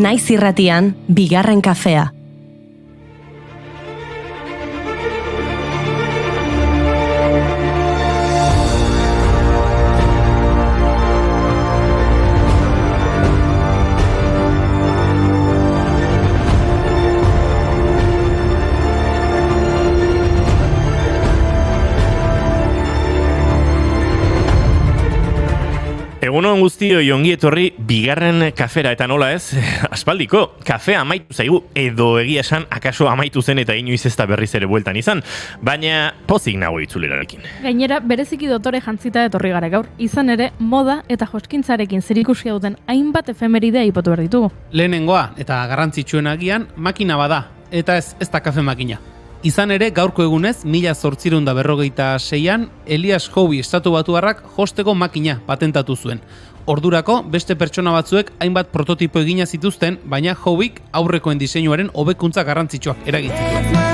Naiz irratian, bigarren kafea. Egunon guztioi ongi etorri bigarren kafera eta nola ez, aspaldiko, kafea amaitu zaigu edo egia esan akaso amaitu zen eta inoiz ez da berriz ere bueltan izan, baina pozik nago itzulerarekin. Gainera, bereziki dotore jantzita etorri gara gaur, izan ere moda eta joskintzarekin zerikusia duten hainbat efemeridea ipatu behar ditugu. Lehenengoa eta garrantzitsuena agian makina bada, eta ez da kafe makina. Izan ere, gaurko egunez, 1846an, Elias Howe estatubatuarrak josteko makina patentatu zuen. Ordurako, beste pertsona batzuek hainbat prototipo egina zituzten, baina Howek aurrekoen diseinuaren hobekuntza garrantzitsuak eragin zituen.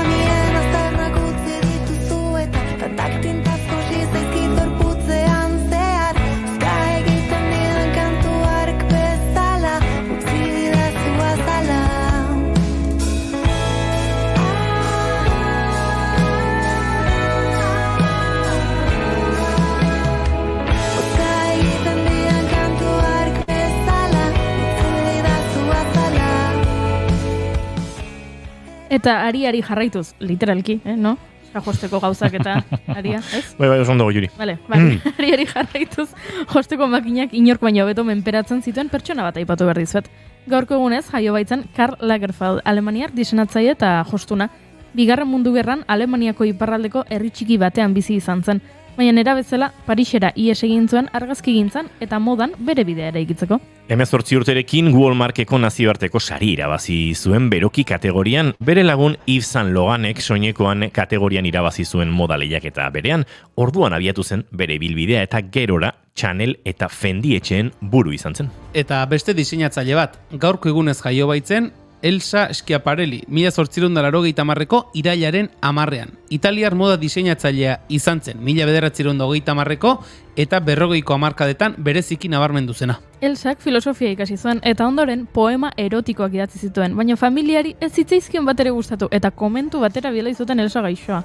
Eta ari jarraituz, literalki, no? Josteko gauzak eta aria, ez? Bai, oso ondo juri. Vale, ari jarraituz, josteko makinak inork baino hobeto menperatzen zituen pertsona bat aipatu behar dizuet. Gaurko egunez, jaio baitzen Karl Lagerfeld, alemaniar diseinatzaile eta jostuna. Bigarren Mundu Gerran Alemaniako iparraldeko herri txiki batean bizi izan zen. Baina nera bezala, Parisera ihes egin zuen argazkigintzan eta modan bere bidea eraikitzeko. 18 urterekin Walmarteko nazioarteko sari irabazi zuen beroki kategorian, bere lagun Yves Saint Laurentnek soinekoan kategorian irabazi zuen moda lehiaketa berean, orduan abiatu zen bere ibilbidea eta gerora Chanel eta Fendi etxeen buru izan zen. Eta beste diseinatzaile bat, gaurko egunez jaio baitzen, Elsa Schiaparelli, 1880ko irailaren 10ean. Italiar moda diseinatzailea izan zen, 1930ko eta 40ko hamarkadetan bereziki nabarmendu zena. Elsak filosofia ikasi zuen eta ondoren poema erotikoak idatzi zituen, baina familiari ez zitzaizkion batere gustatu eta komentu batera biela izuten Elsa gaixoa.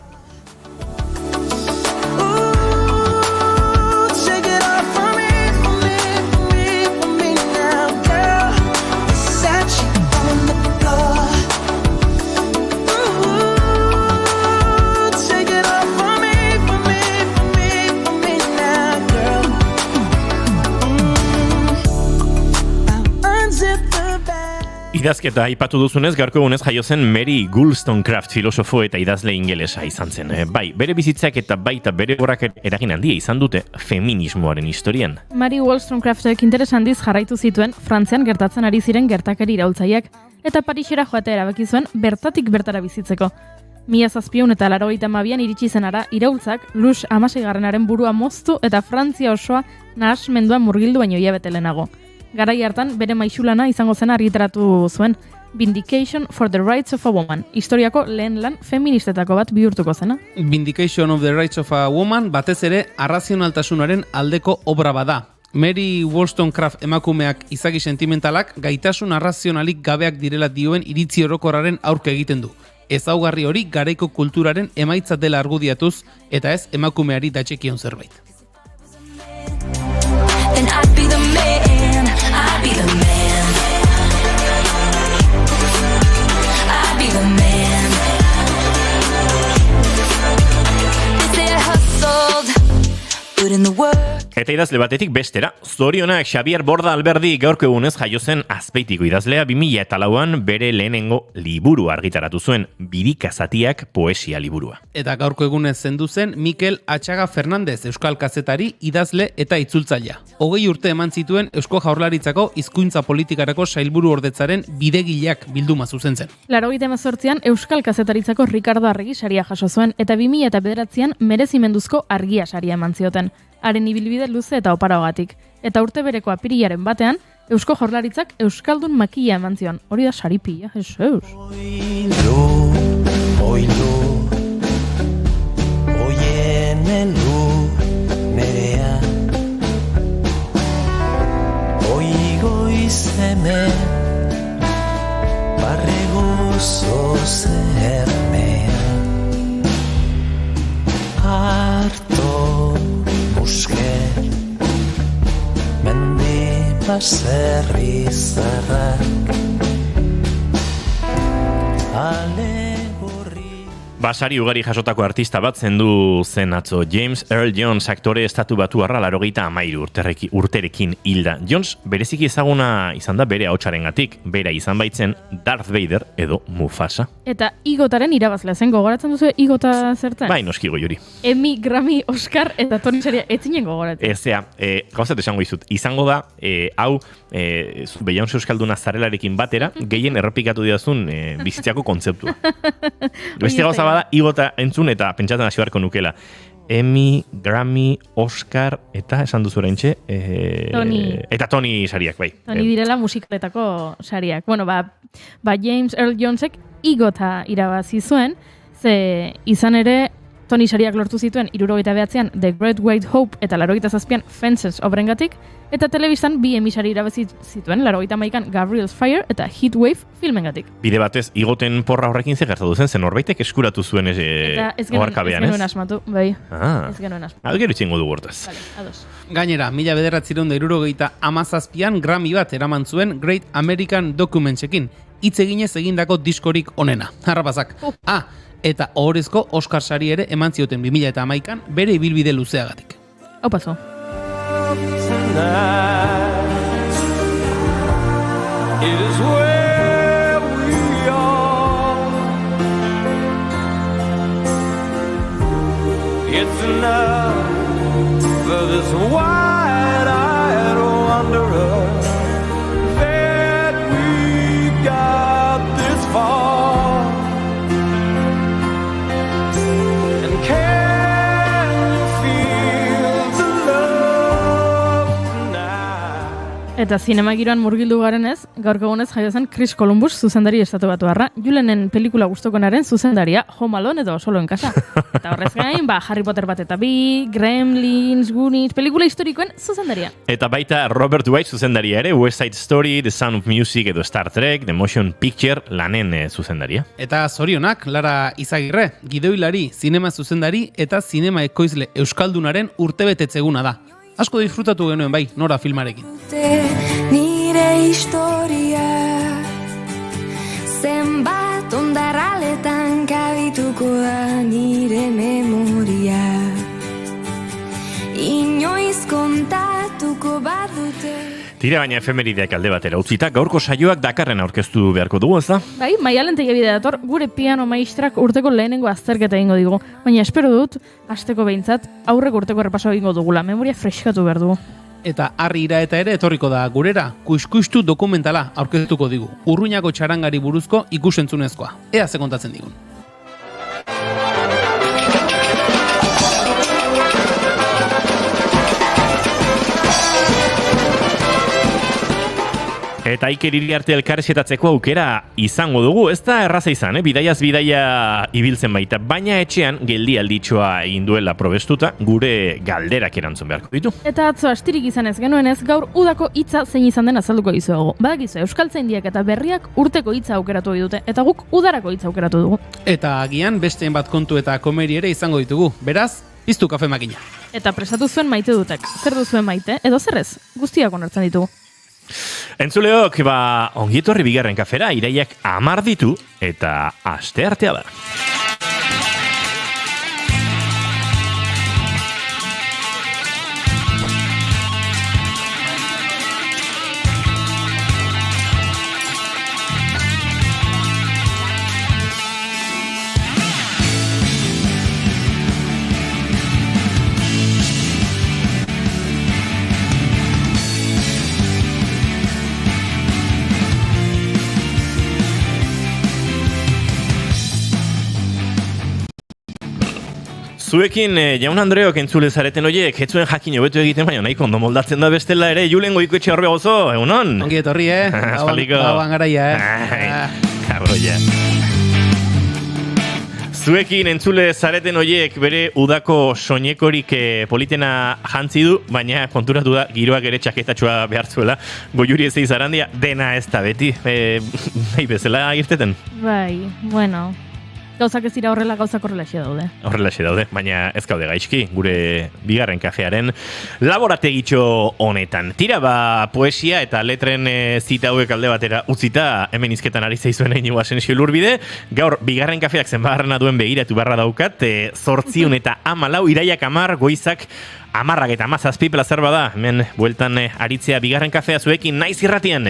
Idazketa aipatu duzunez, gaurko egunez jaio zen Mary Wollstonecraft filosofo eta idazle ingelesa izan zen. Bai, bere bizitzak eta baita bere obrak eragin handia izan dute feminismoaren historian. Mary Wollstonecraftek interes handiz jarraitu zituen Frantzian gertatzen ari ziren gertakari iraultzaileak eta Parisera joatea erabaki zuen bertatik bertara bizitzeko. 1782an iritsi zenara iraultzak Louis XVI burua moztu eta Frantzia osoa nahasmenduan murgildu baino hilabete lehenago. Garai hartan bere maixulana izango zen argitaratu zuen Vindication for the Rights of a Woman, historiako lehen lan feministetako bat bihurtuko zena. Vindication of the Rights of a Woman batez ere arrazionaltasunaren aldeko obra bada. Mary Wollstonecraft emakumeak izaki sentimentalak gaitasun arrazionalik gabeak direla dioen iritzi orokorraren aurka egiten du. Ezaugarri hori garaiko kulturaren emaitza dela argudiatuz eta ez emakumeari datzekion zerbait. And I'd be the man, I'd be the man. I'd be the man. They say I hustled, put in the work. Eta idazle batetik bestera, zorionak Xavier Borda Alberdi gaurko egunez jaio zen Azpeitiko idazlea 2004an bere lehenengo liburu argitaratu zuen, Birika zatiak poesia liburua. Eta gaurko egunez zendu zen Mikel Atxaga Fernandez, euskal kazetari, idazle eta itzultzailea. 20 urte eman zituen Eusko Jaurlaritzako hizkuntza politikarako sailburu ordetzaren bidegileak bilduma zuzen zen. 1988an euskal kazetaritzako Ricardo Arregi saria jaso zuen eta 2009an merezimenduzko Argia saria eman zioten. Haren ibilbide luze eta oparogatik. Eta urte bereko apirilaren batean, Eusko Jaurlaritzak euskaldun makila eman zion. Hori da saripila, Jesus. Oilu, oien elu, nerea. Oigo izeme, baserri zarrak Basari ugari jasotako artista bat zendu zen atzo. James Earl Jones aktore estatu batuarra 93 urterekin hilda. Jones bereziki ezaguna izan da bere ahotsarengatik, bera izan baitzen Darth Vader edo Mufasa. Eta igotaren irabazlea zen, gogoratzen duzu igota zertan? Bai, noski Goiuri. Emmy, Grammy, Oscar eta Tony Saria etzinen gogoratzen. Ezea, gauzat esango izut, izango da, hau, Beyoncé euskalduna zarelarekin batera, gehien errepikatu didazun bizitziako kontzeptua. Beste gauza bada, igota entzun eta pentsatzen hasi beharko nukela. Emmy, Grammy, Oscar, eta esan duzu oraintxe, Tony. Eta Tony sariak, bai. Tony direla musikaletako sariak. Bueno, James Earl Jonesek igota irabazi zuen, ze izan ere Tony sariak lortu zituen 79an The Great White Hope eta 87an Fences obrengatik, eta telebistan 2 Emmy sari irabazi zituen 81an Gabriel's Fire eta Heatwave filmengatik. Bide batez, igoten porra horrekin ze gertatu zen norbaitek eskuratu zuen Eta ez genuen asmatu, bai. Ez genuen asmatu. Gero itxingo dugu hortaz. Vale, ados. Gainera, 1977an Grammy bat eraman zuen Great American Documentsekin, hitz eginez egindako diskorik onena. Harrapazak. Eta ohorezko Oscar sari ere eman zioten 2011an bere ibilbide luzeagatik. Hau paso. It is where we are. It's enough for this wide-eyed wanderer that we got this far. And can you feel the love tonight? Eta zinema giroan murgildu garenez, gaurko egunez jaio zen Chris Columbus zuzendari estatu batuarra, Julenen pelikula gustokonaren zuzendaria Home Alone edo Solo en Casa. Eta horrez gain, Harry Potter bat eta bi, Gremlins, Goonies, pelikula historikoen zuzendaria. Eta baita Robert White zuzendaria ere, West Side Story, The Sound of Music edo Star Trek, The Motion Picture lanen zuzendaria. Eta zorionak, Lara Izagirre, gidoilari, zinema zuzendari eta zinema ekoizle euskaldunaren urtebetetzeguna da. Asko disfrutatu genuen bai, Nora filmarekin. Nire historia zenbat ondarraletan kabituko da nire memoria inoiz kontatuko badute. Tira baina efemerideak alde batera utzita, gaurko saioak Dakarren aurkeztu beharko dugu, ez da? Bai, Maialen Telebide dator, gure piano maistrak urteko lehenengo azterketa egingo digu. Baina espero dut, asteko behintzat, aurreko urteko errepaso egingo dugula, memoria freskatu behar dugu. Eta Harri Iraeta ere etorriko da gurera, kuiskuistu dokumentala aurkeztuko digu. Urruñako txarangari buruzko ikusentzunezkoa. Ea ze kontatzen digun. Eta Iker Iriarte elkarrizketatzeko aukera izango dugu, ez da erraza izan, bidaiaz bidaia ibiltzen baita, baina etxean geldialditxoa egin duela probestuta gure galderak erantzun beharko ditu. Eta atzo astirik izan ez genuenez, gaur udako hitza zein izan den azalduko dizuegu. Badakizu, euskaltzaindiak eta berriak urteko hitza aukeratu dute, eta guk udarako hitza aukeratu dugu. Eta agian besteen bat kontu eta komeri ere izango ditugu. Beraz, piztu kafe makina. Eta presatu zuen maite dutek. Zer duzuen maite, edo zerrez? Guztiak onartzen ditugu. Entzuleok, ongi etorri bigarren kafera, iraiak 10 ditu eta asteartea da. Zuekin, jaun Andreok entzule zareten horiek, etzuen jakin hobetu egiten baina nahiko ondo moldatzen da bestela ere, Julen Goikoetxe horbe gozo, egunon? Ongi etorri, Aspaliko. Bauan garaia, Karroia. Zuekin entzule zareten horiek bere udako soinekorik politena jantzi du, baina konturatu da giroak ere txaketatxoa behar zuela. Goiuri ez zarandia, dena ez da beti. Nahi bezala irteten? Bai, bueno, gauzak ez dira horrela, gauzak horrelaxe daude. Horrelaxe daude, baina ez gaude gaizki, gure bigarren kafearen laborategitxo honetan. Tira, poesia eta letren zita hauek alde batera utzita, hemen izketan ari zaizuen Iñigo Asensio Lurbide. Gaur, bigarren kafeak zenbagarrena duen begiratu barra daukat, 8 eta 14, iraiak 10, goizak 10 eta 17 plazer bada, hemen bueltan aritzea bigarren kafea zuekin naiz irratian.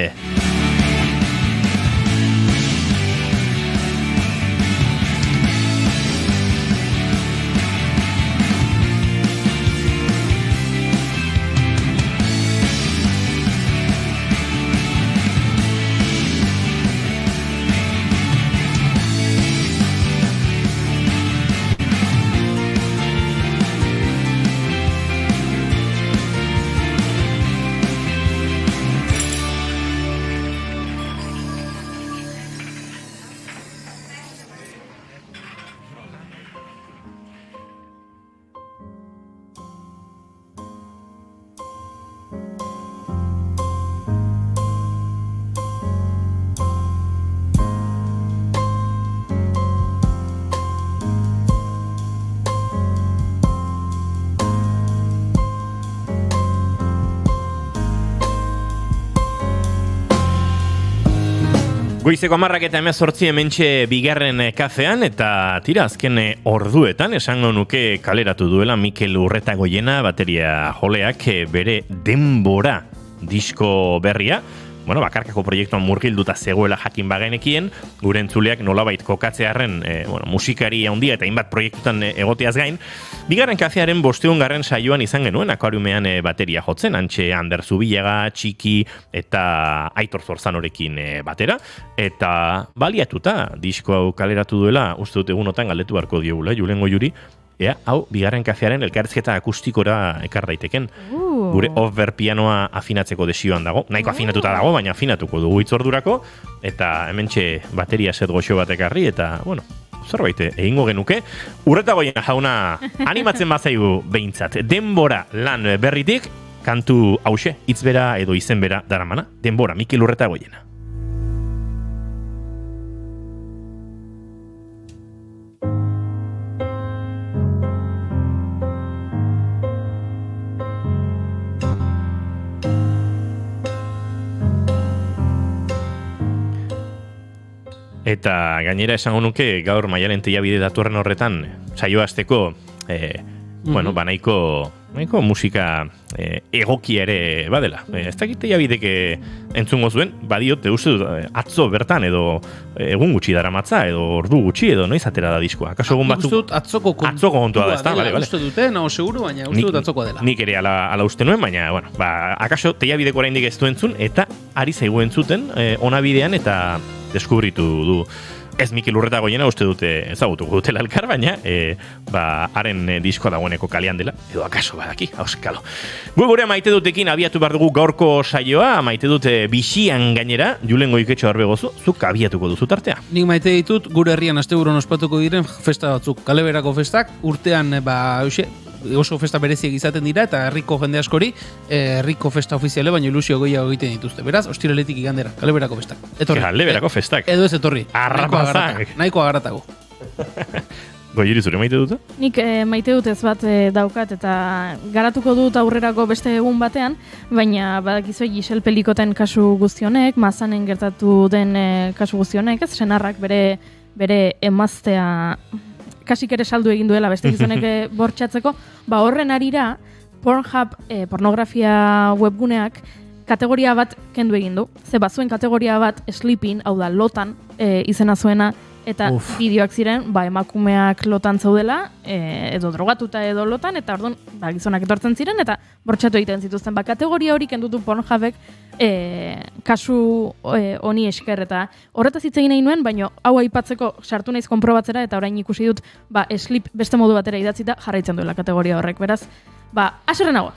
Goizeko 10 eta 18 hementxe bigarren kafean, eta tira azken orduetan esango nuke kaleratu duela Mikel Urretagoiena bateria joleak bere denbora disko berria. Bueno, bakarkako proiektuan murgilduta zegoela jakin bagenekien, gure entzuleak nolabait kokatzearren musikari handia eta hainbat proiektutan egoteaz gain, bigarren kafearen 500. Saioan izan genuen akuariumean bateria jotzen, antxe Ander Zubillaga, Txiki eta Aitor Zorzanorekin batera, eta baliatuta disko hau kaleratu duela, uste dut egunotan galdetu beharko diogula, Julengo Juri, ea, hau, bigarren kafearen elkarrizketa akustikora ekar daiteken. Gure off-ver pianoa afinatzeko desioan dago. Nahiko afinatuta dago, baina afinatuko dugu itzordurako. Eta hementxe bateria set goxo bat ekarri, eta, bueno, zerbait egingo genuke. Urretagoiena jauna animatzen bazaigu behintzat. Denbora lan berritik, kantu hause, hitzbera edo izenbera daramana. Denbora, Mikel Urretagoiena. Eta gainera esango nuke gaur Maialen Tellabide datorren horretan saio hasteko nahiko musika egokia ere badela. Ez dakit Tellabidek entzungo zuen, badiote uste dut atzo bertan edo egun gutxi daramatza edo ordu gutxi edo noiz atera da diskoa. Akaso egun batzuk uste dut atzoko kontua da, ezta? Vale. Uste dute, nago seguru, baina uste dut atzokoa dela. Nik ere ala uste nuen, baina akaso Tellabideko oraindik ez du entzun eta ari zaigu entzuten onabidean eta deskubritu du. Ez Mikel Urretagoiena uste dute ezagutuko dutela elkar, baina haren diskoa dagoeneko kalean dela, edo akaso badaki, auskalo. Gure maite dutekin abiatu behar dugu gaurko saioa, maite dute bixian gainera, Julen Goiketxo Arbegozu, zuk abiatuko duzu tartea. Nik maite ditut, gure herrian asteburuan ospatuko diren festa batzuk, kaleberako festak, urtean oso festa bereziak izaten dira, eta herriko jende askori, herriko festa ofiziale, baina ilusio gehiago egiten dituzte. Beraz, ostiraletik igandera, kaleberako festak. Etorri. Kaleberako festak. Edo ez etorri. Arrapazak. Nahiko agaratago. Goiri, zure maite dutu? Nik maite dut ez bat daukat, eta garatuko dut aurrerako beste egun batean, baina badakizue Giselle Pelikoten kasu guztionek, Mazanen gertatu den kasu guztionek, ez senarrak bere emaztea kasik ere saldu egin duela beste gizonek bortxatzeko, horren arira Pornhub pornografia webguneak kategoria bat kendu egin du. Ze bazuen kategoria bat sleeping, hau da lotan izena zuena, eta bideoak ziren emakumeak lotan zaudela, edo drogatuta edo lotan, eta orduan gizonak etortzen ziren, eta bortxatu egiten zituzten. Kategoria hori kendutu Pornhubek kasu honi esker, eta horretaz hitz egin nahi nuen, baina hau aipatzeko sartu naiz konprobatzera, eta orain ikusi dut sleep beste modu batera idatzita jarraitzen duela kategoria horrek. Beraz, haserren haua.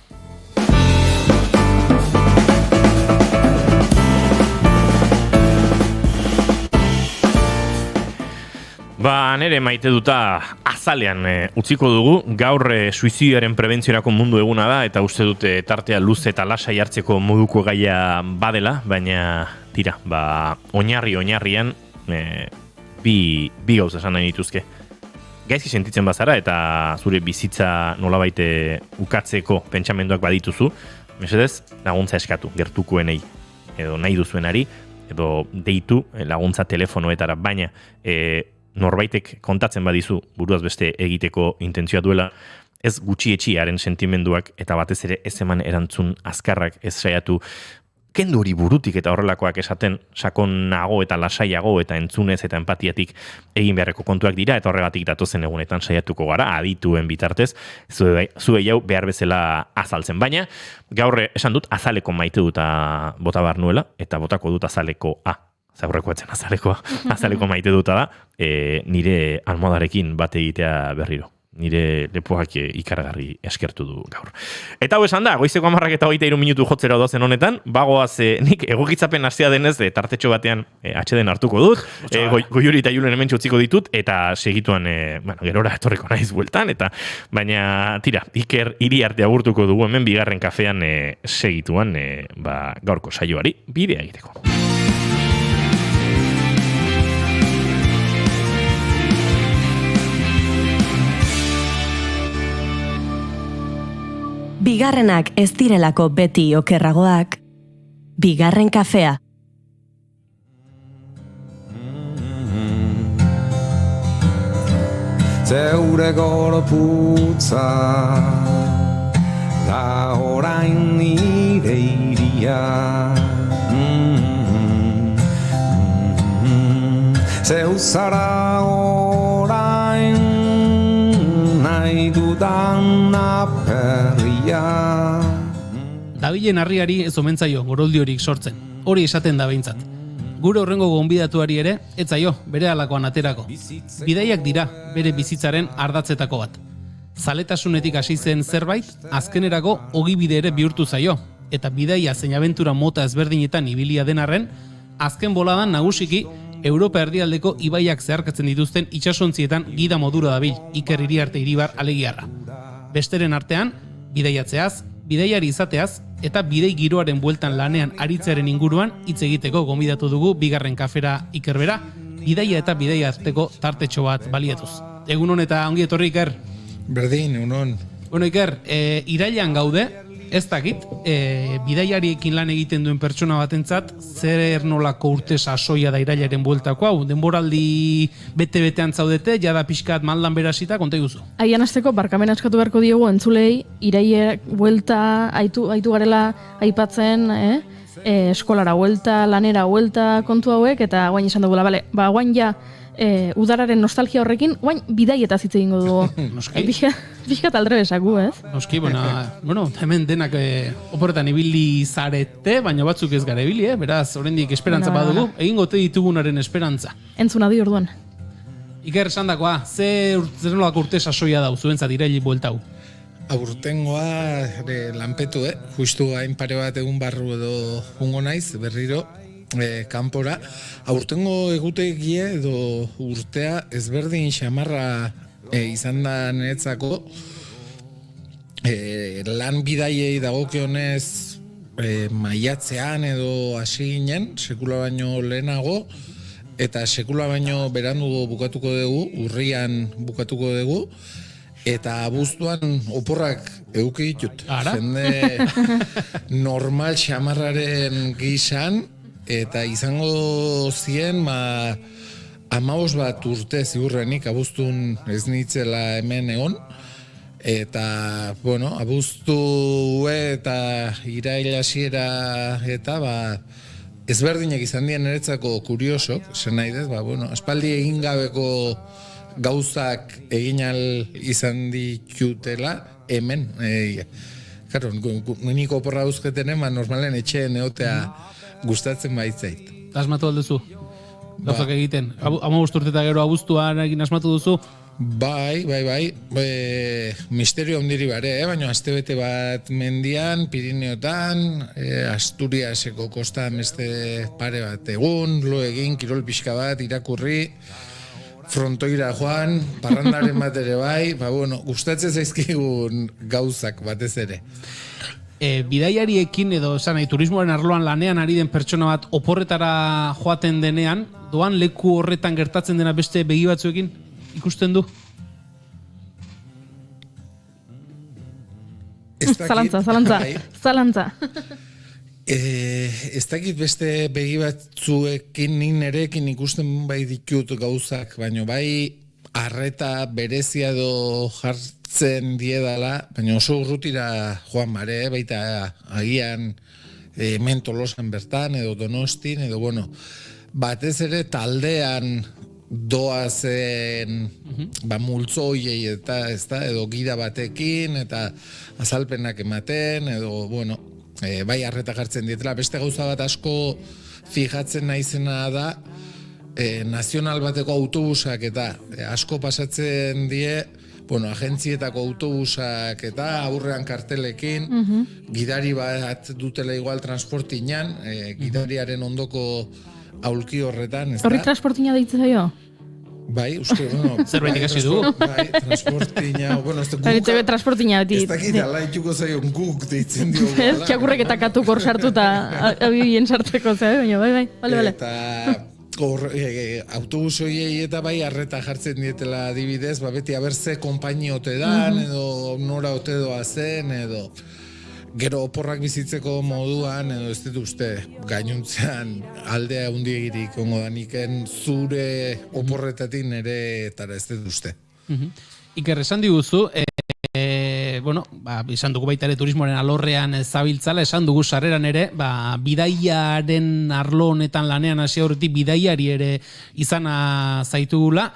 Nere maite duta azalean utziko dugu, gaur suizidioaren prebentziorako mundu eguna da, eta uste dute tartea luze eta lasai hartzeko moduko gaia badela, baina tira, oinarrian bi gauza esan nahi dituzke. Gaizki sentitzen bazara eta zure bizitza nolabait ukatzeko pentsamenduak badituzu, mesedez laguntza eskatu gertukoenei edo nahi duzuenari edo deitu laguntza telefonoetara, baina norbaitek kontatzen badizu buruaz beste egiteko intentzioa duela, ez gutxietxiaren sentimenduak eta batez ere ez eman erantzun azkarrak, ez saiatu kendu hori burutik eta horrelakoak esaten sakonago eta lasaiago eta entzunez eta empatiatik egin beharreko kontuak dira eta horregatik datozen egunetan saiatuko gara adituen bitartez zuei hau behar bezala azaltzen. Baina gaur esan dut azaleko maite dut bota bar nuela eta botako dut azalekoa. Zaurreko etzen azaleko maite duta da nire almohadarekin bate egitea berriro. Nire lepoak ikaragarri eskertu du gaur. Eta hau esan da, goizeko 10:23 minutu jotzera dozen honetan, bagoaz nik egokitzapen hasia denez tartetxo batean atxeden hartuko dut, Goiuri eta Julen hemen utziko ditut, eta segituan, gerora etorriko naiz bueltan, eta baina tira, Iker Iriarte agurtuko dugu hemen bigarren kafean segituan gaurko saioari bidea egiteko. Bigarrenak ez direlako beti okerragoak, bigarren kafea. Zeure gorputza da orain nire iria. Zeu zara orain nahi dudan aperria. Dabilen harriari ez omen zaio goroldiorik sortzen. Hori esaten da behintzat. Gure horrengo gonbidatuari ere, ez zaio, bere halakoan aterako. Bidaiak dira, bere bizitzaren ardatzetako bat. Zaletasunetik hasi zen zerbait, azkenerako ogibide ere bihurtu zaio. Eta bidaia zein abentura mota ezberdinetan ibilia denarren, azken boladan nagusiki Europa erdialdeko ibaiak zeharkatzen dituzten itsasontzietan gida modura dabil Iker Iriarte Iribar alegiarra. Besteren artean, bidaiatzeaz, bidaiari izateaz eta bidei giroaren bueltan lanean aritzearen inguruan hitz egiteko gonbidatu dugu bigarren kafera Iker bera, bidaia eta bidaia arteko tartetxo bat baliatuz. Egun hon eta ongi etorri Iker. Berdin, egunon. Bueno Iker, irailean gaude, ez dakit, bidaiariekin lan egiten duen pertsona batentzat, zer nolako urte sasoia da irailaren bueltako hau, denboraldi bete-betean zaudete, jada pixkat maldan berasita, konta iguzu. Aian hasteko barkamen askatu beharko diegu entzulei, irailek buelta, aitu garela aipatzen, eskolara buelta, lanera buelta kontu hauek, eta guain esan dugula, bale, guain ja, udararen nostalgia horrekin, guain bidaietaz hitz egingo dugu. Noski. Pixkat aldrebesaku, ez? Noski, bueno, hemen denak oporretan ibili zarete, baina batzuk ez gara ibili, beraz, oraindik esperantza badugu, egingo te ditugunaren esperantza. Entzuna di orduan. Iker esandakoa, zer nolako urte sasoia da, zuentzat iraili buelta hau? Aurtengoa lanpetu, justu hain pare bat egun barru edo jungo naiz, berriro, kanpora. Aurtengo egutegia edo urtea ezberdin xamarra izan da niretzako. Lan bidaiei dagokionez maiatzean edo hasi ginen, sekula baino lehenago, eta sekula baino berandu bukatuko dugu, urrian bukatuko dugu, eta abuztuan oporrak eduki ditut. Jende normal xamarraren gizan, eta izango zien 15 bat urte ziurrenik abuztun ez nitzela hemen egon. Eta, bueno, abuztu eta irail hasiera eta ezberdinak izan dien niretzako kuriosok, zen nahi dez, aspaldi egin gabeko gauzak egin al izan ditutela hemen. Claro, niko oporra uzketen normalen etxeen egotea gustatzen baitzait. Asmatu alduzu? Gauzak egiten? 15 urte eta gero abuztuan egin asmatu duzu? Bai. Misterio ondiri bare, baina astebete bat mendian, Pirineotan, Asturiaseko kostan beste pare bat egun, lo egin, kirol pixka bat, irakurri, frontoira joan, parrandaren bat ere bai, gustatzen zaizkigun gauzak batez ere. bidaiariekin edo esan nahi turismoaren arloan lanean ari den pertsona bat oporretara joaten denean, doan leku horretan gertatzen dena beste begi batzuekin ikusten du? Zalantza. Ez dakit beste begi batzuekin nirekin ikusten bai ditut gauzak, baina bai arreta berezia edo jartzen diedala, baina oso urrutira joan bare, baita agian hemen Tolosan bertan edo Donostin, edo bueno, batez ere taldean doazen multzo hoiei eta edo gida batekin eta azalpenak ematen edo bueno, bai arreta jartzen dietela. Beste gauza bat asko fijatzen naizena da nazional bateko autobusak eta asko pasatzen die bueno, agentzietako autobusak eta aurrean kartelekin gidari bat dutela igual transportinan, gidariaren ondoko aulki horretan, ez da? Horri transportina deitzen zaio? Bai, uste, bueno... Zerbait ikasi du? Bai, transportina, bueno, ez da guk... transportina ez dakit, ala ituko zaion guk deitzen diogu. Ez, txakurrek eta katuk hor sartuta abibien sartzeko, baina bai, bale. Eta autobus horiei eta bai arreta jartzen dietela adibidez, beti abertze konpaini ote dan, edo nora ote doa zen, edo... Gero oporrak bizitzeko moduan, edo ez dut uste, gainuntzean aldea hundigirik ongo daniken zure oporretatik nire etara ez dut uste. Iker, esan diguzu, bueno, esan dugu baita ere turismoaren alorrean zabiltzala, esan dugu sarreran ere, bidaiaren arlo honetan lanean hasi aurretik bidaiari ere izana zaitugula,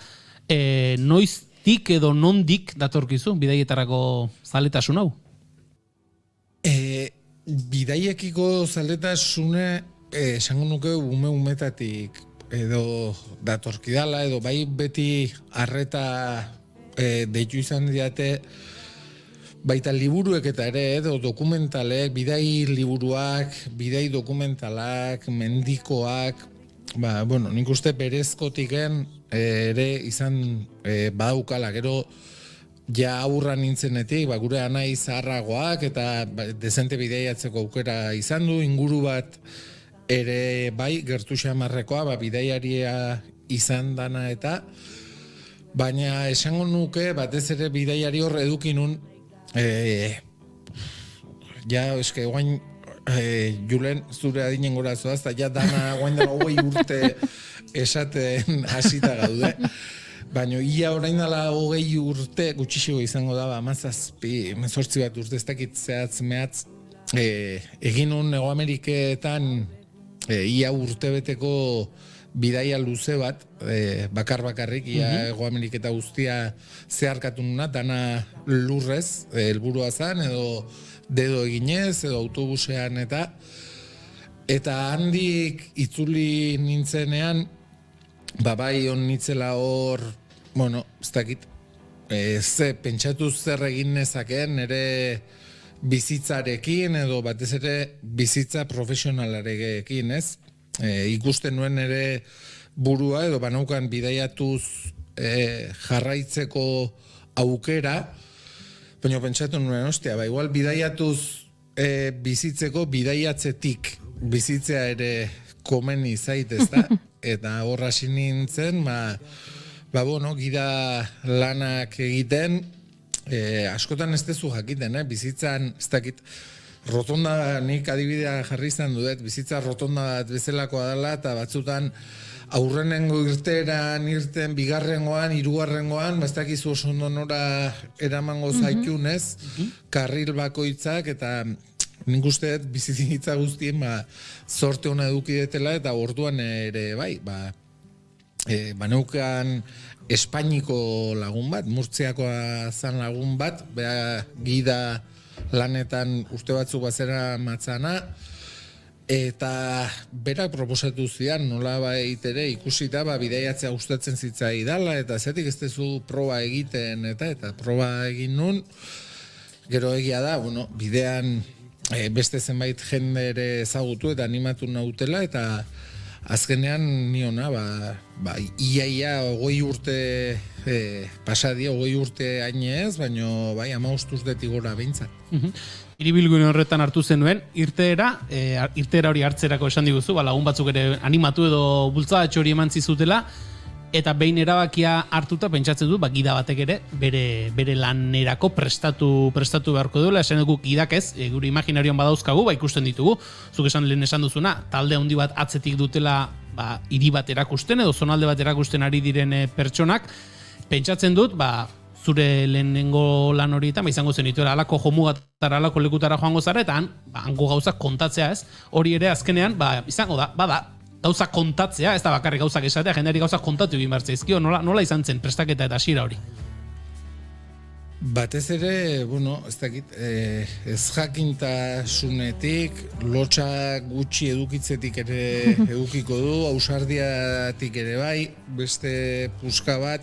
noiztik edo nondik datorkizu bidaietarako zaletasun hau? Bidaiekiko zaletasune esango nuke umetatik edo datorkidala edo bai beti arreta deitu izan diate baita liburuek eta ere edo dokumentalek, bidai liburuak, bidai dokumentalak, mendikoak, bueno, nik uste berezkotiken ere izan badaukala, gero ja aurra nintzenetik, gure anai zaharragoak eta dezente bidaiatzeko aukera izan du, inguru bat ere bai gertu xamarrekoa, bidaiaria izan dana eta, baina esango nuke batez ere bidaiari hor edukinun, ja eske guain Julen zure adinen gora zoaz, eta ja dana guain dela 20 urte esaten hasita gaude. Baina ia orain dela 20 urte gutxixo izango da, 17, 18 bat urte ez dakit zehatz mehatz, egin un Hego Ameriketan ia urtebeteko bidaia luze bat, bakarrik, ia Hego Ameriketa guztia zeharkatu nuna, dana lurrez, helburua zan, edo dedo eginez, edo autobusean eta handik itzuli nintzenean, bai on nitzela hor, bueno, ez dakit, pentsatu zer egin nezakeen nire bizitzarekin edo batez ere bizitza profesionalarekin, ez? Ikusten nuen ere burua edo banaukan bidaiatuz jarraitzeko aukera, baina pentsatu nuen, ostia, igual bidaiatuz bizitzeko bidaiatzetik bizitzea ere komeni zait, ez da? Eta horra hasi nintzen, bueno, gida lanak egiten, askotan ez dezu jakiten, bizitzan, ez dakit, rotonda, nik adibidea jarri izan dudet, bizitza rotonda bat bezalakoa dela, eta batzutan aurrenengo irteran, irten, bigarrengoan, hirugarrengoan, ez dakizu oso ondo nora eramango zaitun, ez? Karril bakoitzak, eta nik uste dut bizitza guztien zorte hona edukidetela, eta orduan ere bai, baneukan Espainiko lagun bat, Murtziakoa zan lagun bat, gida lanetan uste batzuk bazera matzana, eta berak proposatu zidan, nola ere ikusita, bidaiatzea gustatzen zitzai dala, eta zetik ez dezu proba egiten, eta proba egin nun, gero egia da, bueno, bidean beste zenbait jende ere ezagutu eta animatu nautela, eta azkenean niona, iaia 20 urte pasadio, 20 urte hainez, baino bai 15 urtetik gora behintzat. Hiribilgune horretan hartu zenuen, irteera hori hartzerako esan diguzu, lagun batzuk ere animatu edo bultzadatxo hori eman zizutela, eta behin erabakia hartuta pentsatzen du, gida batek ere bere lanerako prestatu beharko duela, esan dugu gidak ez, gure imaginarioan badauzkagu, ikusten ditugu, zuk lehen esan duzuna, talde handi bat atzetik dutela hiri bat erakusten edo zonalde bat erakusten ari diren pertsonak, pentsatzen dut, zure lehenengo lan horietan, izango zen dituela, alako jomugatara, alako lekutara joango zara, eta hango gauzak kontatzea ez, hori ere azkenean, izango da, gauza kontatzea, ez da bakarrik gauzak esatea, jendeari gauzak kontatu egin behar zaizkio, nola izan zen prestaketa eta hasiera hori? Batez ere, ez dakit, ez jakintasunetik, lotxa gutxi edukitzetik ere edukiko du, ausardiatik ere bai, beste puska bat,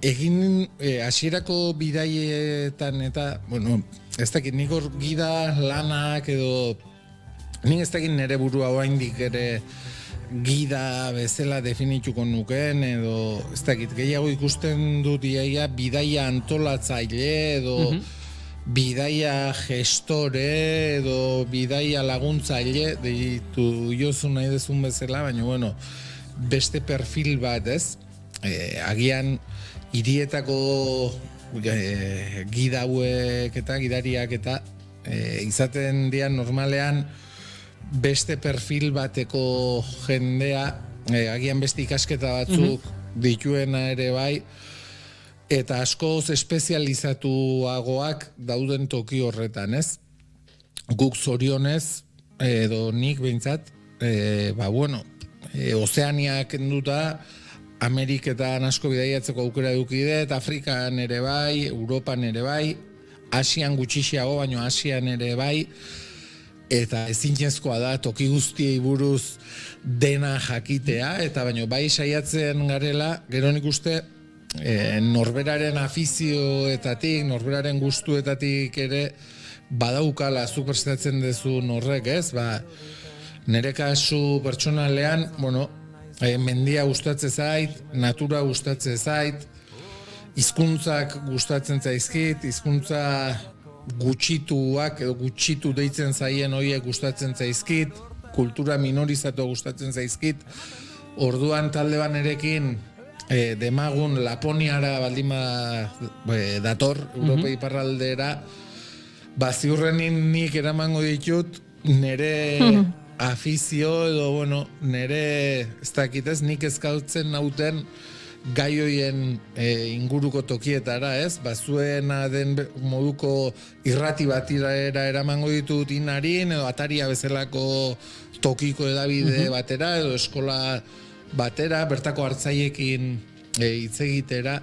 egin hasierako bidaietan eta, ez dakit, nik hor gida lanak edo, nik ez dakit nire burua oraindik ere gida bezala definituko nukeen edo, ez dakit, gehiago ikusten dut iaia bidaia antolatzaile edo bidaia gestore edo bidaia laguntzaile, deitu jozu nahi dezun bezala, baina beste perfil bat ez, agian hirietako gida hauek eta gidariak eta izaten dian normalean beste perfil bateko jendea, agian beste ikasketa batzuk dituena ere bai, eta askoz espezializatuagoak dauden toki horretan, ez? Guk zorionez, edo nik behintzat, Ozeania kenduta, Ameriketan asko bidaiatzeko aukera edukide, eta Afrikan ere bai, Europan ere bai, Asian gutxixiago, baino Asian ere bai, eta ezinezkoa da toki guztiei buruz dena jakitea, eta baino bai saiatzen garela, gero nik uste, norberaren afizioetatik, norberaren gustuetatik ere badaukala zuk prestatzen dezun horrek, ez? Nere kasu pertsonalean, mendia gustatzen zait, natura gustatzen zait, hizkuntzak gustatzen zaizkit, hizkuntza gutxituak edo gutxitu deitzen zaien horiek gustatzen zaizkit, kultura minorizatu gustatzen zaizkit, orduan talde banerekin demagun Laponiara baldima dator, Europa iparraldera, ziurrenin nik eramango ditut, nere afizio edo, nere, ez dakitez, nik ezkautzen nauten gai hoien inguruko tokietara, ez? Zuena den moduko irrati batira eramango ditut inarin, edo ataria bezalako tokiko edabide batera, edo eskola batera, bertako hartzaiekin hitz egitera.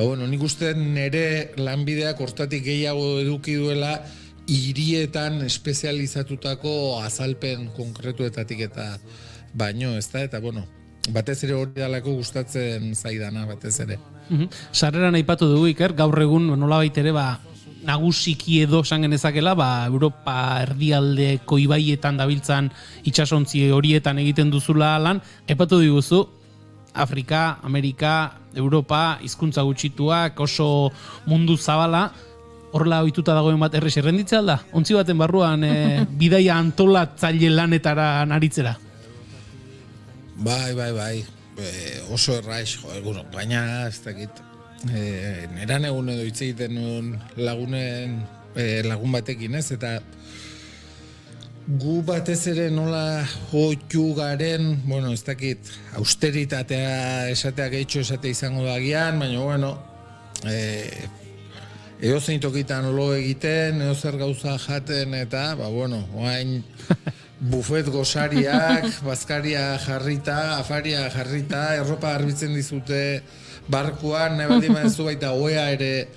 Nik uste nere lanbideak hortatik gehiago eduki duela, hirietan espezializatutako azalpen konkretuetatik eta baino, ez da, eta batez ere hori dalako gustatzen zaidana, batez ere. Sarreran aipatu dugu, Iker, gaur egun nolabait ere nagusiki edo esan genezakela, Europa erdialdeko ibaietan dabiltzan itsasontzi horietan egiten duzula lan, aipatu diguzu, Afrika, Amerika, Europa, hizkuntza gutxituak, oso mundu zabala, horrela ohituta dagoen bat errez errenditzea alda? Ontzi baten barruan bidaia antolatzaile lanetara naritzera? Bai. Oso erraiz, baina ez dakit. Neran egun edo hitz egiten nuen lagun batekin, ez? Eta gu batez ere nola hoitu garen, ez dakit, austeritatea esatea gehitxo esatea izango da gian, baina, edo zein tokitan lo egiten, edo zer gauza jaten, eta, oain bufet gosariak, bazkaria jarrita, afaria jarrita, erropa garbitzen dizute barkuan, nahi baldin badezu baita oea ere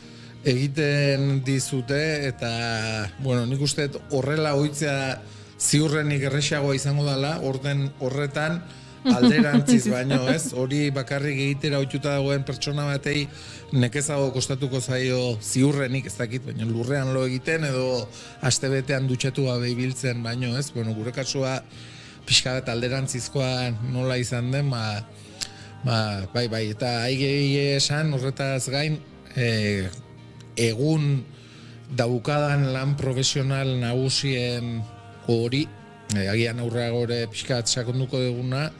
egiten dizute, eta, nik uste horrela ohitzea ziurrenik erresagoa izango dela, horretan, alderantziz baino, ez? Hori bakarrik egitera ohituta dagoen pertsona batei nekezago kostatuko zaio ziurrenik, ez dakit, baina lurrean lo egiten edo astebetean dutxatu gabe ibiltzen baino, ez? Bueno, gure kasua pixka bat alderantzizkoa nola izan den, bai, eta aigei esan horretaz gain, egun daukadan lan profesional nagusien hori, agian aurrera gore pixka bat sakonduko duguna,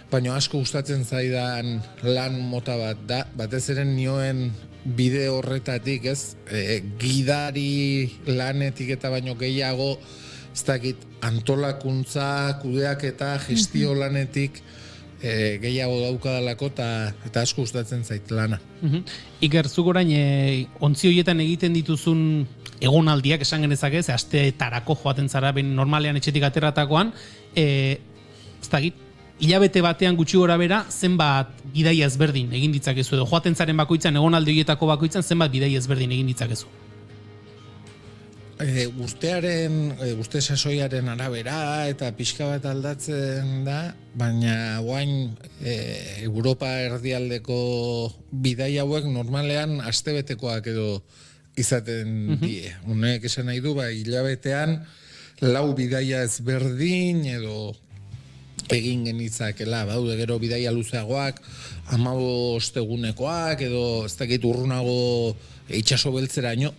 baina asko gustatzen zaidan lan mota bat da, batez ere nioen bide horretatik, ez? Gidari lanetik eta baino gehiago, ez dakit, antolakuntza, kudeaketa, gestio lanetik gehiago daukadalako eta asko gustatzen zait lana. Iker, zuk orain ontzi horietan egiten dituzun egonaldiak esan genezake, asteetarako joaten zara, ben normalean etxetik ateratakoan, ez dakit, hilabete batean gutxi gora bera, zenbat bidaia ezberdin egin ditzakezu edo joaten zaren bakoitzan, egonaldi horietako bakoitzan, zenbat bidaia ezberdin egin ditzakezu? Urte sasoiaren arabera eta pixka bat aldatzen da, baina guain Europa erdialdeko bidaia hauek normalean astebetekoak edo izaten die. Honek esan nahi du, hilabetean 4 bidaia ezberdin edo egin genitzakela, daude gero bidaia luzeagoak, 15 egunekoak edo ez dakit urrunago itxaso beltzeraino,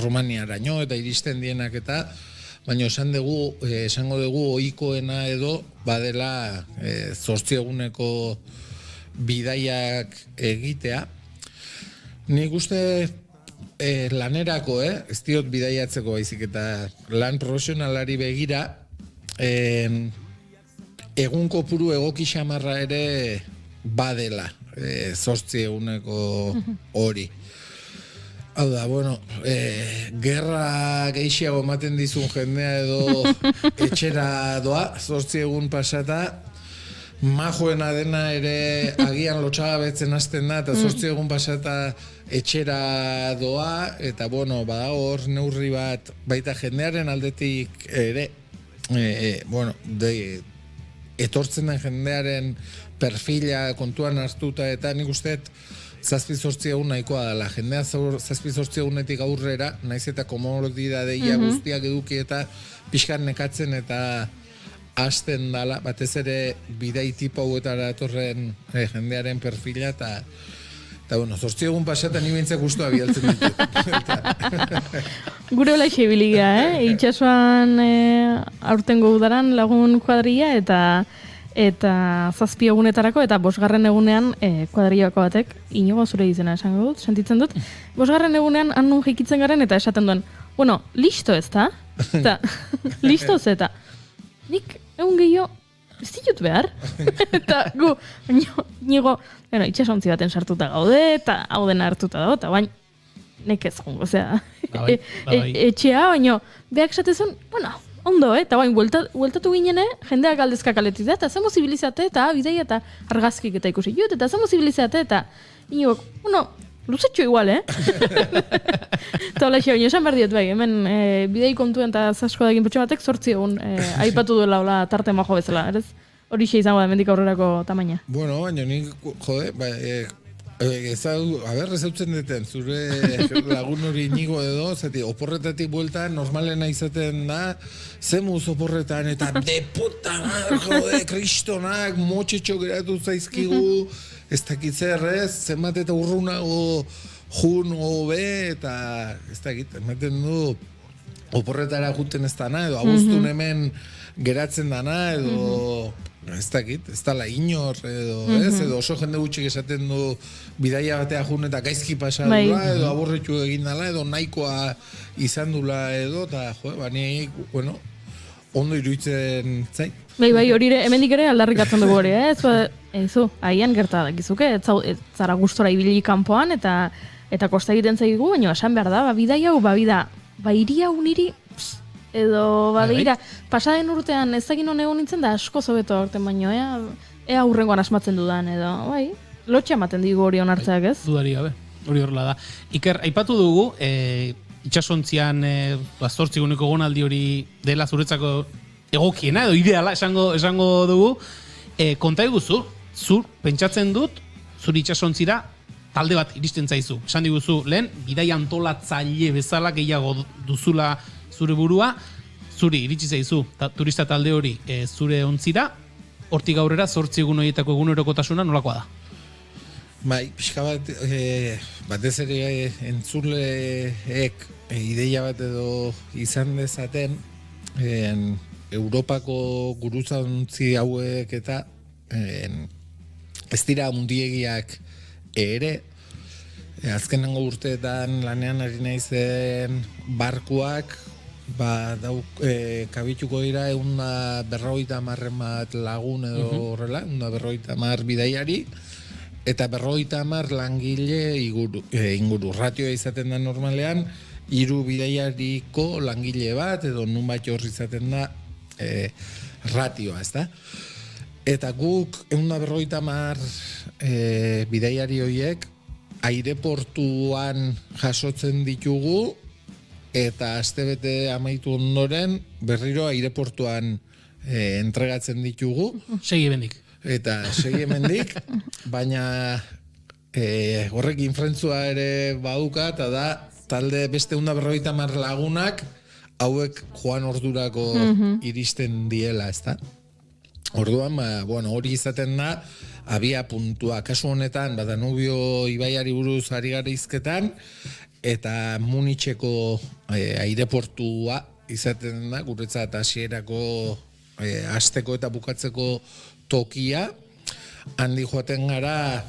Romaniaraino eta iristen dienak eta, baina esango dugu ohikoena edo badela 8 eguneko bidaiak egitea. Nik uste lanerako, ez diot bidaiatzeko baizik eta lan profesionalari begira, egun kopuru egoki xamarra ere badela 8 eguneko hori. Hau da, bueno, gerra gehiago ematen dizun jendea edo etxera doa, 8 egun pasata, majoena dena ere agian lotxagabetzen hasten da, eta 8 egun pasata etxera doa, eta bueno, badago hor neurri bat, baita jendearen aldetik ere, etortzen den jendearen perfila kontuan hartuta, eta nik usteet 7-8 egun nahikoa dela. Jendea 7-8 egunetik aurrera, naiz eta komoditatea guztiak eduki eta pixkan nekatzen eta hasten dala, batez ere bidai tipo hauetara etorren jendearen perfila eta bueno, 8 egun pasatan ibintzak guztua bialtzen ditut. Gure hola xebiliga, itxasuan aurtengo udaran lagun kuadria eta 7 egunetarako eta 5. egunean kuadriako batek, Inigo zure izena esango dut, sentitzen dut, 5. egunean han jikitzen garen eta esaten duen, bueno, listo ez da? Eta, listo ez eta. Nik egun gehiago, ez ditut behar? Eta gu, Inigo, itxasontzi baten sartuta gaude eta hau dena hartuta dago, eta bain, nekez jongo, osea, etxea, baina, behak esatezun, bueno, ondo, eta bain, bueltatu ginen, jendeak galdezka kaletik da, eta zemo zibilizate, eta bideia eta argazkik eta ikusi jut, eta zemo zibilizate, eta inogok, bueno, luzetxo igual, Eta hola xe, baina esan behar diet, bai, hemen bidei kontuen eta zasko dagin pertsona batek 8 egun aipatu duela hola tarte majo bezala, erez? Hori xe izango da, mendik aurrerako tamaina. Bueno, baina nik, ezautzen deten, zure lagun hori Inigo edo, zati, oporretatik buelta normalena izaten da, zemuz oporretan, eta de puta madre, kristonak, motxetxo geratu zaizkigu, ez dakit zer, zenbat eta urrunago jun hobe, eta ez dakit, ematen du, oporretara juten ez dana, edo abuztun hemen geratzen dana, edo ez dakit, ez dala inor, edo oso jende gutxik esaten du bidaia batea jun eta gaizki pasadula, edo aborretu egin dala, edo nahikoa izan dula, edo, eta bani, bueno, ondo iruditzen zait. Bai, hori hemendik ere aldarrikatzen dugu hori, Eizu, haian gerta dakizuke, zara gustora ibili kanpoan, eta kosta egiten zaigu, baina esan behar da, bidaia hau, iria uniri, edo, begira, pasaden urtean ez egin honegun nintzen da asko zobeto aurten baino, ea hurrengoan asmatzen dudan, edo, bai, lotxa ematen digu hori onartzeak, ez? Dudari gabe, hori horrela da. Iker, aipatu dugu, itxasontzian 8 eguneko egonaldi hori dela zuretzako egokiena, edo ideala esango dugu, Konta eguzu, zur pentsatzen dut, zuri itxasontzira talde bat iristen zaizu. Esan diguzu, lehen, bidai antolatzaile bezala gehiago duzula zure burua, zuri iritsi zaizu, turista talde hori zure ontzira, hortik aurrera 8 egun horietako egunerokotasuna nolakoa da? Bai, pixka bat, batez ere entzuleek ideia bat edo izan dezaten, Europako gurutzantzi hauek eta ez dira mundiegiak ere, azkenengo urteetan lanean ari naizen barkuak, kabituko dira 150 bat lagun edo horrela, 150 bidaiari, eta 50 langile inguru. Ratioa izaten da normalean, 3 bidaiariko langile bat, edo nun bat horri izaten da ratioa, ez da? Eta guk 150 bidaiari horiek aireportuan jasotzen ditugu, eta astebete amaitu ondoren berriro aireportuan entregatzen ditugu. Segi ebendik. Eta segi emendik, baina horrek infrentzua ere baduka, eta da talde beste 150 lagunak hauek joan ordurako iristen diela, ez da? Orduan, hori izaten da, abia puntua. Kasu honetan, Danubio ibaiari buruz ari gara hizketan, eta Munitzeko aireportua izaten da, guretzat hasierako hasteko eta bukatzeko tokia. Handi joaten gara,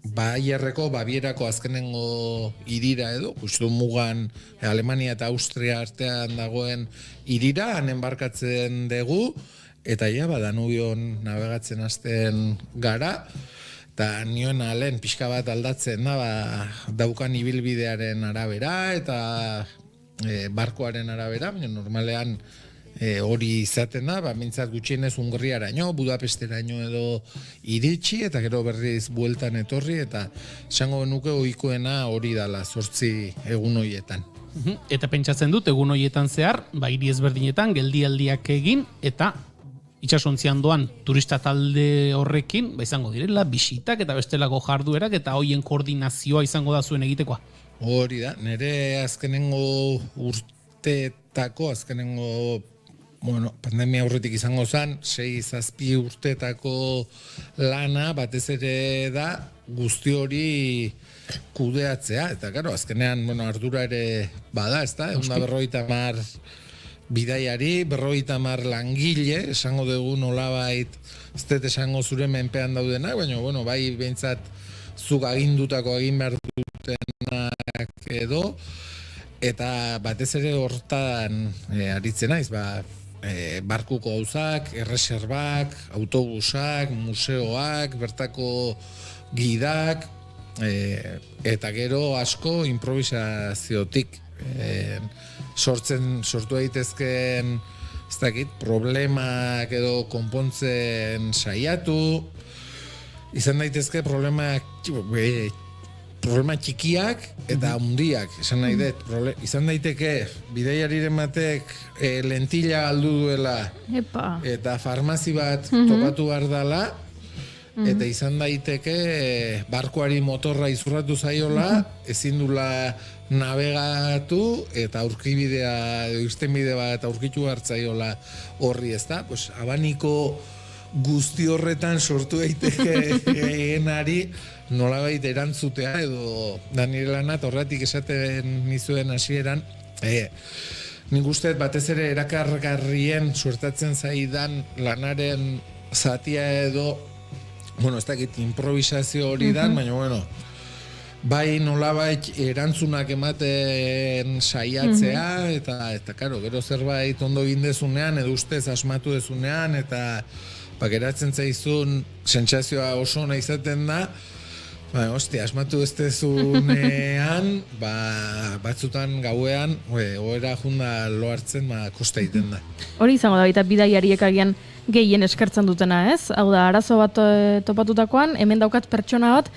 Baierreko, Babierako azkenengo irira edo, justu mugan Alemania eta Austria artean dagoen irira, han enbarkatzen dugu, eta Danubion navegatzen hasten gara, eta nioen lehen pixka bat aldatzen da, daukan ibilbidearen arabera, eta barkoaren arabera, baina normalean hori izaten da, mintzat gutxienez Hungriaraino, Budapesteraino edo iritsi, eta gero berriz bueltan etorri, eta esango genuke ohikoena hori dala 8 egun horietan. Eta pentsatzen dut, egun horietan zehar, hiri ezberdinetan, geldialdiak egin, eta itxasontzian doan turista talde horrekin, izango direla, bisitak eta bestelako jarduerak, eta hoien koordinazioa izango da zuen egitekoa. Hori da, nire azkenengo urteetako, pandemia aurretik izango zen, 6-7 urteetako lana, batez ere da, guzti hori kudeatzea, eta karo, azkenean, ardura ere bada, ez da, 150 bidaiari, 50 langile, esango dugu nolabait, ez dut esango zure menpean daudenak, baina, bai behintzat zuk agindutako egin behar dutenak edo, eta batez ere hortan aritzen naiz, barkuko gauzak, erreserbak, autobusak, museoak, bertako gidak, eta gero asko improvisaziotik sortu daitezkeen, ez dakit, problemak edo konpontzen saiatu, izan daitezke problema txikiak eta handiak, esan nahi dut, izan daiteke bidaiariren batek lentila galdu duela eta farmazi bat topatu behar dela, eta izan daiteke barkoari motorra izurratu zaiola, ezin dula navegatu eta aurkibidea, irtenbide bat aurkitu hartzaiola horri, ez da? Abaniko guzti horretan sortu daiteke genari nolabait erantzutea edo Daniel Lanat horretik esaten nizuen hasieran, nik uste batez ere erakargarrien suertatzen zaidan lanaren zatia edo, ez dakit improvisazio hori dan, baina bai nolabait erantzunak ematen saiatzea, eta karo, gero zerbait ondo egin dezunean, edo ustez asmatu dezunean, eta geratzen zaizun sentsazioa oso ona izaten da, asmatu ez dezunean, batzutan gauean, ohera junda lo hartzen, kosta egiten da. Hori izango da, baita bidaiariek agian gehien eskertzen dutena, ez? Hau da, arazo bat topatutakoan, hemen daukat pertsona bat,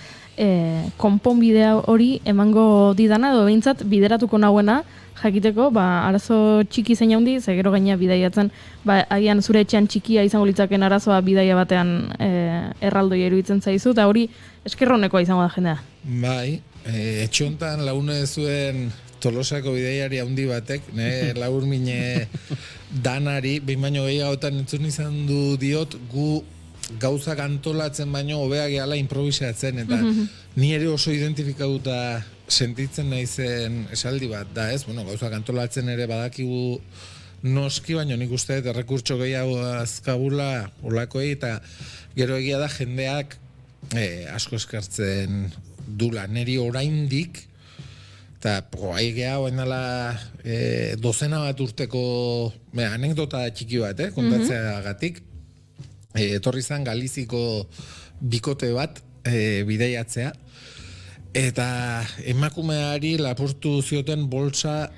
konponbidea hori emango didana, edo behintzat bideratuko nauena, jakiteko, arazo txiki zein handi, ze gero gaina bidaiatzen, agian zure etxean txikia izango litzaken arazoa bidaia batean erraldoia iruditzen zaizu, eta hori eskerronekoa izango da jendea. Bai, etxe hontan lagune zuen Tolosako bidaiari handi batek, lagur mine danari, behin baino gehiagotan entzun izan du diot, gu gauzak antolatzen baino hobeak gehala improvisatzen, eta ni ere oso identifikatuta sentitzen naizen esaldi bat da, ez? Bueno, gauzak antolatzen ere badakigu noski, baino nik uste dut errekurtso gehiago azkabula olakoei, eta gero egia da jendeak asko eskartzen dula, neri oraindik, eta aigea oenala dozena bat urteko anekdota txiki bat, kontatzeagatik, etorri zen Galiziko bikote bat bidaiatzea, eta emakumeari lapurtu zioten bolsa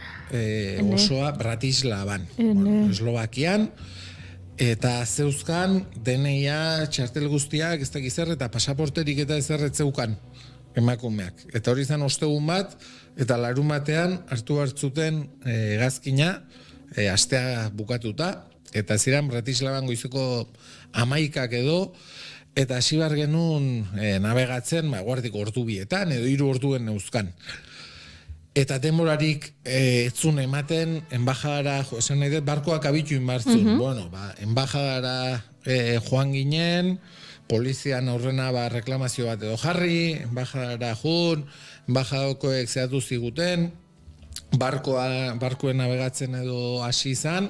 osoa Bratislavan, Eslovakian, eta zeuzkan DNIa, txartel guztiak, ez dakiz zer, eta pasaporterik eta ezer ez zeukan emakumeak. Eta hori zen ostegun bat, eta larun batean hartu hartzuten hegazkina, astea bukatuta, eta ziren Bratislavan goizeko 11 edo, eta hasi behar genuen navegatzen, guardiko ordu bietan, edo 3 orduen neuzkan. Eta denborarik etzun ematen, embajadara, esan nahi dut, barkoak abitu inbartzun. Bueno, embajadara joan ginen, polizian aurrena reklamazio bat edo jarri, embajadara jun, embajadakoek zehatu ziguten, barkoen navegatzen edo hasi izan,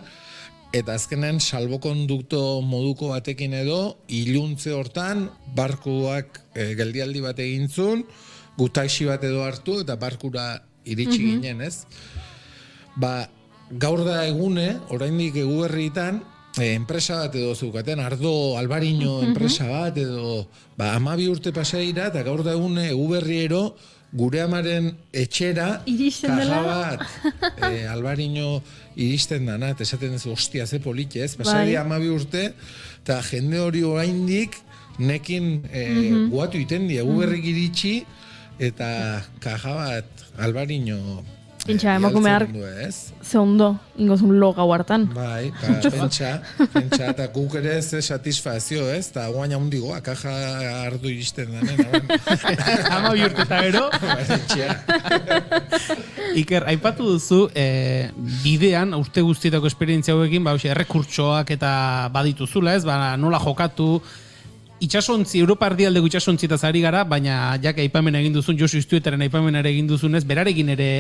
eta azkenen salbokondukto moduko batekin edo, iluntze hortan, barkuak geldialdi bat egintzun, gu taxi bat edo hartu, eta barkura iritsi ginen, ez? Gaur da egune, oraindik Eguberritan, enpresa bat edo zeukaten, Ardo Albarino enpresa bat edo 12 urte pasaira, eta gaur da egune Eguberriero gure amaren etxera kaja bat Albarino iristen dana, eta esaten ez, ostia, ze politxe, ez? Pasari 12 urte, eta jende hori oraindik nekin guatu iten di, Eguberrik iritsi, eta kaja bat Albarino Pentsa, emakumeak ze ondo, ingozun lo gau hartan. Bai, pentsa, eta guk ere ze satisfazio, ez? Eta guain handigoa, kaja ardu iristen denen. Ama bihurte eta gero. Iker, aipatu duzu, bidean, urte guztietako esperientzia hauekin, errekurtsoak eta badituzula, ez? Nola jokatu, itxasontzi, Europa erdialdeko itxasontzitaz ari gara, baina jak aipamen egin duzun, Josu Istuetaren aipamenare egin duzunez, berarekin ere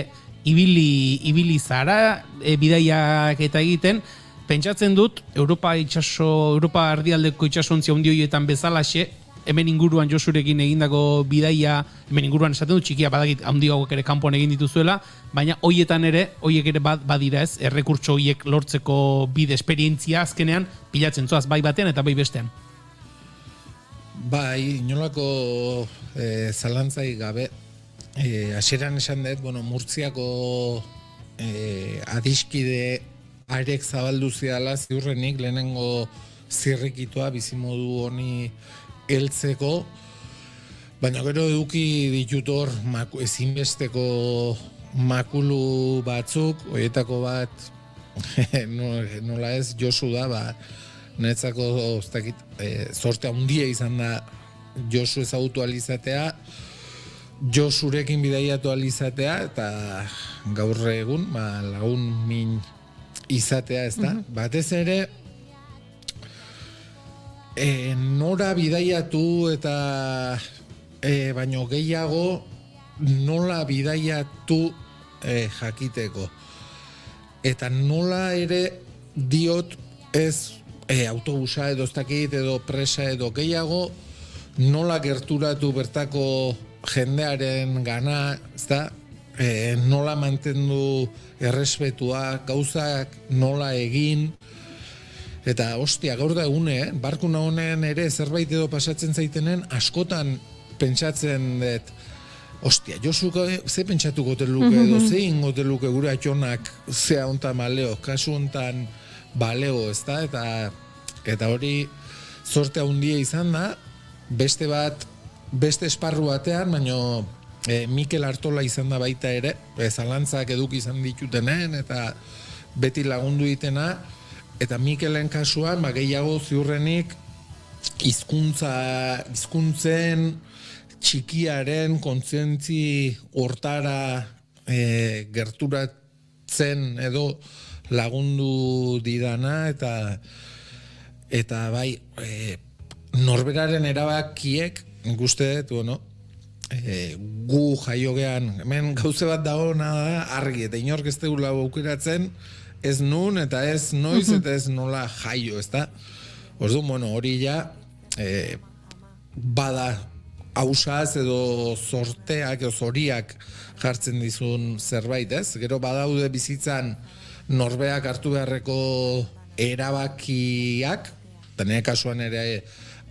ibili zara, bidaiak eta egiten, pentsatzen dut, Europa erdialdeko itxasontzia handi horietan bezalaxe, hemen inguruan Josurekin egindako bidaia, hemen inguruan esaten dut txikia badakit handi hauek ere kanpoan egin dituzuela, baina hoiek ere badira ez, errekurtso horiek lortzeko bide esperientzia azkenean, pilatzen zoaz bai batean eta bai bestean. Bai, inolako zalantzai gabe, hasieran esan dut, Murtziako adiskide arek zabaldu ziala ziurrenik lehenengo zirrikitoa bizimodu honi heltzeko, baina gero eduki ditut hor ezinbesteko makulu batzuk, horietako bat nola ez Josu da, niretzako zorte handia izan da Josu ezagutu alizatea, Josurekin bidaiatu alizatea, eta gaur egun lagun min izatea, ez da? Batez ere, nora bidaiatu eta baino gehiago nola bidaiatu jakiteko. Eta nola ere diot ez autobusa edo ez dakit edo presa edo gehiago, nola gerturatu bertako jendearen gana, ezta? Nola mantendu errespetua, gauzak nola egin, eta ostia, gaur da egune, barkuna honen ere zerbait edo pasatzen zaitenen, askotan pentsatzen dut, ostia, Josu ze pentsatuko teluke edo ze ingo teluke gure atxonak zea hontan baleo, kasu hontan baleo, ezta? Eta hori zorte handia izan da, beste bat beste esparru batean, baina Mikel Artola izan da baita ere, zalantzak eduki izan ditutenen, eta beti lagundu ditena, eta Mikelen kasuan, gehiago ziurrenik, hizkuntzen txikiaren kontzientzi hortara gerturatzen edo lagundu didana, eta bai, norberaren erabakiek, nik uste dut, gu jaiogean, hemen gauze bat dagoena da, argi, eta inork ez dugula aukeratzen, ez nun, eta ez noiz, eta ez nola jaio, ez da? Orduan, hori ja, bada hausaz edo sorteak edo zoriak jartzen dizun zerbait, ez? Gero badaude bizitzan norbeak hartu beharreko erabakiak, eta nire kasuan ere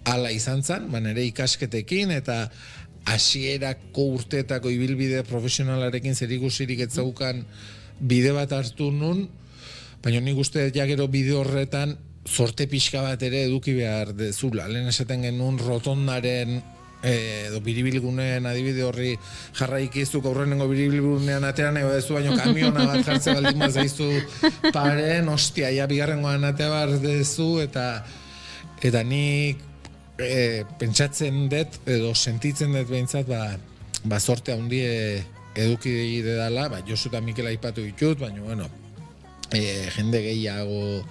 hala izan zen, nire ikasketekin, eta hasierako urteetako ibilbide profesionalarekin zerikusirik ez zaukan bide bat hartu nun, baina nik uste ja gero bide horretan sorte pixka bat ere eduki behar dezula. Lehen esaten genuen rotondaren edo biribilguneen adibide horri jarraikizuk aurrenengo biribilgunean ateran ego dezu, baina kamiona bat jartze baldin bat zaizu paren, ostia, ja bigarrengoan atea behar dezu, eta nik pentsatzen dut, edo sentitzen dut behintzat, sorte handi eduki dedala, Josu eta Mikel aipatu ditut, baina, jende gehiago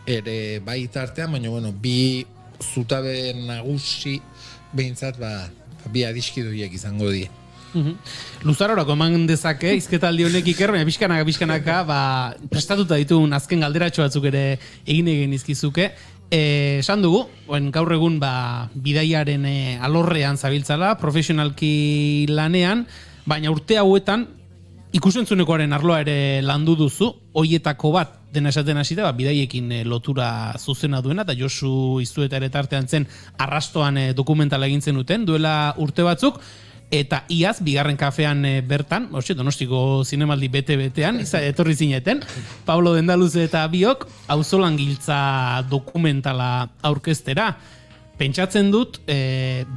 ere baita artean, baina, bi zutabe nagusi behintzat, bi adiskiduiek izango die. Luzarorako eman dezake, izketaldi honek Iker, baina pixkanaka, prestatuta ditugun azken galderatxo batzuk ere egin izkizuke. Esan dugu, gaur egun bidaiaren alorrean zabiltzala, profesionalki lanean, baina urte hauetan ikusentzunekoaren arloa ere landu duzu, hoietako bat dena esaten hasita, bidaiekin lotura zuzena duena, eta Josu Iztueta ere tartean zen arrastoan dokumentala egintzen duten, duela urte batzuk, eta iaz, bigarren kafean bertan, Donostiko zinemaldi bete-betean, etorri zineten, Pablo Dendaluze eta biok, auzolangiltza dokumentala aurkeztera. Pentsatzen dut,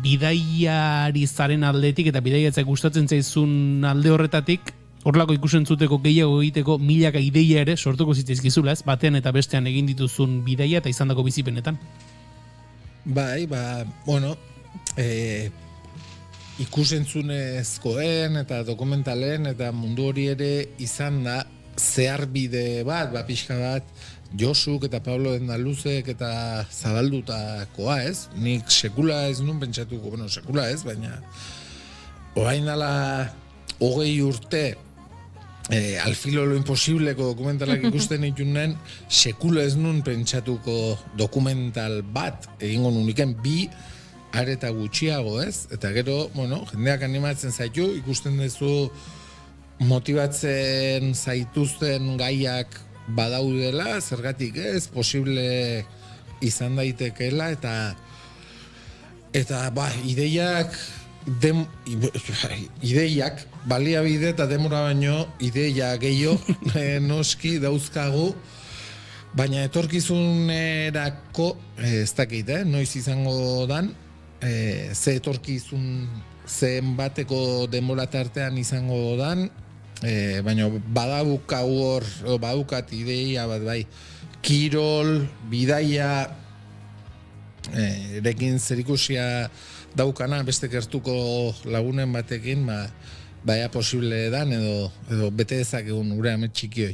bidaiari zaren aldetik eta bidaiatzak gustatzen zaizun alde horretatik, horrelako ikusentzuteko gehiago egiteko milaka ideia ere sortuko zitzaizkizula, ez? Batean eta bestean egin dituzun bidaia eta izandako bizipenetan. Bai, ikusentzunezkoen eta dokumentalen eta mundu hori ere izan da zeharbide bat, pixka bat, Josuk eta Pablo Dendaluzek eta zabaldutakoa, ez? Nik sekula ez nun pentsatuko, sekula ez, baina orain dela 20 urte al filo lo imposibleko dokumentalak ikusten itunen, sekula ez nun pentsatuko dokumental bat egingo nuniken bi areta gutxiago, ez? Eta gero, jendeak animatzen zaitu, ikusten duzu motibatzen zaituzten gaiak badaudela, zergatik ez, posible izan daitekeela, eta ideiak, baliabide eta demora baino, ideia gehiago noski dauzkagu, baina etorkizunerako, ez dakit, noiz izango dan, ze etorkizun zen bateko denbora tartean izango dan, baina badukat ideia bat bai, kirol, bidaia erekin zerikusia daukana, beste gertuko lagunen batekin, baia posible dan edo bete dezakegun gure amet txikioi.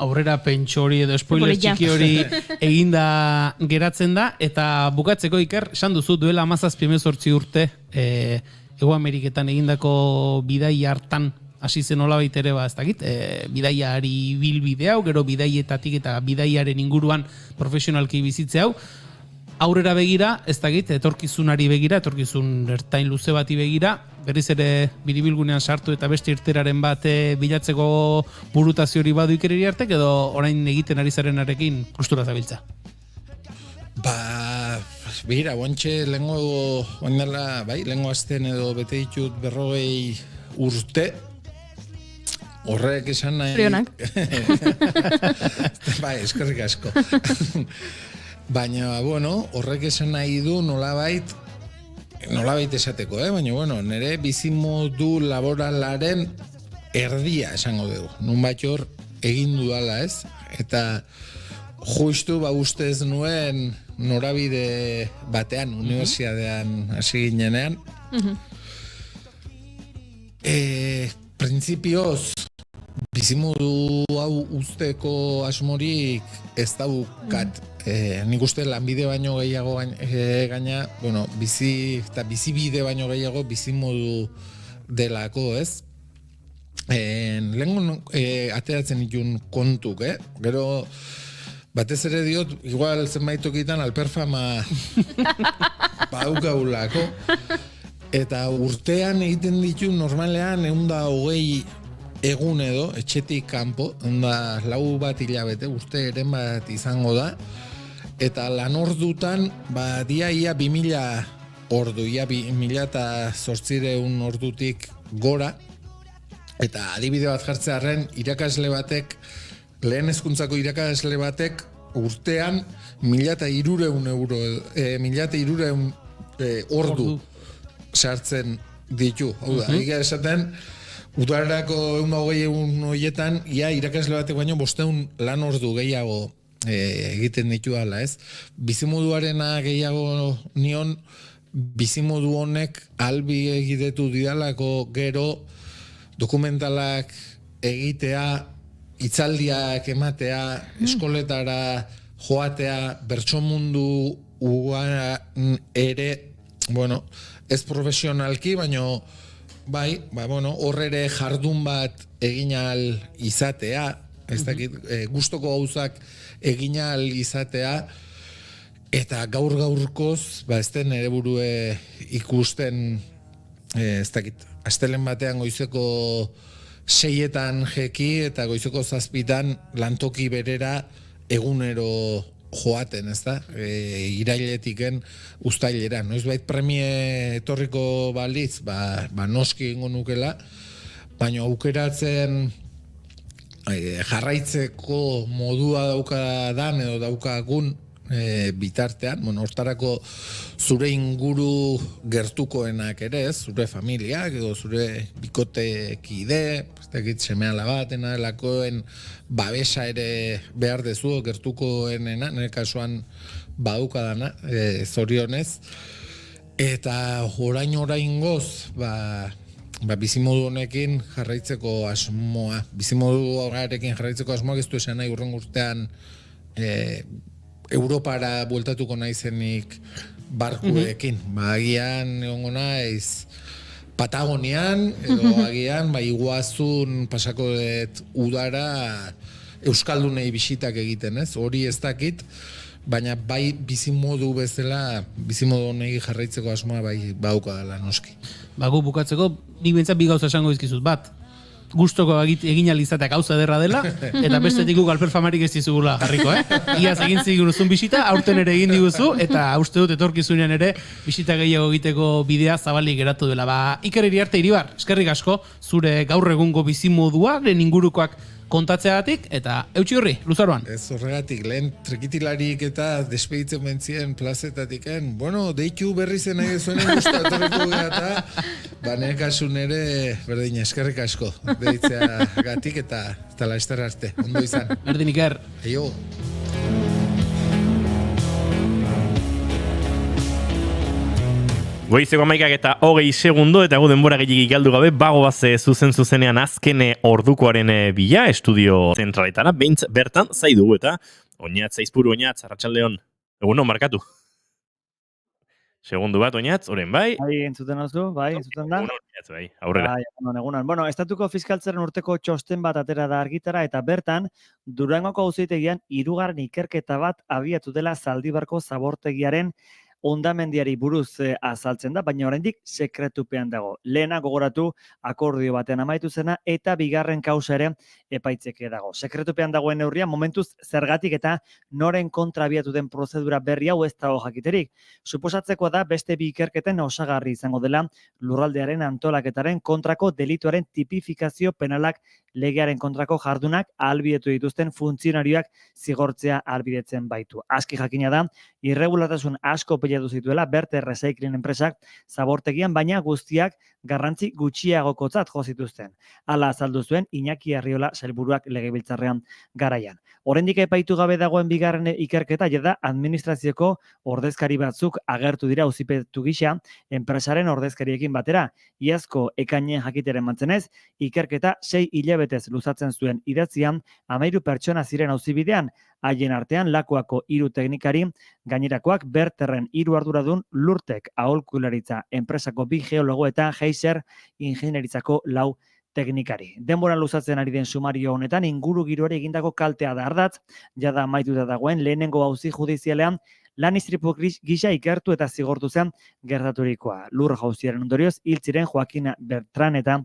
Aurrera pentsu hori edo spoiler txiki hori eginda geratzen da, eta bukatzeko Iker, esan duzu duela 17-18 urte Hego Ameriketan egindako bidaia hartan hasi zen nolabait ere, ez dakit, bidaiari bilbide hau, gero bidaietatik eta bidaiaren inguruan profesionalki bizitze hau, aurrera begira, ez dakit, etorkizunari begira, etorkizun ertain luze bati begira, berriz ere biribilgunean sartu eta beste irteraren bat bilatzeko burutazio hori badu Ikereri artek, edo orain egiten ari zarenarekin kustura zabiltza? Bira, guantxe lehengo azten edo bete ditut 40 urte, horrek esan nahi... Prionak. Eskerrik asko. Baina, horrek esan nahi du nolabait nolabait esateko, baina bueno, nire bizimodu laboralaren erdia esango dugu. Nunbait hor egin dudala, ez? Eta justu ustez nuen norabide batean, unibertsitatean hasi ginenean. Printzipioz, bizimodu hau usteko asmorik ez daukat. Nik uste lanbide baino gehiago gaina, bueno, bizibide baino gehiago bizimodu delako, ez? Lehenko ateratzen ditun kontuk, Gero, batez ere diot, igual zenbait tokitan alperfama baukagulako. Eta urtean egiten ditu normalean 120 egun edo, etxetik kanpo, 4 bat hilabete, urte eren bat izango da. Eta lan ordutan, ia 2000 ordu, ia 2008 ordutik gora. Eta adibide bat jartzearren, irakasle batek, lehen hezkuntzako irakasle batek, urtean 1300 ordu sartzen ditu. Hau da, egia esaten, udararako 120 egun horietan, ia irakasle batek baino 500 lan ordu gehiago egiten ditu ala, ez? Bizimoduarena gehiago nion, bizimodu honek albi egitetu didalako gero dokumentalak egitea, hitzaldiak ematea, eskoletara joatea, bertsomundu ere, bueno, ez profesionalki, baino bai, hor ere jardun bat egin ahal izatea, ez dakit, gustoko gauzak egin ahal izatea, eta gaurkoz, ez den ere burue ikusten, ez dakit, astelen batean goizeko 6etan jeki eta goizeko 7etan lantoki berera egunero joaten, ez da? Irailetiken uztailera. Noizbait premie etorriko balitz, noski egingo nukela, baina aukeratzen jarraitzeko modua daukadan edo daukagun bitartean, hortarako zure inguru gertukoenak ere, zure familiak edo zure bikotekide, semea batena, lakoen babesa ere behar dezu gertukoenena, nire kasuan badukadana, zorionez, eta orain goz, bizimodu honekin jarraitzeko asmoa, bizimodu honekin jarraitzeko asmoak ez du esan nahi urren urtean Europara bueltatuko naizenik barkuekin. Agian egongo naiz Patagonian, edo agian iguazun pasako dut udara euskaldunei bisitak egiten, ez? Hori ez dakit, baina bai bizimodu bezala, bizimodu honegi jarraitzeko asmoa bai bauka dela noski. Gu bukatzeko, nik bintzat bi gauza esango izkizut. Bat, gustoko egin alizatea gauza ederra dela, eta bestetik guk alperfamarik ez dizugula jarriko, Iaz egin ziguruzun bisita, aurten ere egin diguzu, eta uste dut etorkizunean ere bisita gehiago egiteko bidea zabalik geratu dela. Iker Iriarte Iribar, eskerrik asko, zure gaur egungo bizimoduaren ingurukoak kontatzeagatik, eta eutxi horri, luzaroan. Ez horregatik, lehen trekitilarik eta despeditzen bentzien plazetatiken, deitu berri zen nahi zuenen gustatoreko gara, nire kasun ere, berdin, eskerrik asko, deitzea gatik eta laester arte, ondo izan. Berdin, Iker. Aio. Goizeko 11:20 segundo eta gu denbora gehiagik galdu gabe bagoaz zuzenean azkene ordukoaren bila estudio zentraletara, beintz bertan zaidugu eta Oñatz, Aizpuru Oñatz, arratsaldeon. Egunon, markatu. Segundu bat, Oñatz, oren bai? Bai, entzuten alzu, entzuten da. Egunon, Oñatz, bai, aurrera. Egunon. Estatuko fiskaltzaren urteko txosten bat atera da argitara eta bertan, Durangoko auzitegian 3. ikerketa bat abiatu dela Zaldibarko zabortegiaren hondamendiari buruz azaltzen da, baina oraindik sekretupean dago. Lehena gogoratu akordio batean amaitu zena eta bigarren kausa ere epaitzeke dago. Sekretupean dagoen neurria momentuz zergatik eta noren kontra abiatu den prozedura berri hau ez dago jakiterik. Suposatzekoa da beste bi ikerketen osagarri izango dela lurraldearen antolaketaren kontrako delituaren tipifikazio penalak legearen kontrako jardunak ahalbidetu dituzten funtzionarioak zigortzea ahalbidetzen baitu. Aski jakina da, irregulartasun asko bilatu zituela Berte Recycling enpresak zabortegian, baina guztiak garrantzi gutxiagokotzat jo zituzten. Hala azaldu zuen Iñaki Arriola sailburuak legebiltzarrean garaian. Oraindik epaitu gabe dagoen bigarren ikerketa jada administrazioko ordezkari batzuk agertu dira auzipetu gisa enpresaren ordezkariekin batera. Iazko ekainean jakiteren mantzenez, ikerketa 6 hilabetez luzatzen zuen idatzian 13 pertsona ziren auzibidean, haien artean Lakuako 3 teknikari, gainerakoak Berterren 3 arduradun, Lurtek aholkularitza enpresako 2 geologo eta Heiser ingenieritzako 4 teknikari. Denboran luzatzen ari den sumario honetan inguru giroari egindako kaltea da ardatz, jada amaituta dagoen lehenengo auzi judizialean lan istripu gisa ikertu eta zigortu zen gertaturikoa. Lur jauziaren ondorioz hil ziren Joaquin Bertran eta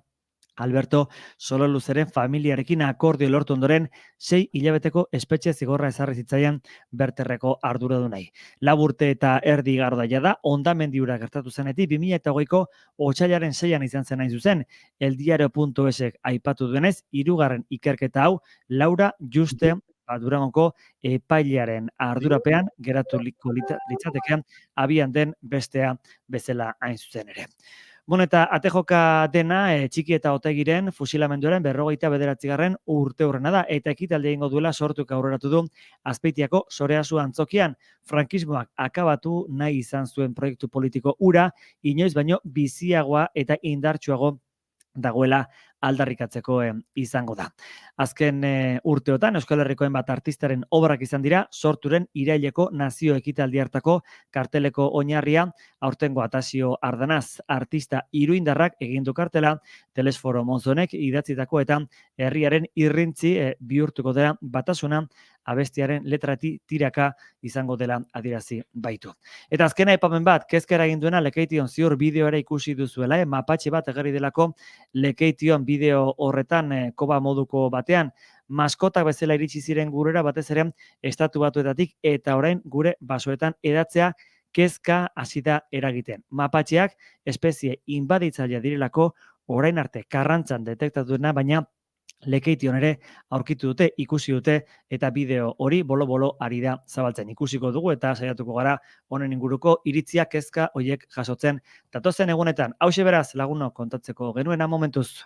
Alberto Sololuzeren familiarekin akordio lortu ondoren 6 hilabeteko espetxe zigorra ezarri zitzaian Berterreko arduradunei. 4 urte eta erdi igaro da jada, hondamendi hura gertatu zenetik 2008ko otsailaren 6an izan zen hain zuzen. Eldiario.esek aipatu duenez, 3. ikerketa hau Laura Juste Durangoko epailearen ardurapean geratu litzatekean abian den bestea bezala hain zuzen ere. Bueno, eta atejoka dena txiki eta otegiren fusilamenduaren 59. urte hurrena da, eta ekitaldi egingo duela sortuk aurreratu du Azpeitiako Soreazu antzokian. Frankismoak akabatu nahi izan zuen proiektu politiko hura, inoiz baino biziagoa eta indartsuago dagoela aldarrikatzeko izango da. Azken urteotan Euskal Herrikoen bat artistaren obrak izan dira, sorturen iraileko nazio ekitaldi hartako karteleko oinarria, aurtengo Atasio Ardanaz artista iruindarrak egindu kartela, Telesforo Monzonek idatzitako eta herriaren irrintzi bihurtuko dela batasuna abestiaren letrati tiraka izango dela adierazi baitu. Eta azkena aipamen bat, kezka eragin duena Lekeition ziur bideoa ikusi duzuela, mapatxe bat egarri delako Lekeition bideo horretan koba moduko batean, maskotak bezala iritsi ziren gurera batez ere Estatu Batuetatik eta orain gure basoetan edatzea kezka hasi da eragiten. Mapatxeak espezie inbaditzailea direlako orain arte karrantzan detektatu dena, baina Lekeition ere aurkitu dute, ikusi dute eta bideo hori bolo-bolo ari da zabaltzen. Ikusiko dugu eta saiatuko gara honen inguruko iritzia kezka hoiek jasotzen datozen egunetan. Hauxe beraz lagunok kontatzeko genuena momentuz.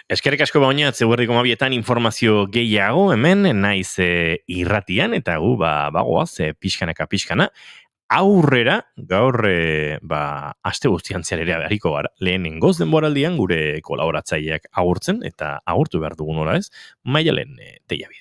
Eskerrik asko baina, Eguerdiko Mabietan informazio gehiago hemen, naiz irratian, eta gu bagoaz pixkanaka pixkana. Aurrera, gaur aste guztian zerera behariko gara, lehenengoz denboraldian gure kolaboratzaileak agurtzen, eta agurtu behar dugun ora ez, Maialen Teiabide.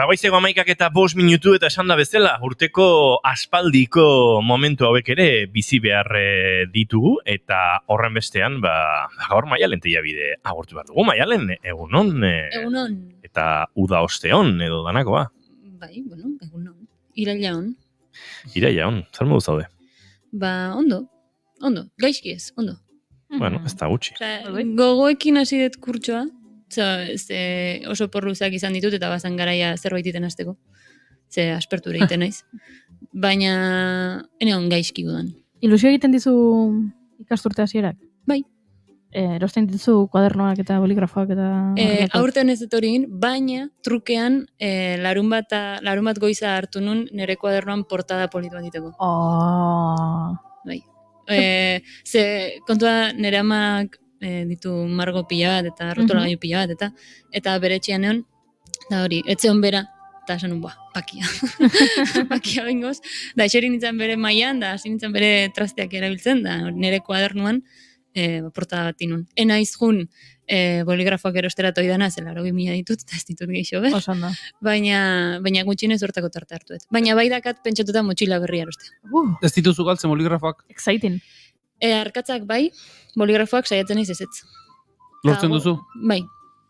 Goizeko 11 eta 5 minutu eta esan da bezala, urteko aspaldiko momentu hauek ere bizi behar ditugu, eta horren bestean, gaur Maialen Teiabide agurtu behar dugu. Maialen, egunon? Egunon. Eta uda osteon edo danakoa? Bai, bueno, egunon. Iraila on. Iraila on, zer modu zaude? Ondo, gaizki ez, ondo. Bueno, ez da gutxi. Gogoekin hasi dut kurtsoa, oso porluzak izan ditut eta bazan garaia zerbait iten hasteko. Ze aspertu ere iten naiz. Baina, eneon gaizki gudan. Ilusio egiten dizu ikasturte hasierak? Bai. Erosten dituzu kuadernoak eta boligrafoak eta... Aurten ez detorin, baina trukean larun bat goiza hartu nun nire kuadernoan portada politu bat diteko. Oh. Bai. Ze kontua nire amak ditu margo pila bat, eta rotolagailu pila bat, eta bere etxean egon, da hori, etzeon bera, eta esan nun, pakia. Pakia bengoz. Da, eseri nintzen bere mailan, da, hasi nintzen bere trasteak erabiltzen, da, nire kuadernuan, portada bat inun. Enaiz jun, boligrafoak erosteratu idana, zela 20.000 ditut, eta ez ditut gehiago, Osan da. baina gutxinez hortako tarte hartuet. Baina bai dakat pentsatuta motxila berria erostea. Ez dituzu galtzen boligrafoak. Exciting. Arkatzak bai, boligrafoak saiatzen ez ezetz. Lortzen duzu?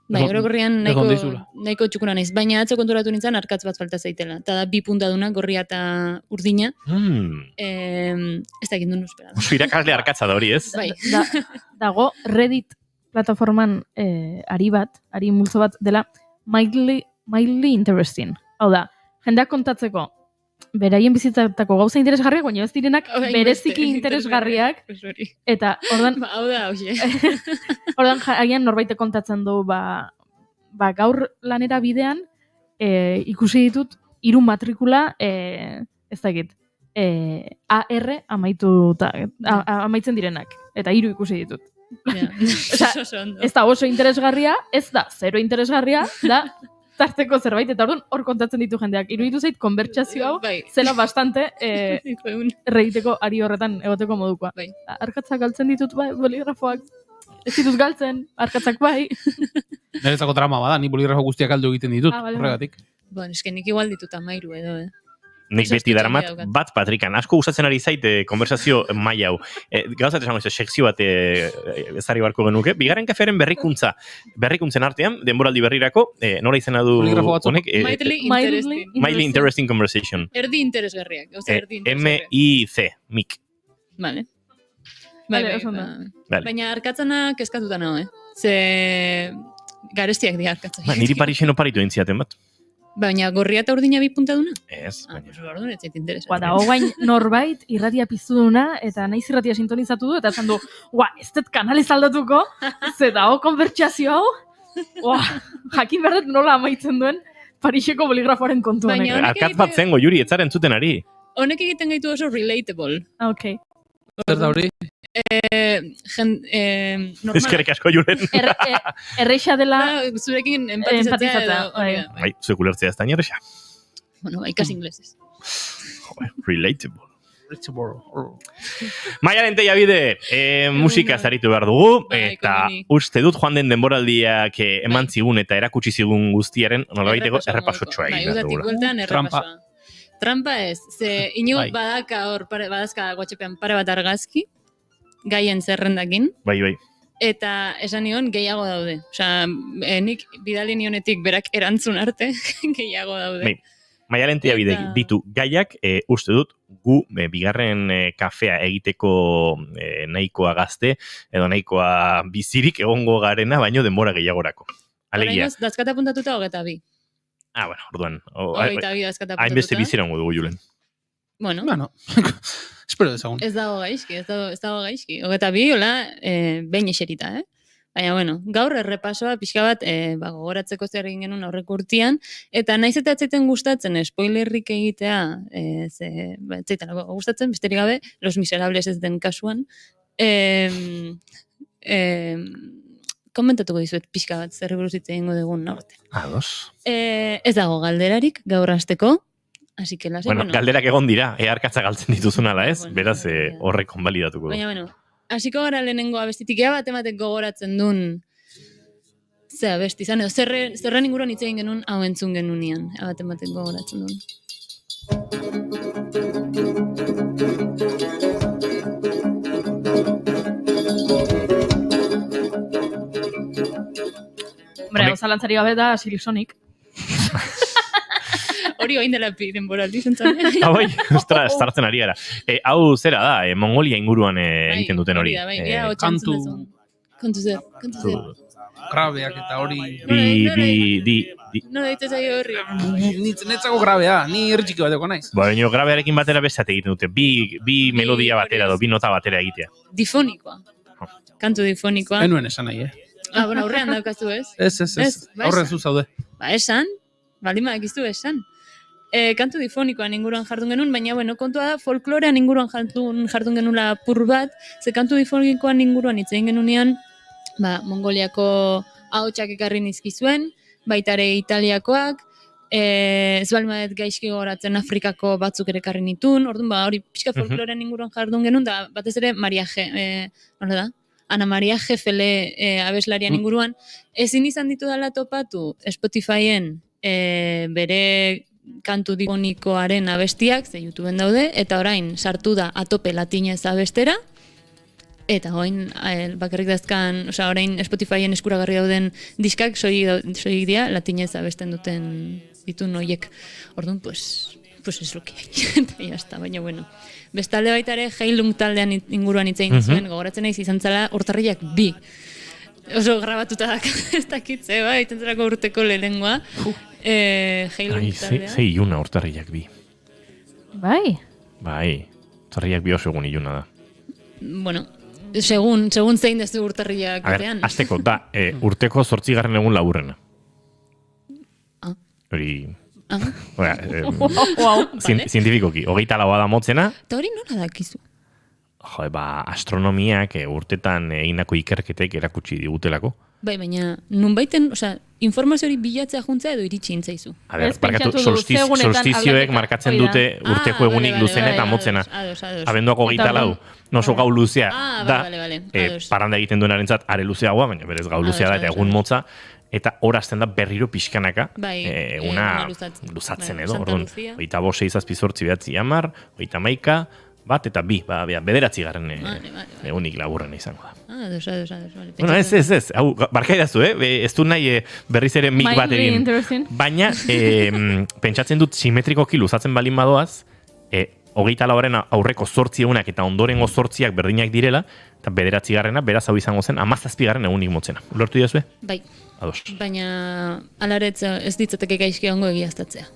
Bai, orokorrian Egon dizula. nahiko txukuna naiz. Baina atzo konturatu nintzen arkatz bat falta zaitela. Eta da 2 puntaduna, gorria eta urdina. Ez dakit duen uspera. Oso irakasle arkatza da hori, ez? Bai. Dago Reddit plataforman ari multzo bat dela mildly interesting. Hau da, jendeak kontatzeko beraien bizitzatako gauza interesgarriak, baina ez direnak bereziki interesgarriak. Eta ordan hau da, hoxe. Ordan agian norbaite kontatzen du, gaur lanera bidean ikusi ditut 3 matrikula, ez dakit, AR amaitzen direnak. Eta 3 ikusi ditut. Ez da oso interesgarria, ez da zero interesgarria, da tarteko zerbait, eta orduan hor kontatzen ditu jendeak. Iruditu zait, konbertsazio hau, zela bastante erreiteko ari horretan egoteko modukoa. Arkatzak galtzen ditut, boligrafoak, ez ditut galtzen, arkatzak bai. Nerezako trama bada, ni boligrafo guztiak aldo egiten ditut, horregatik. Bueno, eske nik igual ditut 13 edo, Nik beti darmat bat Patrikan. Asko gustatzen ari zaite konversazio maila hau. Gauzat esango ez, sekzio bat ezari barko genuke. Bigarren kafearen berrikuntzen artean, denboraldi berrirako, nora izena du honek? Mildly interesting conversation. Erdi interesgarriak. M-I-C, MIC. Vale. Baina arkatzana keskatuta nago, Ze garestiak dira arkatzak. Niri Parixen oparitu entziaten bat. Baina gorria eta urdina 2 puntaduna? Ez. Orduan ez zait interesan. Da, hogain norbait irratia pizuduna, eta naiz irratia sintonizatu du, eta esan du, ez dut kanalez aldatuko, ze da, konbertsazio hau, jakin berdet nola amaitzen duen Parixeko boligrafoaren kontu honek. Arkatz bat zengo, Juri, etzaren zuten ari. Honek egiten gaitu oso relatable. Ok. Zer da hori? Eskerrik asko, Julen. Erreixa dela... Zurekin empatizatzea. Bai, zuek ulertzea ez da nierreixa. Bueno, ikas inglesez. Relatable. Maialen teia bide, musika zaritu behar dugu, eta uste dut joan den denboraldiak eman zigun eta erakutsi zigun guztiaren nolabaiteko errepasotxoa egin behar dugula. Trampa ez, ze inigo badazka guatxepean pare bat argazki, gaien zerrendakin. Bai. Eta esan nion gehiago daude. Osea, nik bidali nionetik berak erantzun arte gehiago daude. Bai. Maialen teia bide ditu gaiak, uste dut, gu bigarren kafea egiteko nahikoa gazte, edo nahikoa bizirik egongo garena, baino denbora gehiagorako. Alegia. Horainoz, dazkata puntatuta 22. Bueno, orduan. 22 dazkata puntatuta. Hainbeste bizirango dugu, Julen. Bueno. Espero dezagun. Ez dago gaizki. 22, hola, behin eserita, Baina, bueno, gaur errepasoa pixka bat gogoratzeko zer egin genuen aurreko urtean, eta naiz eta atzaiten gustatzen, spoilerrik egitea, gustatzen, besterik gabe, Los Miserables ez den kasuan, komentatuko dizuet pixka bat zer buruz hitz egingo dugun aurten. Ados. Ez dago galderarik gaur hasteko, así que lasai, bueno, galderak egon dira, arkatzak galtzen dituzun ala ez, beraz horrek konbalidatuko. Baina, bueno, hasiko gara lehenengo abestitik, ea bat ematek gogoratzen duen ze abesti izan, edo zerren inguruan hitz egin genuen hau entzun genunean, ea bat ematek gogoratzen duen. Hombre, zalantzari gabe da Silisonic. Hori oain dela denboraldi zentzen. Bai, ostras, estartzen ari gara. Hau zera da, Mongolia inguruan egiten duten hori. Kontu zer. Grabeak eta hori... Nola ditzen zaio horri? Netzako grabea, ni ertxiki bateko naiz. Baina grabearekin batera bestate egiten dute, bi melodia batera, bi nota batera egitea. Difonikoa. Kantu difonikoa. Enuen esan nahi, Bueno, aurrean daukazu ez? Ez. Aurrean zuzaude. Esan, balimak iztu esan. Kantu difonikoan inguruan jardun genuen, baina, bueno, kontua da, folklorean inguruan jardun genuen lapur bat, ze kantu difonikoan inguruan hitz egin genunean, Mongoliako ahotsak ekarri nizkizuen, baita ere Italiakoak, ez balmadet gaizki gogoratzen Afrikako batzuk ere ekarri nitun, orduan hori pixka folklorean inguruan jardun genuen, da batez ere Ana Maria Jefele abeslarian inguruan, ezin izan ditu dela topatu Spotifyen bere kantu dikonikoaren abestiak, ze YouTubeen daude, eta orain sartu da atope latinez abestera, eta orain bakarrik dazkan, orain Spotifyen eskuragarri dauden diskak soilik dira latinez abesten duten ditun horiek. Orduan, pues ez luki. Eta jazta, baina bueno. Bestalde baita ere, Heilung taldean inguruan itzein zuen, gogoratzen naiz izan zela urtarriak 2. Oso grabatuta da, ez dakitze, iten zelako urteko lehenengoa. Heilung taldean. Ze iluna urtarriak 2. Bai. Urtarriak 2 oso egun iluna da. Bueno, segun zein dezu urtarriak batean. Azteko, da, urteko 8. egun laburrena. Hori... Zientifikoki, 24 da motzena. Eta hori nola dakizu? Astronomiak urtetan egindako ikerketek erakutsi digutelako. Bai, baina nunbaiten, informazio hori bilatzea juntzea edo iritsi intzaizu. Barkatu, solstizioek markatzen dute urteko egunik luzena eta motzena. Abenduak 24, oso gau luzea da, parranda egiten duenarentzat are luzeagoa, baina berez gau luzea da eta egun motza, eta horazten da berriro pixkanaka eguna luzatzen edo. 25, 26, 7, 8, 9, bat eta 2, bederatzi garren egunik laburren izango da. Bueno, ez, hau, barkaidazu, ez du nahi berriz ere mik bat egin. Baina, pentsatzen dut simetrikoki luzatzen balin badoaz, 24 aurreko 8 egunak eta ondorengo 8ak berdinak direla, eta bederatzi garrena, beraz hau izango zen, 17 garren egunik motzena. Ulertu dizue? Bai. Ados. Baina, alaretz ez ditzateke gaizki ongo egiaztatzea.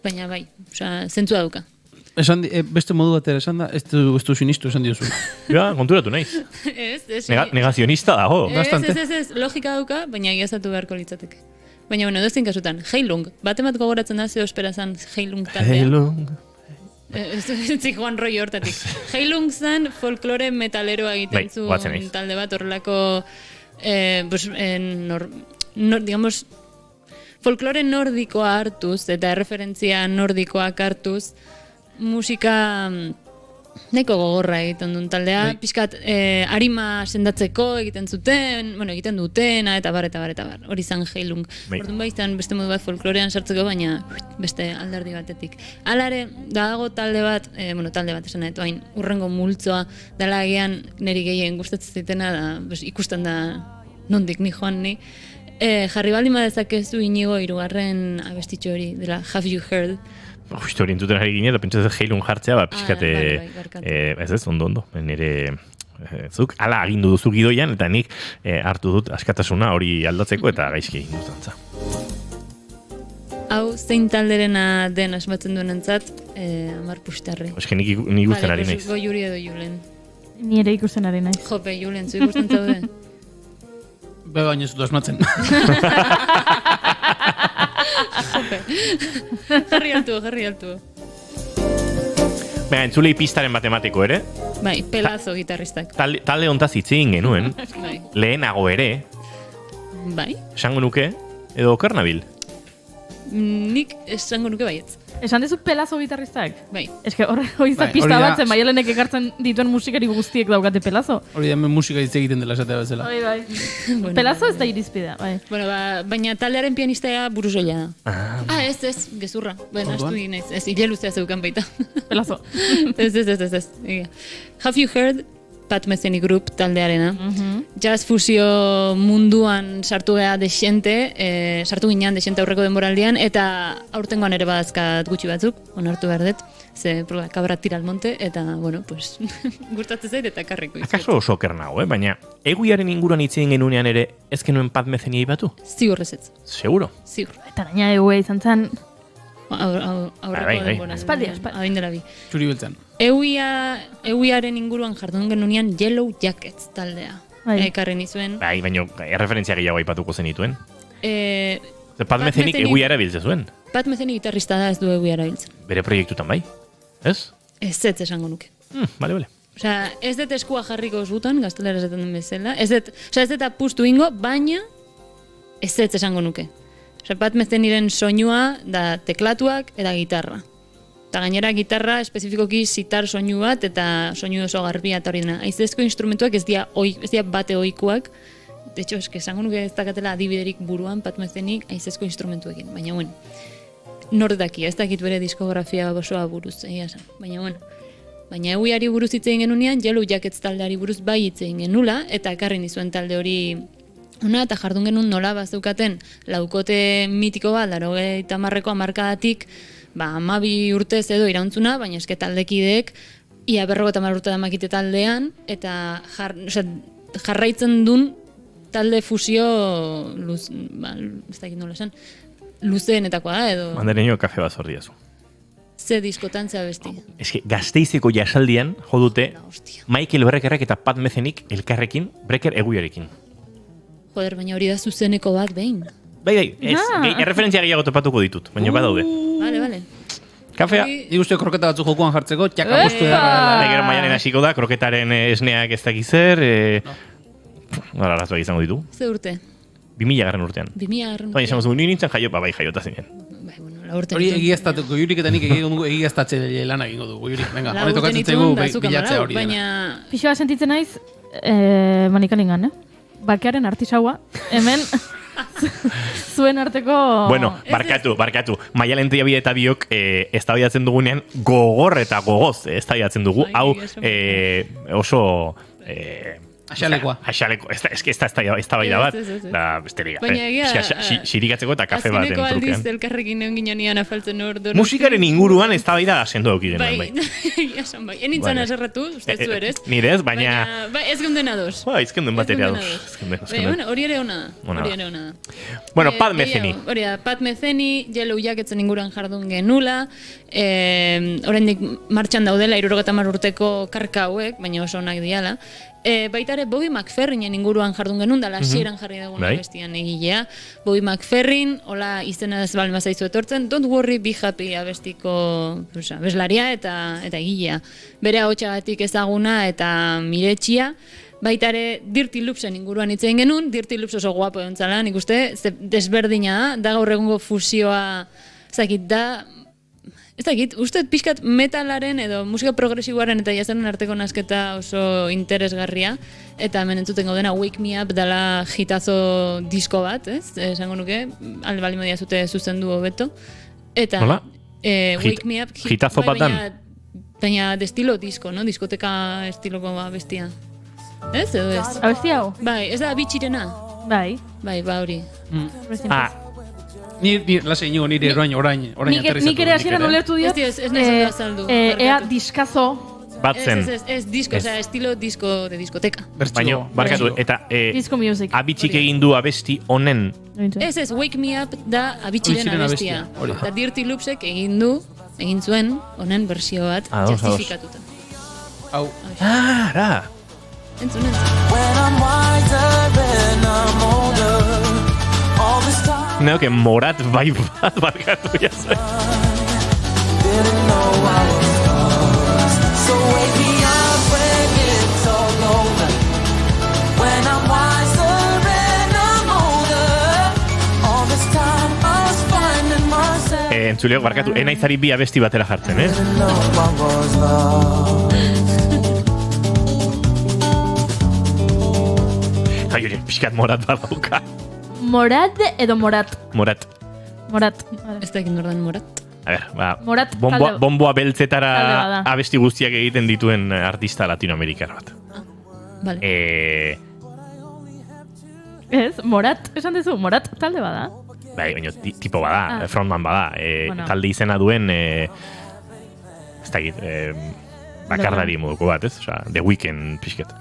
Baina bai, zentzua duka. Beste modu batera esan da, ez du sinistu esan diozu. Ja, konturatu naiz. Negazionista dago. Ez, logika dauka, baina egiaztatu beharko litzateke. Baina, bueno, dozin kasutan, Heilung, batemat gogoratzen da, zeo esperazan Heilung taldea. Heilung. Ez Juan Roy hortatik. Heilung zen folklore metaleroa egiten zuen talde bat, horrelako, digamos, folklore nordikoa hartuz, eta referentzia nordikoak hartuz, musika neko gogorra egiten duen taldea, pixkat arima sendatzeko egiten dutena, eta bar. Hori izan Heilung. Orduan baizan beste modu bat folklorean sartzeko, baina beste alderdi batetik. Alare, dago talde bat esan nahi, hain urrengo multzoa, dela egean niri gehien gustatzen zitena, ikusten da nondik ni joan ni. Jarri baldin badezakezu Inigo 3. abestitxo hori, dela Have You Heard? Justo hori entuten ari gine, eta pentsatzen Heilung jartzea, pixkate, ez, ondo, nire zuk, ala agindu duzu gidoian, eta nik hartu dut askatasuna hori aldatzeko, eta gaizki egin dut antza. Hau, zein talderena den asmatzen duen entzat, Amar Pustarri. Eske nik ikusten ari naiz. Goiuri edo Julen. Nire ikusten ari naiz. Jope, Julen, zu ikusten zaude? Baina ez dut asmatzen. Jarri altu. Baina, entzulei pistaren matematiko ere? Bai, Pelazo gitarristak. Talde hontaz hitzein genuen, lehenago ere, bai, esango nuke, edo okernabil? Nik esango nuke baietz. Esan dizu Pelazo gitarristak? Bai. Eske hori da pista bat, Maialenek ekartzen dituen musikari guztiek daukate Pelazo. Hori da musika hitz egiten dela esatea bezala. Bai. Pelazo ez da irizpidea, bai. Bueno, baina taldearen pianistea Burusoila da. Ez, gezurra. Bueno, astu ginez. Ez, ile luzea zeukan baita. Pelazo. Ez. Have You Heard? Pat Metheny Group taldearena. Jazz fusio munduan sartu ginean desente aurreko denboraldian, eta aurtengoan ere badazkat gutxi batzuk, onartu behar dut, ze kabra tira al monte, eta, bueno, pues, gustatzen zait eta karriko. Akaso oso okernago, baina eguiaren inguruan itzien genunean ere, ez genuen Pat Metheny batu? Ziur ezetz. Seguro? Ziur. Eta gaina eguea izan zen... Aurreko denboran. Espaldi. Abindela bi. Txuri beltzen. Euiaren inguruan jardun genunean Yellow Jackets taldea. Ekarri nizuen. Bai, baina erreferentzia gehiago aipatuko zenituen. Pat Methenyk eguiara biltzen zuen. Pat Metheny gitarrista da, ez du eguiara biltzen. Bere proiektutan bai? Ez? Ez esango nuke. Bale. Osea, ez dut eskua jarriko zutan, gaztelera esaten den bezala. Ez dut apustu ingo, baina ez dut esango nuke. Osea, Pat Metheny-ren soinua da teklatuak eta gitarra. Eta gainera gitarra espezifikoki sitar soinu bat eta soinu oso garbia eta hori dena. Haizezko instrumentuak ez dira bate ohikoak. De hecho, esango nuke ez dakatela adibiderik buruan Pat Metheny haizezko instrumentuekin. Baina, bueno, nor daki, ez dakit bere diskografia osoa buruz, egia esan. Baina eguiari buruz hitz egin genunean, Yellow Jackets taldeari buruz bai hitz egin genula, eta ekarri nizuen talde hori ona, eta jardun genuen nola bazeukaten laukote mitiko bat, 80ko hamarkadatik, 12 urtez edo irauntzuna, baina eske taldekideek, ia 50 urte damakite taldean, eta jarraitzen dun talde fusio ez dakit nola esan, luzeenetakoa da, edo... Mandareño kafe bat zordiazu. Ze diskotan ze abesti. Eske, Gasteizeko jasaldian jo dute Michael Breckerrek eta Pat Methenyk elkarrekin, Brecker eguiarekin. Joder, baina hori da zuzeneko bat behin. Bai, erreferentzia gehiago topatuko ditut, baina badaude. Vale. Kafea. Nik uste kroketa batzu jokuan jartzeko, txaka postu da. Gero maialen hasiko da, kroketaren esneak ez dakiz zer, arazoak izango ditu. Ze urte? 2000 urtean. 2000 urtean. Baina esango zuen, nintzen bai jaiota zinen. Hori egiaztatu, goiurik eta nik egiaztatze lana egingo du, goiurik. Venga, hori tokatzen zaigu bilatzea hori. Baina... Pixoa sentitzen naiz, manikalingan, Bakearen artisaua, hemen... Zuen arteko... Bueno, barkatu. Maialen Triabide eta biok eztabaidatzen dugunean gogor eta gogoz eztabaidatzen dugu. Hau oso... Axalekoa. Ez da eztabaida bat. Da, besterik. Xirikatzeko eta kafe baten trukean. Azkeneko aldiz elkarrekin egon ginean afaltzen hor. Musikaren inguruan eztabaida sendo eukiden. Bai. Enintzan aserratu, uste zu ere ez. Nire ez, baina... Ez geunden ados. Ezkenden batera ados. Hori ere ona da. Bueno, Pat Metheny. Hori da, Pat Metheny, Yellow Jacketzen inguruan jardun genula. Oraindik martxan daudela 70 urteko karka hauek, baina oso onak diala. Baita ere Bobby McFerrinen inguruan jardun genuen, da hasieran jarri dagoen abestian egilea. Bobby McFerrin, hola izena ez balma zaizu etortzen, Don't Worry, Be Happy abestiko abeslaria eta egilea. Bere ahotsagatik ezaguna eta miretsia. Baita ere Dirty Loopsen inguruan hitz egin genuen, Dirty Loops oso guapo egon zala, nik uste, desberdina da gaur egungo fusioa, ez dakit, uste pixkat metalaren edo musika progresiboaren eta jazzaren arteko nasketa oso interesgarria, eta hemen entzuten gaudena Wake Me Up dela hitazo disko bat, ez? Esango nuke, alde bali media zute zuzendu hobeto. Eta Wake Me Up hitazo bat dan? Baina de estilo disko, no? Diskoteka estiloko abestia. Ez edo ez? Abestia hau? Bai, ez da bitxirena? Bai, hori. Ni lasai inigo nire orain aterrizatu. Nik ere hasieran ulertu diot. Ez nahi azaldu. Ea diskazo. Bat zen. Ez disko, estilo disko de diskoteka. Baina, barkatu, eta Disco music. abitxik egin du abesti honen. Ez, Wake Me Up da abitxiren abestia. Eta Dirty Loopsek egin zuen honen bersio bat justifikatuta. Hau. Ara! Entzun. Neoke Morat bai bat barkatu jazen. Entzuleo, barkatu, enaizari bi abesti batera jartzen, Ai, pixkat Morat bat dauka. Morat edo Morat? Morat. Ez da egin nordan Morat. A ver, Morat bomboa beltzetara abesti guztiak egiten dituen artista latinoamerikar bat. Vale. Ez, Morat, esan dezu, Morat talde bada? Bai, baina tipo bada, frontman bada. Talde izena duen, ez da egit, bakardari moduko bat, ez? Osa, The Weeknd pixket.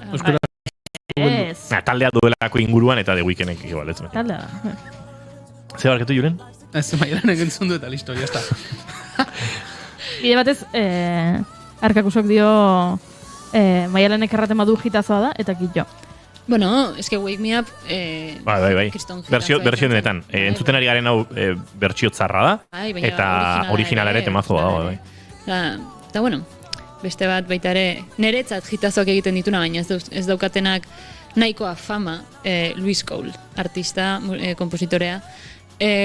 Ez. Taldea duelako inguruan eta The Weekndek igual, ez? Taldea. Zer barketu, Julen? Ez, mailan egentzun du eta listo, jazta. Bide batez, arkakusok dio maialenek erraten badu hitazoa da, eta kitxo. Bueno, eske Wake Me Up... Bai. Bertsio denetan. Entzuten ari garen hau bertsio tzarra da, eta originala ere temazo da, bai. Eta, bueno, beste bat baita ere, niretzat jitazoak egiten dituna, baina ez daukatenak nahikoa fama, Luis Cole, artista, kompositorea.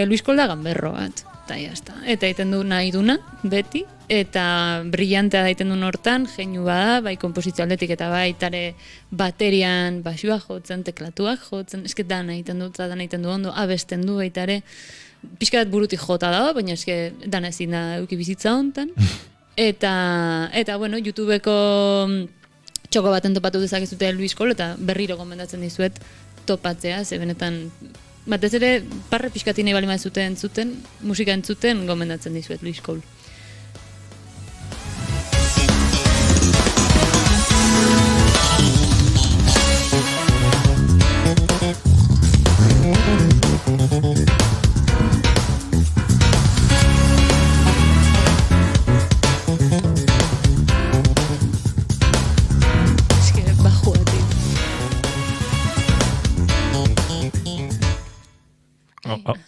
Luis Cole da ganberro bat, eta jazta. Eta egiten du nahi duna, beti, eta brillantea da egiten duen hortan, jeinu bada, bai komposizio aldetik eta baitare baterian basua jotzen, teklatuak jotzen, esket dana egiten du ondo, abesten du baitare, pixka bat burutik jota dago, baina eske dana ezin da eduki bizitza hontan. Eta bueno, YouTubeko txoko baten topatu dezakezute Luis Cole, eta berriro gomendatzen dizuet topatzea, ze benetan, batez ere, parre pixkati nahi balima zuten, musika entzuten, gomendatzen dizuet Luis Cole.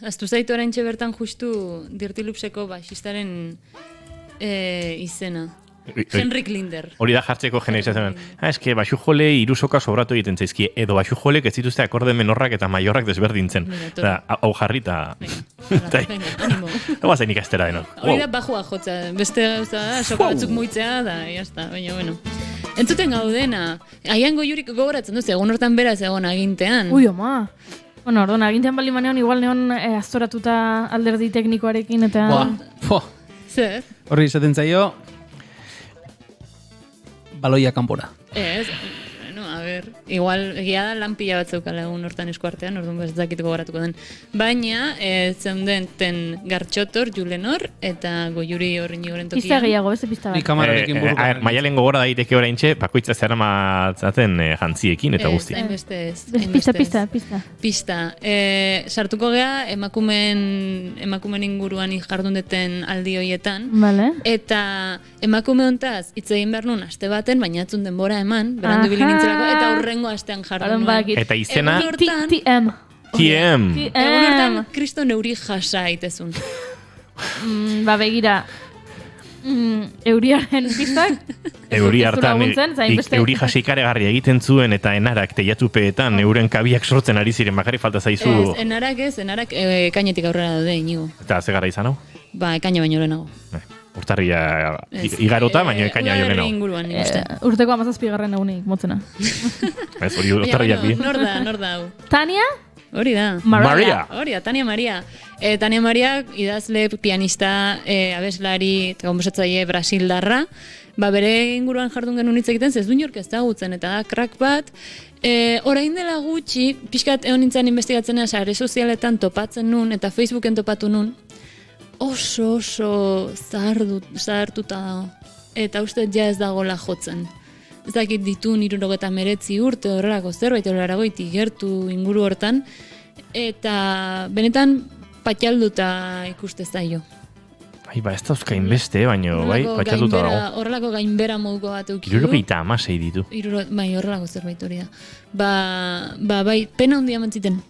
Aztu zaitu oraintxe bertan justu Dirty Loopseko baixistaren izena. Henrik Linder. Hori da jartzeko generizazioan. Eske baxu jole irusoka sobratu egiten zaizkie, edo baxu jolek ez dituzte akorde menorrak eta maiorrak desberdintzen. Hau jarrita. Animo. Hau zen ikastera denok. Hori da bajua jotza, beste gauza da, soka batzuk muitzea da, jazta, baina bueno. Entzuten gaudena, aian goiurik gogoratzen duz, egun hortan beraz egon agintean. Ui, oma. Bueno, orduan, agintean bali manean, igual neon aztoratuta alderdi teknikoarekin, eta... Zer? Horri izaten zaio, baloia kanpora. Ez, bueno, a ver, igual egia da lan pila bat zeukala egun hortan eskuartean, orduan ez dakit gogoratuko den. Baina, zeuden ten Gartxotor, Julenor, eta Goiuri horrein goren tokian. Pista gehiago, ez pista bat. Kamararekin buruko. Maialen gogora daiteke oraintxe, bakoitza zera matzaten jantziekin eta guzti. Hainbeste ez. Pista. Sartuko gea, emakumen inguruan jardundeten aldi hoietan. Vale. Eta emakume hontaz, hitz egin behar nun aste baten, baina atzun denbora eman, berandu bilin nintzelako, eta urrengo astean jardun nuen. Eta izena... TM. Egun hortan, Kristo neuri jasa itezun. Begira, euriaren pistak... Euri hartan, euri jasikaregarria egiten zuen eta enarak teiatupeetan euren kabiak sortzen ari ziren, bakarrik falta zaizu... Enarak ekainetik aurrera daude inigo. Eta ze gara izan hau? Ekaina baino lehenago. Urtarria igarota, baina ekaina baino lehenago. Urteko 17. egunik, motzena. Hori urtarriak bi. Nor da hau? Tania? Hori da. Maria. Hori da, Tania Maria. Tania Maria, idazle, pianista, abeslari, eta konposatzaile brasildarra. Bere inguruan jardun genuen hitz egiten, ez du inork ezagutzen, eta da, crack bat. Orain dela gutxi, pixkat egon nintzen investigatzen sare sozialetan topatzen nun, eta Facebooken topatu nun, oso zahartuta dago. Eta uste ja ez dagoela jotzen. Ez dakit ditu 79 urte horrelako zerbait, horrelagoiti gertu inguru hortan, eta benetan patxalduta ikuste zaio. Ez dauzkain beste, baina patxalduta dago. Horrelako gainbera moduko bat eukidu. 76 ditu. Horrelako zerbait hori da. Bai, pena handia mantziten.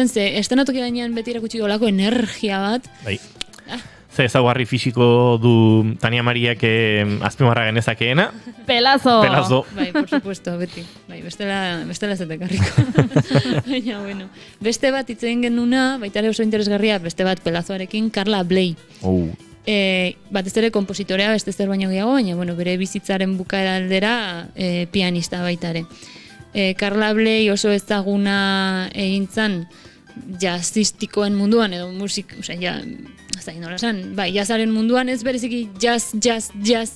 Ze estenatoki gainean beti erakutsi golako energia bat. Bai. Ze ezaugarri fisiko du Tania Mariak azpimarra genezakeena? Pelazo. Bai, por supuesto, beti. Bai, bestela zetekarriko. Baina, bueno. Beste bat itzen genuna, baita ere oso interesgarria, beste bat pelazoarekin, Carla Bley. Batez ere kompositorea, beste zer baino gehiago, baina, bueno, bere bizitzaren bukaera aldera pianista baita ere. Carla Bley oso ezaguna egintzan jazzistikoen munduan, edo musik, zain nola esan, jazzaren munduan ez bereziki jazz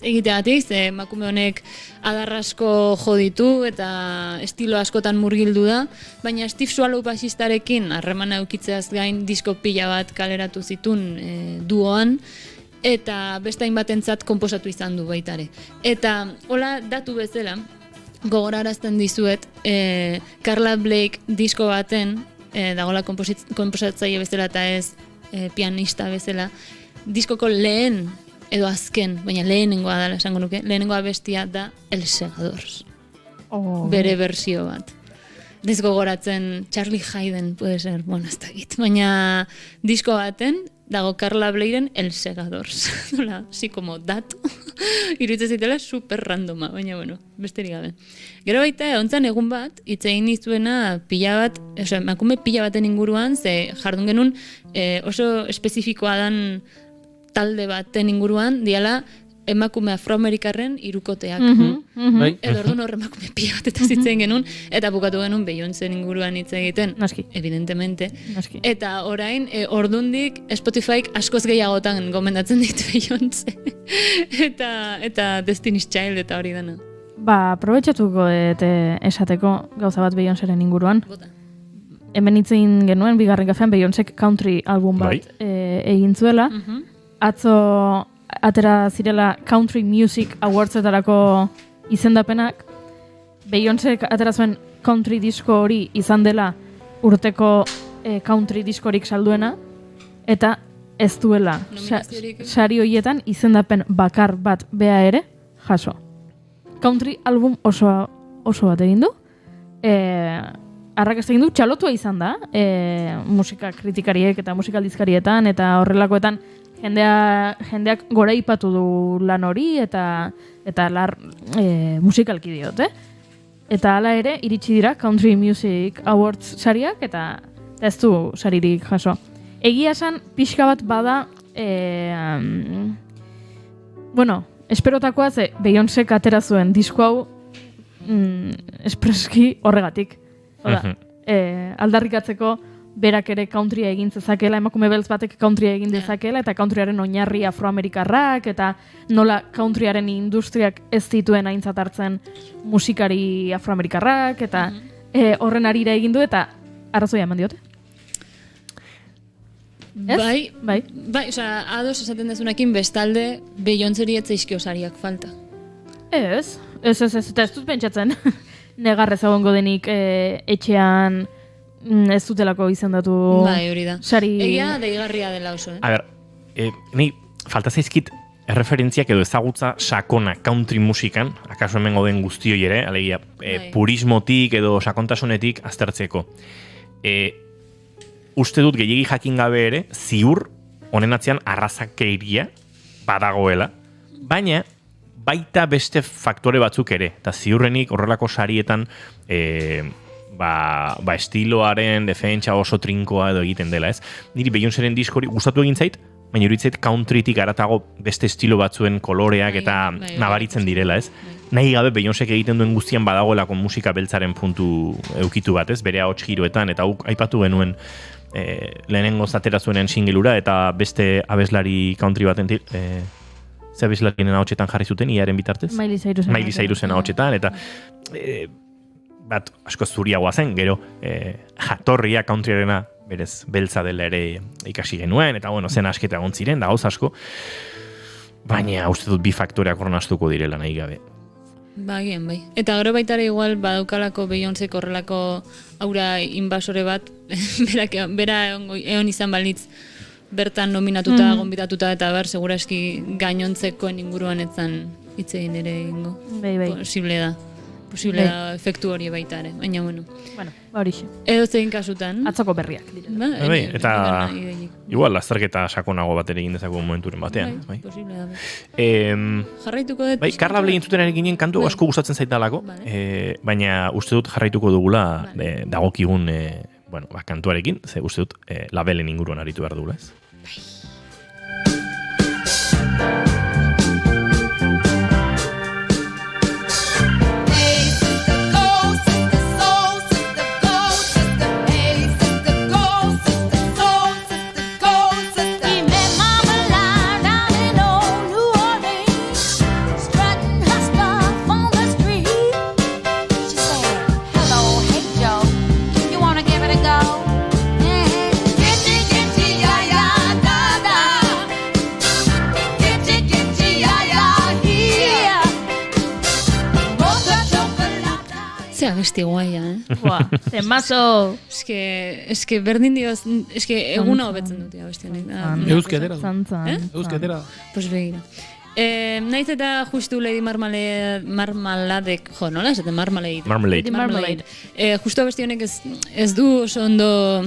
egiteatik, ze emakume honek adarrasko jo ditu eta estilo askotan murgildu da, baina Steve Swallow basistarekin harremana eukitzeaz gain disko pila bat kaleratu zitun duoan, eta beste hainbatentzat konposatu izan du baitare. Eta hola datu bezala, gogorarazten dizuet, Carla Blake disko baten, dagoela konposatzaile bezala eta ez pianista bezala, diskoko lehen edo azken, baina lehenengoa dela esango nuke, lehenengoa bestia da El Segadors. Bere bersio bat. Ez gogoratzen Charlie Haydn, puede ser, bueno, ez dakit, baina disko baten dago Carla Bleyren El Segadors. Nola, así como dato. iruditzen zitela super randoma, baina bueno, besterik gabe. Gero baita, ontzan egun bat, hitz egin dizuena emakume pila baten inguruan, ze jardun genuen oso espezifikoa dan talde baten inguruan, diala emakume afroamerikarren irukoteak. Bai. Edo orduan horre emakume pila bat eta zitzen genuen, eta bukatu genuen Beyoncé inguruan hitz egiten. Naski. Evidentemente. Naski. Eta orain, ordundik Spotifyk askoz gehiagotan gomendatzen ditu Beyoncé. eta Destiny's Child eta hori dena. Aprobetxatuko esateko gauza bat Beyoncéren inguruan. Bota. Hemen hitzein genuen, bigarren kafean Beyoncék country album bat egin zuela. Atzo atera zirela Country Music Awardsetarako izendapenak. Beyoncék atera zuen country disko hori izan dela urteko country diskorik salduena, eta ez duela sari horietan izendapen bakar bat bea ere jaso. Country album oso bat egin du. Arrakasta egin du, txalotua izan da, musika kritikariek eta musikaldizkarietan eta horrelakoetan jendeak gora ipatu du lan hori eta musikalki diot, Eta hala ere, iritsi dira Country Music Awards sariak eta ez du saririk jaso. Egia esan, pixka bat bada, esperotakoa ze Beyoncék atera zuen disko hau espreski horregatik. Oda, aldarrikatzeko berak ere countrya egin zezakela, emakume beltz batek countrya egin dezakela, eta countryaren oinarri afroamerikarrak, eta nola countryaren industriak ez dituen aintzat hartzen musikari afroamerikarrak, eta horren arira egin du, eta arrazoia eman diote. Bai, ados esaten dezunekin bestalde Beyoncéri ez zaizkio sariak falta. Ez, eta ez dut pentsatzen negarrez egongo denik etxean ez dutelako izendatu hori da. Sari... Egia deigarria dela oso, A ber, ni falta zaizkit erreferentziak edo ezagutza sakona country musikan, akaso hemen goden guztioi ere, alegia purismotik edo sakontasunetik aztertzeko. Uste dut gehiegi jakin gabe ere, ziur honen atzean arrazakeiria badagoela, baina baita beste faktore batzuk ere, eta ziurrenik horrelako sarietan estiloaren defentsa oso trinkoa edo egiten dela, ez? Niri Beyoncéren diskori gustatu egin zait, baina iruditzait countrytik aratago beste estilo batzuen koloreak eta nabaritzen direla, ez? Nahi gabe Beyoncék egiten duen guztian badagoelako musika beltzaren puntu eukitu bat, ez? Bere ahots giroetan, eta aipatu genuen lehenengo zatera zuenen singelura, eta beste abeslari country baten ze abeslarien ahotsetan jarri zuten, iaren bitartez? Miley Cyrusen ahotsetan, eta bat asko zuriagoa zen, gero jatorria countryarena berez beltza dela ere ikasi genuen, eta bueno, zen asketa egon ziren, da gauz asko, baina uste dut bi faktoreak ornastuko direla nahi gabe. Bagian, bai. Eta gero baitare igual badaukalako Beyoncék horrelako aura invasore bat, bera egon izan balitz bertan nominatuta, gonbidatuta, eta segura eski gainontzekoen inguruan etzan hitz egin ere egingo. Posible da efektu hori baita ere, baina bueno. Horixe. Edo zein kasutan. Atzoko berriak. Eta igual azterketa sakonago bat ere egin dezako momenturen batean. Posible da. Jarraituko dut. Karla egin zuten ere ginen kantu asko gustatzen zaitalako, baina uste dut jarraituko dugula dagokigun kantuarekin, ze uste dut labelen inguruan aritu behar dugula, ez? Beste guaia, Temazo! Eske berdin dioz, eguna hobetzen dute abesti honek. Euskadera du. Euskadera. Pues begira. Naiz eta justu Lady Marmaladek, nola esaten Marmalade. Marmalade. Justu abesti honek ez du oso ondo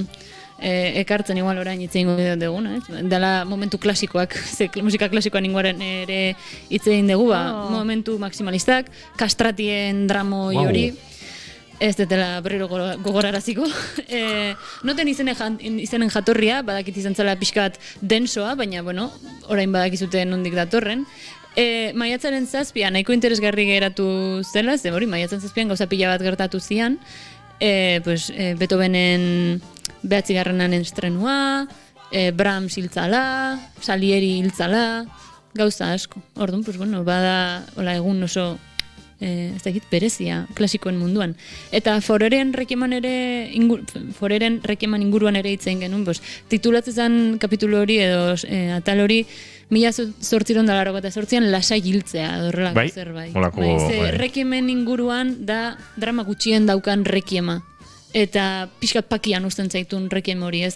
ekartzen igual orain hitz egingo dugu, ez? Dela momentu klasikoak, ze musika klasikoan inguaren ere hitz egin dugu, momentu maximalistak, kastratien dramoi hori, ez detela berriro gogoraraziko. Noten izenen jatorria, badakit izan zela pixka bat densoa, baina, bueno, orain badakizute nondik datorren. Maiatzaren 7 nahiko interesgarri geratu zela, ze hori, maiatzaren 7 gauza pila bat gertatu zian, Beethovenen 9. estrenua, Brahms hiltzala, Salieri hiltzala, gauza asko. Orduan, bada egun oso ez dakit berezia klasikoen munduan. Eta Foreren Requieman inguruan ere hitzein genuen, titulatzen zen kapitulu hori edo atal hori 1888an lasai hiltzea horrelako zerbait. Requiemen inguruan da drama gutxien daukan Requiema. Eta pixkat pakian usten zaitun Requiem hori, ez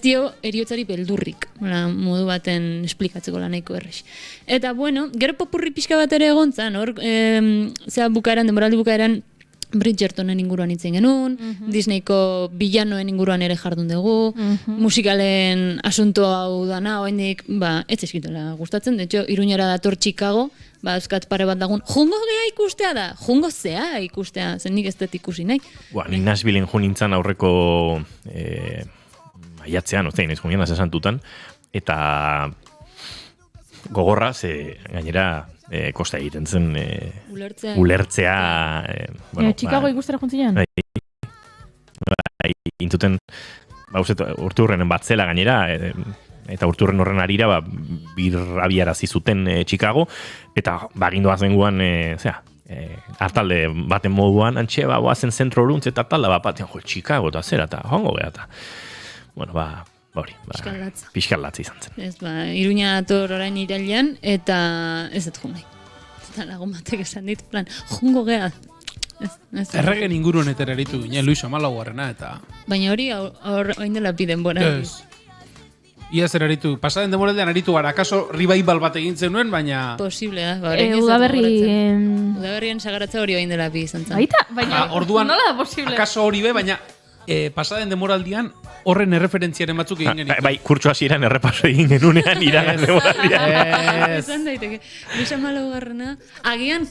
dio eriotzari beldurrik, modu baten esplikatzeko nahiko errex. Eta bueno, gero popurri pixka bat ere egontzan, hor, demoraldi bukaeran Bridgertonen inguruan hitzen genuen, Disneyko villanoen inguruan ere jardun dugu, musikalen asunto hau dana, oendik, ez eskitola gustatzen, de hecho, Iruñara dator Chicago, euskat pare bat dagun, jungo gea ikustea da, jungo zea ikustea, zen nik ez dut ikusi nahi. Nik Nashvilleen jo nintzen aurreko maiatzean, ozein, ez jomian asesantutan, eta gogorra, gainera, kosta egiten zen ulertzea. Chicago ikustera juntzinean? Intuten, urturrenen bat zela gainera, eta urturren horren arira, abiarazi zuten Chicago, eta bagindoa zenguan, hartalde baten moduan, antxe, boazen zentro horuntz, eta talda bat, Chicago, eta zera, eta hongo geha, eta, bueno, hori, pixkarlatza izan zen. Iruña dator orain irailean, eta ez dut jungai. Eta lagun batek esan dit, plan, jungo geha. Erregen inguruan etera eritu ginen, Luis Amalauarrena, eta... Baina hori, oin dela piden bora. Ia zer eritu, pasaden demoraldean eritu gara, akaso revival bat egin zenuen, baina... Posible da, Udaberrien sagaratza hori oin dela pi izan zen. Baina, nola da posible? Akaso hori be, baina... pasaden demoraldian horren erreferentziaren batzuk egin genitu. Bai, kurtsu hasieran errepaso egin genunean iragan demoraldian. Esan daiteke. Luis Amalaugarrena, agian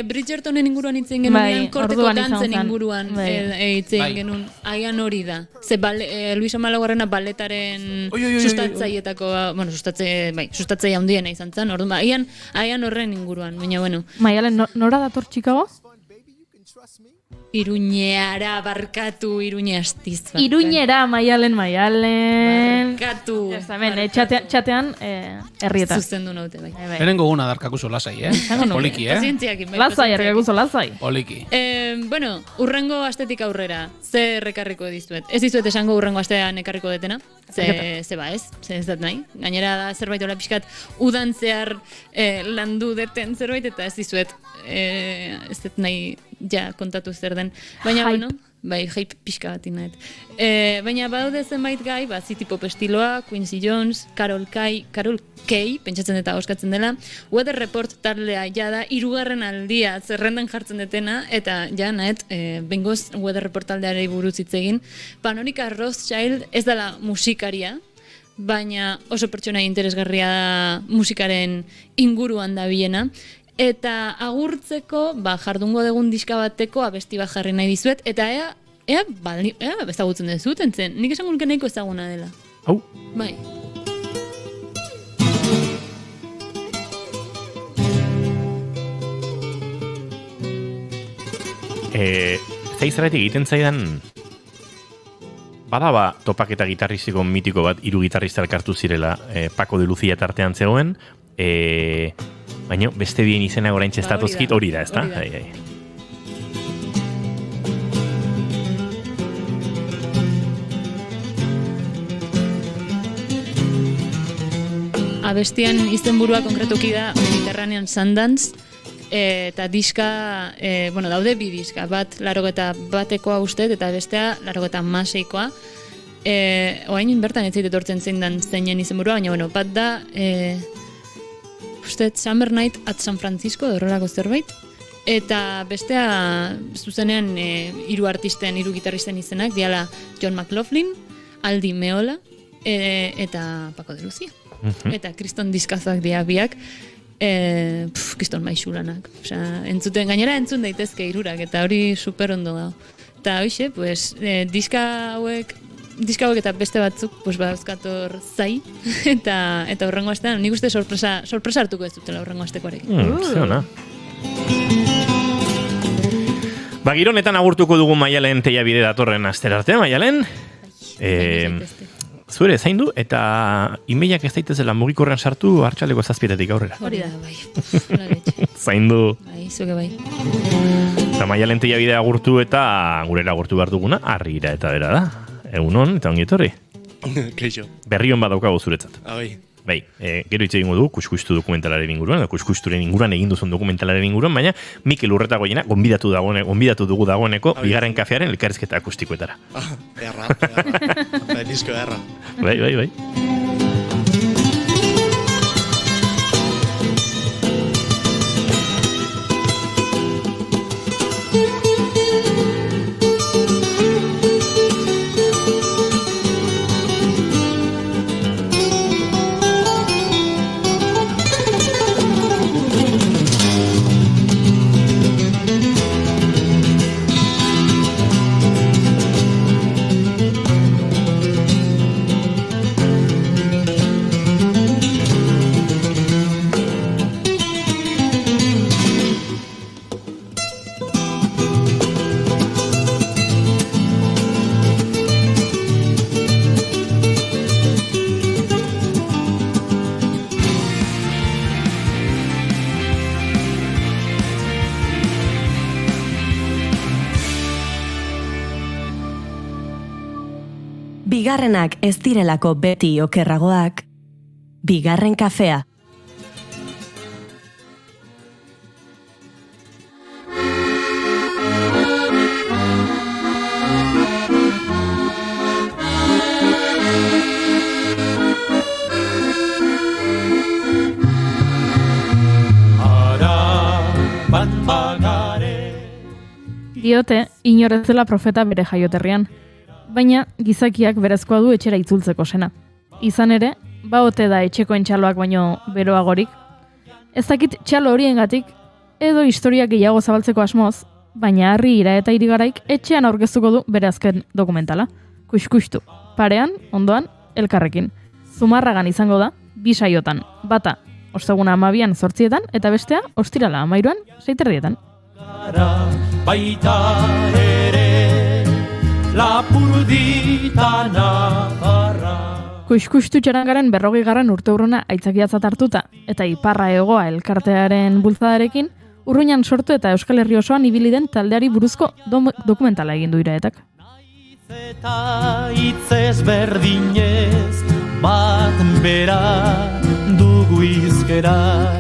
Bridgertonen inguruan hitzen genunean, korteko dantzen inguruan hitzen genuen. Agian hori da. Ze Luis Amalaugarrena balletaren sustatzaietako, bueno, sustatzaia handiena izan zen, orduan, agian horren inguruan, baina bueno. Maialen, nora dator Chicago? Iruñeara, barkatu, Iruñe astiz. Iruñera, Maialen. Barkatu. Txatean, herrietan. Zuzendu naute, bai. Herengo guna darkakuzo lasai, Poliki, Lasai, ergakuzo, lasai. Poliki. Bueno, urrengo astetik aurrera, ze rekarriko dizuet? Ez dizuet esango urrengo astean ekarriko detena? Ze ez dat nahi. Gainera da zerbait hola pixkat udan zehar landu deten zerbait, eta ez dizuet ez dut nahi kontatu zer den. Baina, bueno, hype pixka bat inaet. Baina badaude zenbait gai, City Pop estiloa, Quincy Jones, Carol Kay, pentsatzen eta oskatzen dela, Weather Report taldea jada, 3. aldia zerrendan jartzen detena, eta naet, bengoz Weather Report taldeari buruz hitz egin. Panonica Rothschild ez dela musikaria, baina oso pertsona interesgarria da musikaren inguruan da biena. Eta agurtzeko, jardungo degun diska bateko abesti bat jarri nahi dizuet, eta ea ezagutzen dezut, entzen, nik esan gulke nahiko ezaguna dela. Hau? Bai. Zaizaretik egiten zaidan, bada topaketa gitarristiko mitiko bat, 3 gitarrista elkartu zirela, Paco de Lucía tartean zegoen, baina beste bien izena orain txestatozkit hori da, ezta? Abestian izenburua konkretuki da Mediterranean Sundance, eta diska, daude 2 diska, bat 81koa uste, eta bestea 86koa. Oain bertan ez zait etortzen zeinen izenburua, baina bat da... Summer Night at San Francisco, horrelako zerbait. Eta bestea zuzenean 3 artisten, 3 gitarristen izenak, diala John McLaughlin, Aldi Meola, eta Paco de Lucia. Eta kriston diskazoak dira biak, kriston maixulanak. Osea, gainera entzun daitezke 3ak, eta hori super ondo dago. Eta hoxe, pues, diska hauek eta beste batzuk, pues, bauzkator zai, eta horrengo astean, nik uste sorpresa hartuko ez dutela horrengo astekoarekin. Zeona. Gironetan agurtuko dugu Maialen Teiabide datorren asterarte, Maialen. Zure zaindu eta imeiak ez daitezela mugikorrean sartu hartxaleko 7:00 aurrera. Hori da, bai. Zaindu. Bai, zuke bai. Eta Maialen Teiabide agurtu eta gurera agurtu behar duguna, Arrira eta bera da. Egunon, eta ongi etorri. Keixo. Berri hon badaukagu zuretzat. Bai, Gero hitz egingo du kuskustu dokumentalaren inguruan, kuskusturen inguruan egin duzun dokumentalaren inguruan, baina Mikel Urretagoiena gonbidatu dugu dagoeneko bigarren kafearen elkarrizketa akustikoetara. Erra. Disko erra. Bai. Bigarrenak ez direlako beti okerragoak, bigarren kafea. Diote, inor ez dela profeta bere jaioterrian. Baina gizakiak berezkoa du etxera itzultzeko sena. Izan ere, ote da etxekoen txaloak baino beroagorik. Ez dakit txalo horiengatik edo historia gehiago zabaltzeko asmoz, baina Arrira eta Irigaraik etxean aurkeztuko du bere azken dokumentala. Kuskustu, parean, ondoan, elkarrekin. Zumarragan izango da, 2 saiotan, bata, osteguna 12an 8etan, eta bestea, ostirala 13an 6:30. Baita ere lapurdita nafarra. Kuskustu txarangaren 40. urteurrena aitzakiatzat hartuta, eta Iparra Hegoa elkartearen bultzadarekin, Urruñan sortu eta Euskal Herri osoan ibili den taldeari buruzko dokumentala egin du Iraetak. Eta itzez berdinez, bat bera dugu izkera.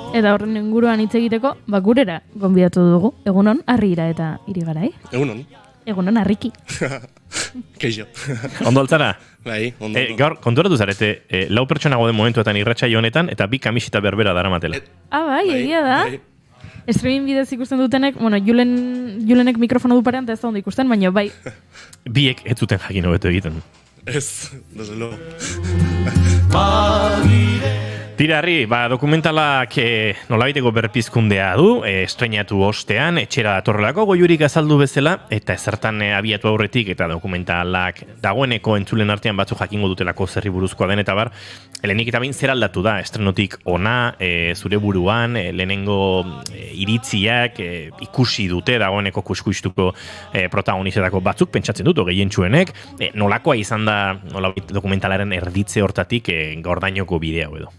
Eta horren inguruan hitz egiteko, gurera gonbidatu dugu. Egunon, Arrira eta Irigarai. Egunon. Egunon, Arriki. Keixo. Ondo altzara? Bai, ondo. Gaur, konturatu zarete, 4 pertsona gode momentuetan irratsaio honetan, eta 2 kamisita berbera daramatela. Bai, egia da. Streaming bidez ikusten dutenek, Julenek mikrofono du parean, ez da ondo ikusten, baina bai. Biek ez zuten jakin hobeto egiten. Ez, desde luego. Tira, Arri, dokumentalak nolabaiteko berpizkundea du, estreinatu ostean, etxera datorrelako goiurik azaldu bezala, eta ezertan abiatu aurretik, eta dokumentalak dagoeneko entzulen artean batzu jakingo dutelako zerri buruzkoa den, eta bar, lehenik eta behin zer aldatu da, estrenotik ona, zure buruan, lehenengo iritziak ikusi dute dagoeneko kuskustuko protagonizatako batzuk, pentsatzen dut, gehientsuenek, nolakoa izan da, nolabait dokumentalaren erditze hortatik gaurdainoko bidea edo.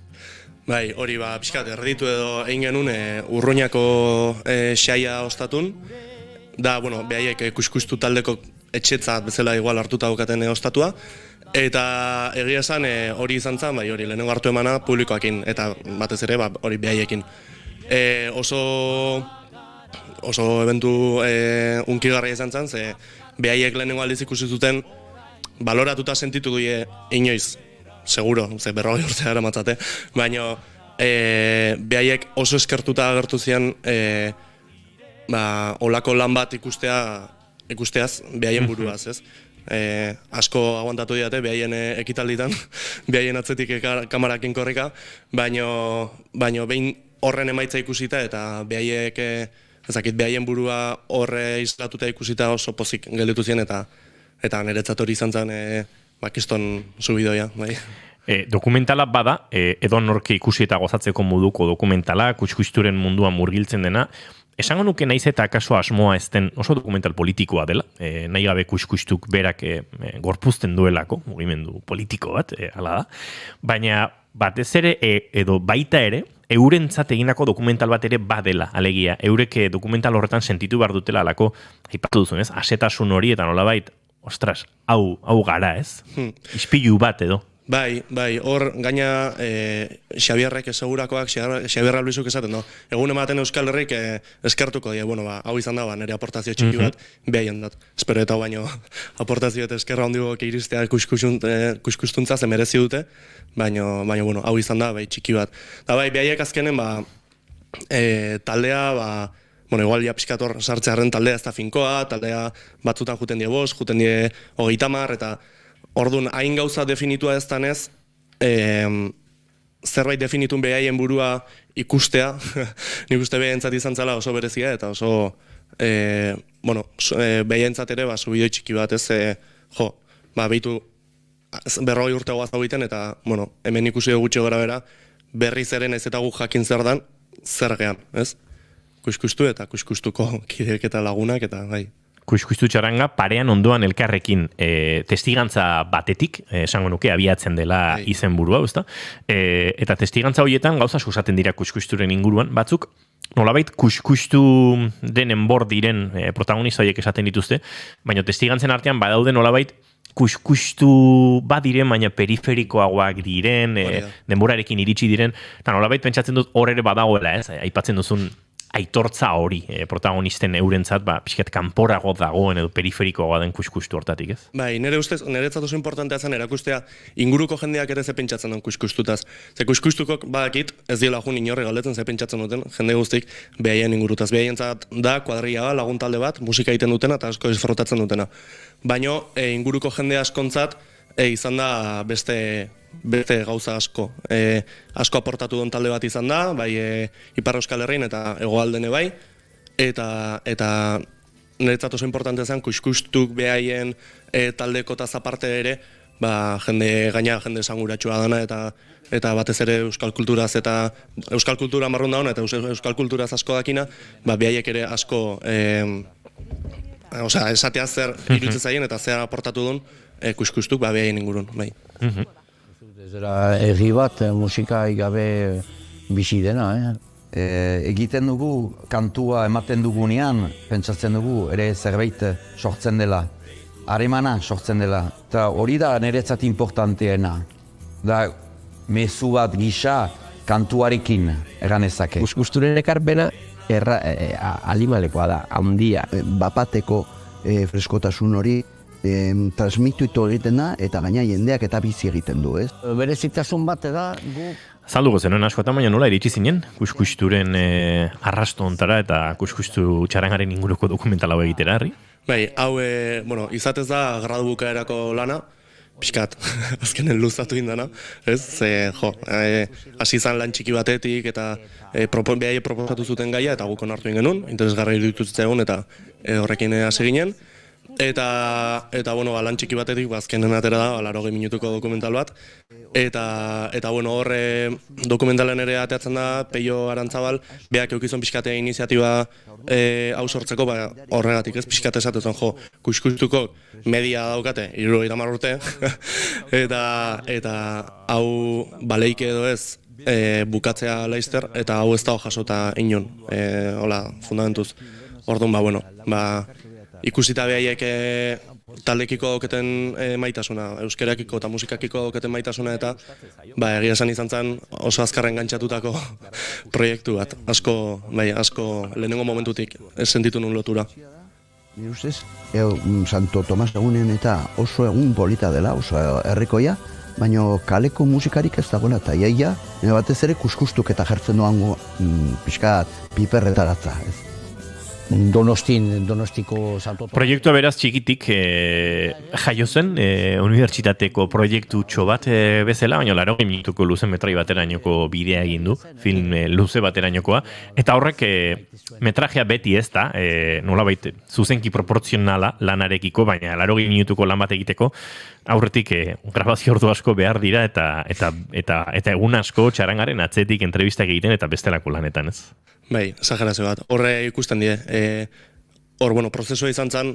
Bai, hori pixkat erditu edo egin genuen Urruñako xaia ostatun. Da, behaiek kuskustu taldeko etxetzat bezala igual hartuta daukaten ostatua. Eta egia esan hori izan zen, hori lehenengo hartu emana publikoakin, eta batez ere hori behaiekin. Oso eventu unkigarria izan zen, ze behaiek lehenengo aldiz ikusi zuten baloratuta sentitu duie inoiz. Seguro, ze 40 urte gara matzate, baina behaiek oso eskertuta agertu zian olako lan bat ikusteaz, behaien buruaz, ez? Asko aguantatu diate, behaien ekitalditan, behaien atzetik kamarakin korrika, baino behin horren emaitza ikusita eta behaiek, behaien burua horre islatuta ikusita oso pozik gelditu zien eta niretzat hori izan zen kiston subidoia, bai. Dokumentala bada, edo norke ikusi eta gozatzeko moduko dokumentala, kuskusturen munduan murgiltzen dena, esango nuke naiz eta akaso asmoa ez den oso dokumental politikoa dela, nahi gabe kuskustuk berak gorpuzten duelako, mugimendu politiko bat, hala da, baina batez ere, edo baita ere, eurentzat egindako dokumental bat ere badela, alegia, eurek dokumental horretan sentitu behar dutela alako, aipatu duzun, ez, asetasun hori eta nolabait, ostras, hau gara, ez? Ispilu bat edo. Bai, hor gaina Xabierrek segurakoak, Xabier Albizuk esaten, no? Egun ematen Euskal Herrik eskertuko die, hau izan da, nire aportazio txiki bat, behaien dat. Espero eta baino aportazio eta eskerra hondiok iristea kuskustuntza ze merezi dute, baina hau izan da, txiki bat. Da bai, behaiek azkenen, taldea, igual ja pixkator sartzearen taldea ez da finkoa, taldea batzutan juten die 5, juten die 30, eta orduan, hain gauza definitua ez danez, zerbait definitun behaien burua ikustea, nik uste behaentzat izan zela oso berezia, eta oso, behaentzat ere, subidoi txiki bat, ez, behitu 40 urte guaz hau egiten, eta, hemen ikusi gutxi gara bera, berriz eren ez eta gu jakin zer dan, zer gehan, ez? Kuskustu eta kuskustuko kideek eta lagunak, eta bai. Kuskustu txaranga parean ondoan elkarrekin testigantza batetik, esango nuke, abiatzen dela izen burua, ezta? Eta testigantza horietan gauza susaten dira kuskusturen inguruan, batzuk nolabait kuskustu denen bor diren protagonista horiek esaten dituzte, baina testigantzen artean badaude nolabait kuskustu badiren, baina periferikoagoak diren, denborarekin iritsi diren, eta nolabait pentsatzen dut hor ere badagoela, ez? Aipatzen duzun aitortza hori protagonisten eurentzat, pixkat kanporago dagoen edo periferikoagoa den kuskustu hortatik, ez? Bai, niretzat oso importantea zen erakustea inguruko jendeak ere ze pentsatzen den kuskustutaz. Ze kuskustukok badakit, ez dira jun inorri galdetzen ze pentsatzen duten, jende guztik behaien ingurutaz. Behaientzat da kuadria lagun talde bat, musika egiten dutena eta asko disfrutatzen dutena. Baina inguruko jende askontzat izan da beste gauza asko. Asko aportatu duen talde bat izan da, bai Ipar Euskal Herrin eta hegoaldene bai, eta niretzat oso importantea zen kuskustuk behaien taldeko eta zaparte ere, jende esanguratsua dana eta batez ere euskal kulturaz eta euskal kultura marrun dauna eta euskal kulturaz asko dakina, behaiek ere asko esatea zer iruditzen zaien eta zer aportatu duen kuskustuk behaien ingurun, bai. Ez dela erri bat musika igabe bizi dena, egiten dugu, kantua ematen dugunean, pentsatzen dugu, ere zerbait sortzen dela, haremana sortzen dela, eta hori da niretzat importanteena, da mezu bat gisa kantuarekin eranezake. Kuskusturen ekarpena alimalekoa da, handia, bapateko freskotasun hori, transmititu egiten da, eta gaina jendeak eta bizi egiten du, ez? Berezitasun bat da, gu... Zalduko zenuen asko eta baina nola iritsi zinen, kuskusturen arrasto ontara eta kuskustu txarangaren inguruko dokumentala hau egitera, herri? Bai, hau, izatez da gradu bukaerako lana, pixkat, azkenen luzatu indana, ez? Hasi izan lan txiki batetik eta behai proposatu zuten gaia eta gukon hartu ingenun, interesgarra iruditzen egun eta horrekin hasi ginen. Eta lan txiki batetik, azkenen atera da, 80 minutuko dokumental bat. Eta horre dokumentalen ere ateatzen da, Peio Arantzabal, beak eukizun pixkatea iniziatiba hau sortzeko, horregatik ez, pixkate esatezen, kuskustuko media daukate, 70 urte, eta hau baleike edo ez, bukatzea laizter, eta hau ez da jasota inon, fundamentuz. Orduan, ikusita behaiek taldekiko dauketen maitasuna, euskerakiko eta musikakiko dauketen maitasuna eta egia esan izan zen oso azkarren gantzatutako proiektu bat. Asko lehenengo momentutik ez sentitu nun lotura. Nire ustez, Santo Tomas egunen eta oso egun polita dela, oso herrikoia, baina kaleko musikarik ez dagoela, eta iaia, batez ere kuskustuk eta jartzen doango pixkat piperretaratza, ez? Donostiko Santo Tomas. Proiektua beraz txikitik jaio zen, unibertsitateko proiektutxo bat bezala, baina 80 minutuko luze metrai baterainoko bidea egin du, film luze baterainokoa, eta horrek metrajea beti ez da, nolabait zuzenki proportzionala lanarekiko, baina 80 minutuko lan bat egiteko, aurretik grabazio ordu asko behar dira eta egun asko txarangaren atzetik entrevistak egiten eta bestelako lanetan, ez? Bai, exagerazio bat. Horre ikusten die. Hor, prozesua izan zen,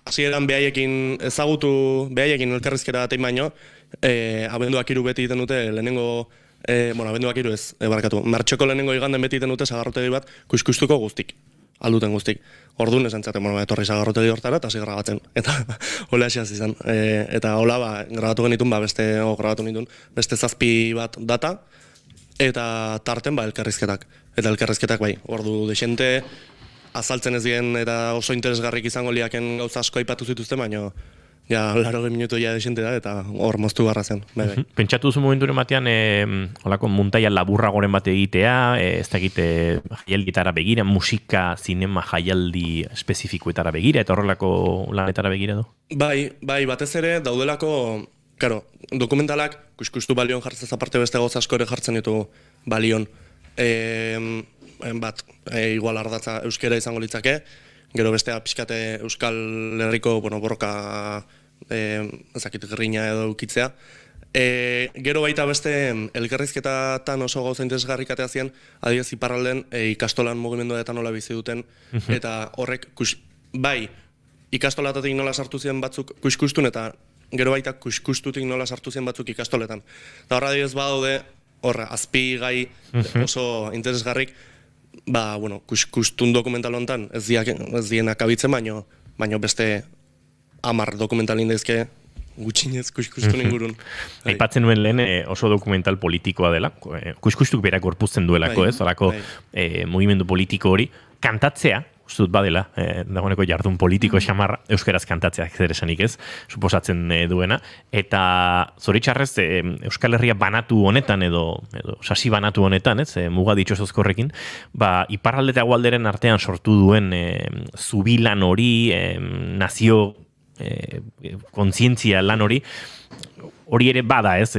hasieran behaiekin ezagutu, behaiekin elkarrizkera batein baino, abenduak 3 beti egiten dute, lehenengo, abenduak 3 ez, martxoko lehenengo iganden beti egiten dute sagarrotegi bat, kuskustuko guztik, alduten guztik. Orduan esan zaten, etorri sagarrotegi hortara, eta hasi grabatzen. Eta hola hasi izan. Eta hola, grabatu genitun, beste 7 bat data, eta tarten elkarrizketak. Eta elkarrizketak ordu desente, azaltzen ez dien eta oso interesgarrik izango liaken gauza asko aipatu zituzten, baina 80 minutu desente da, eta hor moztu barra zen. Pentsatu duzu momenturen batean, holako muntaia laburragoren bat egitea, ez dakit jaialditara begira, musika, zinema jaialdi espezifikoetara begira, eta horrelako lanetara begira du? Bai, batez ere daudelako, dokumentalak kuskustu balion jartzez aparte beste gauza asko ere jartzen ditu balion. Igual ardatza euskera izango litzake, gero bestea pixkate Euskal Herriko borroka ezakit grina edo ukitzea. Gero baita beste elkarrizketatan oso gauza interesgarrikatea ziren, adibidez iparralden ikastolan mugimendua eta nola bizi duten, eta horrek bai ikastolatatik nola sartu ziren batzuk kuskustun eta gero baita kuskustutik nola sartu ziren batzuk ikastoletan. Eta horra adibidez badaude, azpi gai oso interesgarrik, kuskustun dokumental honetan ez dienak abitzen, baino beste 10 dokumental indaizke gutxinez kuskustun ingurun. Aipatzen nuen lehen oso dokumental politikoa dela, kuskustuk berak gorpuzten duelako, ez? Horako mugimendu politiko hori, kantatzea, uste dut badela, dagoeneko jardun politiko xamarra, euskaraz kantatzea zer esanik ez, suposatzen duena, eta zoritxarrez Euskal Herria banatu honetan edo sasi banatu honetan, ez, muga ditxosozkorrekin, iparralde eta hegoalderen artean sortu duen zubilan hori, nazio kontzientzia lan hori ere bada, ez,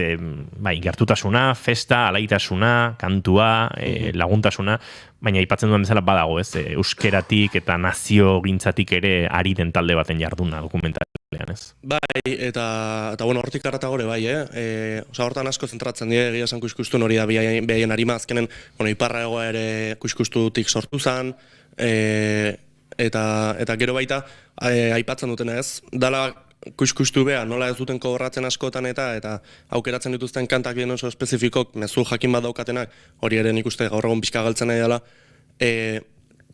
gertutasuna, festa, alaitasuna, kantua, laguntasuna, baina aipatzen duen bezala badago, ez, euskeratik eta nazio gintzatik ere ari den talde baten jarduna dokumentalean, ez. Bai, eta hortik arrata gore, hortan asko zentratzen die, egia esan kuskustun hori da behaien harima, azkenen, iparra egoa ere kuskustutik sortu zen, eta gero baita, aipatzen duten ez, dala kuskustu beha, nola ez duten kobratzen askotan eta aukeratzen dituzten kantak bien oso espezifikok, mezu jakin bat daukatenak, hori ere nik uste gaur egon pixka galtzen nahi dela,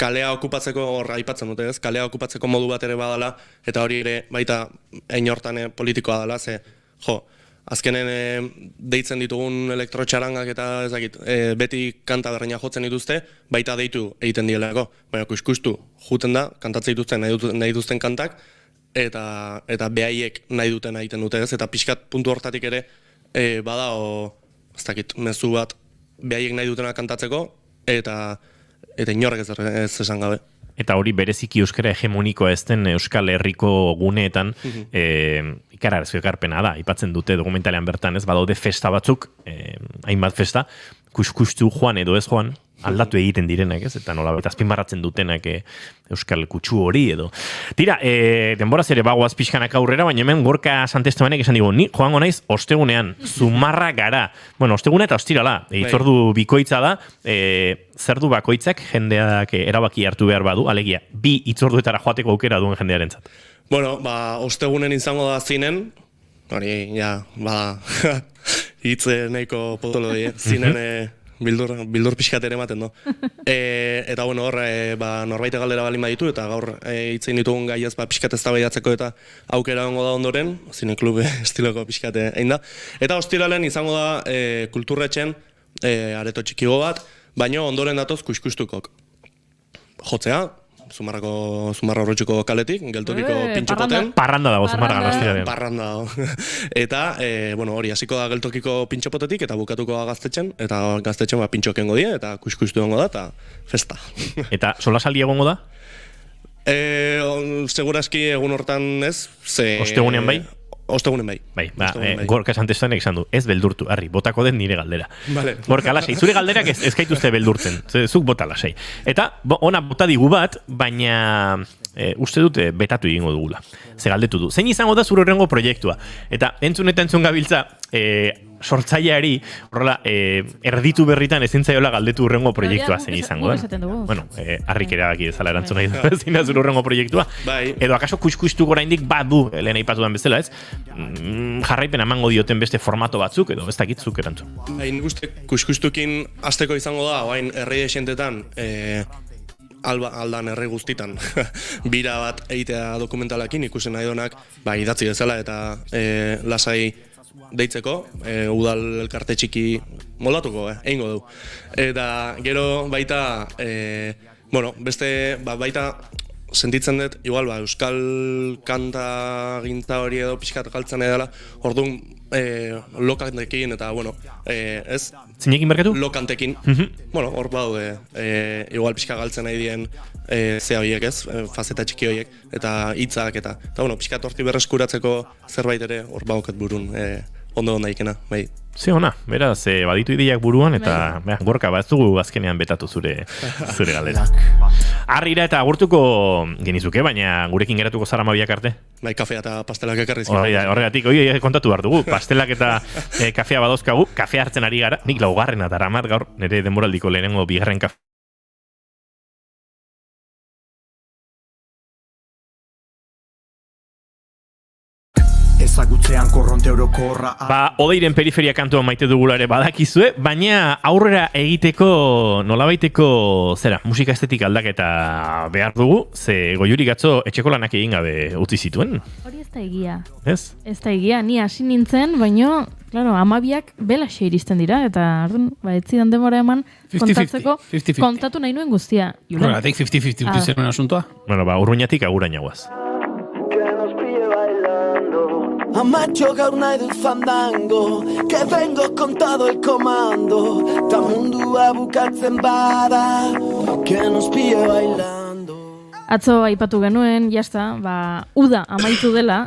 kalea okupatzeko, horra aipatzen dute ez, kalea okupatzeko modu bat ere badala, eta hori ere baita ein hortan politikoa dela, azkenen deitzen ditugun elektrotxarangak eta ezakit, beti kanta berreina jotzen dituzte, baita deitu egiten dielako, baina kuskustu juten da, kantatzen dituzten nahi duzten kantak, eta behaiek nahi duten egiten dute ez, eta pixkat puntu hortatik ere badao, ez dakit, mezu bat behaiek nahi dutena kantatzeko, eta inorrek ez esan gabe. Eta hori bereziki euskara hegemonikoa ez den Euskal Herriko guneetan ikararazko ekarpena da, aipatzen dute dokumentalean bertan ez, badaude festa batzuk, hainbat festa, kuskustu joan edo ez joan, aldatu egiten direnak, ez? Eta nola azpimarratzen dutenak euskal kutsu hori edo. Tira, denboraz ere bagoaz pixkanak aurrera, baina hemen Gorka Santestebanek esan digu, ni joango naiz ostegunean, Zumarra gara. Bueno, ostegune eta ostirala, itzordu bikoitza da, zerdu bakoitzak jendeak erabaki hartu behar badu, alegia, 2 itzorduetara joateko aukera duen jendearentzat. Bueno, egunen izango da zinen, hori, hitz nahiko potolo die, zinen bildur pixkat ere ematen do. Eta hor, norbaite galdera balin baditu, eta gaur hitzein ditugun gaiaz pixkat ez tabaidatzeko eta aukera ongo da ondoren, zine klube estiloko pixkat egin da. Eta ostiralen izango da kulturretxen areto txikigo bat, baino ondoren datoz kuskustukok. Jotzea, Zumarra Horrotxuko kaletik, geltokiko pintxopoten. Parranda dago, Zumarra Gaztiraren. Parranda dago. Eta, hori, hasiko da geltokiko pintxopotetik, eta bukatuko da Gaztetxen, eta Gaztetxen pintxokengo die, eta kuskustu egongo da, eta festa. Eta solasaldi egongo da? Segurazki egun hortan ez, ze... Ostegunean bai? Ostegunen bai. Gorka Santestanek esan du, ez beldurtu, Harri, botako den nire galdera. Vale. Gorka, lasei, zure galderak ez gaituzte beldurtzen, zuk bota lasei. Eta, ona bota digu bat, baina uste dute betatu egingo dugula. Ze galdetu du. Zein izango da zure horrengo proiektua? Eta entzun gabiltza, sortzaileari, horrela, erditu berritan ezin zaiola galdetu urrengo proiektua zein izango da. Bueno, Harrik erabaki ezala erantzun nahi du ezin da zure urrengo proiektua. Edo akaso kuskustu oraindik badu, lehen aipatu den bezala, ez? Jarraipen emango dioten beste formato batzuk, edo ez dakit zuk erantzun. Hain guzti, kuskustukin azteko izango da, oain herri esentetan, aldan herri guztitan bira bat egitea dokumentalakin ikusen nahi donak idatzi bezala eta lasai deitzeko, udal elkarte txiki moldatuko, egingo du. Eta gero baita, beste baita sentitzen dut, igual euskal kanta gintza hori edo pixkat galtzen edala, orduan lokantekin eta, ez? Zinekin berkatu? Lokantekin. Hor baude, igual pixka galtzen nahi dien zea horiek, ez? Fazeta txiki horiek, eta hitzak eta pixkat horti berreskuratzeko zerbait ere hor bauket burun ondo ikena, bai. Ze ona, beraz, baditu ideiak buruan, eta Gorka, ez dugu azkenean betatu zure galdera. Harrira eta agurtuko genizuke, baina gurekin geratuko zara mabiak arte? Bai, kafea eta pastelak ekarri horregatik, kontatu behar dugu, pastelak eta kafea badozkagu, kafea hartzen ari gara, nik laugarrena daramat gaur, nire denboraldiko lehenengo bigarren kafea. Ezagutzean korronte orokorra. Odeiren periferia kantua maite dugula ere badakizue, baina aurrera egiteko nolabaiteko musika estetik aldaketa behar dugu, ze Goiuri Gatzo etxeko lanak egin gabe utzi zituen. Hori ez da egia. Ez? Ez da egia, ni hasi nintzen, baina, claro, amabiak belaxe iristen dira, eta ez zidan demora eman kontatzeko, kontatu nahi nuen guztia. Horregatik 50-50 utzi zen asuntoa. Urruñatik agurainagoaz. Amacho gaur nahi dut fandango, que vengo con todo el comando, ta mundua bukatzen bada, que nos pille bailando. Atzo aipatu genuen, jasta, uda amaitu dela,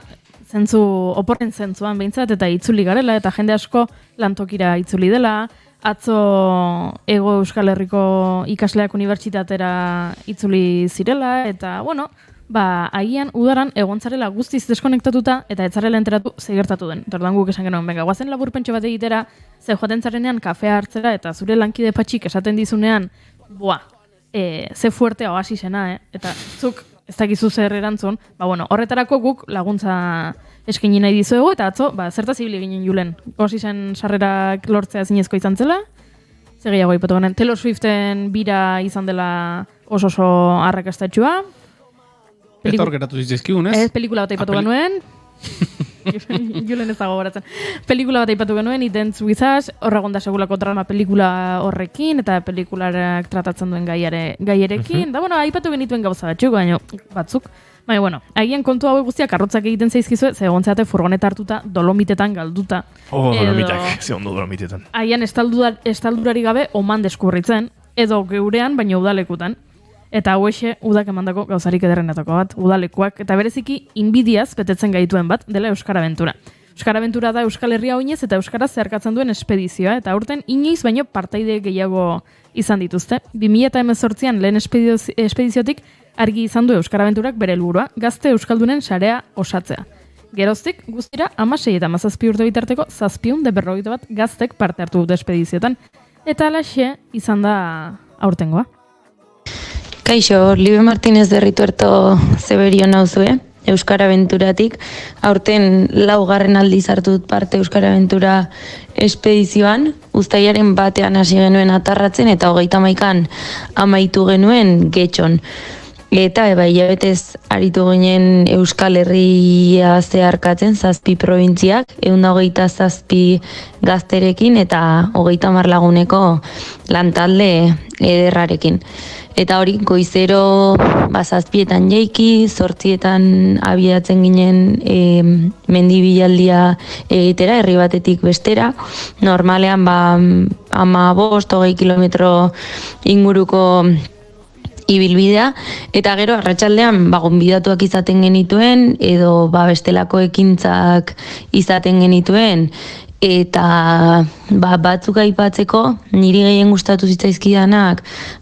oporren zentzuan behintzat, eta itzuli garela, eta jende asko lantokira itzuli dela, atzo Ego Euskal Herriko ikasleak unibertsitatera itzuli zirela, eta, agian udaran egontzarela guztiz deskonektatuta eta etzarela enteratu gertatu den. Tordan guk esan genuen, guazen laburpentxo bat egitera, ze joaten zarenean kafea hartzera eta zure lankide patxik esaten dizunean, ze fuertea oasisena, eta zuk ez dakizu zer erantzun, horretarako guk laguntza eskaini nahi dizuegu, eta atzo, zertaz ibili ginen Julen. Oasisen sarrerak lortzea zinezko izan zela, ze gehiago ipatu genen, Taylor Swiften bira izan dela oso arrakastatxua. Eta hor geratu zizkigun, ez? Pelikula bat aipatu genuen. Julen ez dago baratzen. Pelikula bat aipatu genuen, It Ends With Us, horregonda segulako drama pelikula horrekin, eta pelikularak tratatzen duen gaierekin. Da, aipatu genituen gauza batzuk. Agian kontu hauek guztiak arrotzak egiten zaizkizue, ze egontzeate furgoneta hartuta dolomitetan galduta. Dolomitak, ze ondo dolomitetan. Agian estaldurari gabe oman deskurritzen, edo geurean, baina udalekutan. Eta hauexe udak emandako gauzarik ederrenetako bat, udalekuak, eta bereziki inbidiaz betetzen gaituen bat, dela Euskara Aventura. Euskara Aventura da Euskal Herria oinez eta Euskara zeharkatzen duen espedizioa, eta aurten inoiz baino partaide gehiago izan dituzte. 2018an lehen espediziotik argi izan du Euskara Aventurak bere helburua, gazte euskaldunen sarea osatzea. Geroztik, guztira, 16 eta 17 urte bitarteko 741 bat gaztek parte hartu dute espediziotan. Eta alaxe izan da aurtengoa. Kaixo, Libe Martínez de Rituerto Zeberio nauzue, Euskara Aventuratik. Aurten 4. aldiz hartu dut parte Euskara Aventura espedizioan. Uztailaren 1 hasi genuen atarratzen eta 31an amaitu genuen Getxon. Eta hilabetez aritu ginen Euskal Herria zeharkatzen 7 probintziak, 127 gazterekin eta 30 laguneko lantalde ederrarekin. Eta hori, goizero zazpietan jaiki, 8etan abiatzen ginen mendibilaldia egitera, herri batetik bestera. Normalean 15-20 kilometro inguruko ibilbidea, eta gero arratsaldean gonbidatuak izaten genituen, edo bestelako ekintzak izaten genituen, eta batzuk aipatzeko, niri gehien gustatu zitzaizkidanak,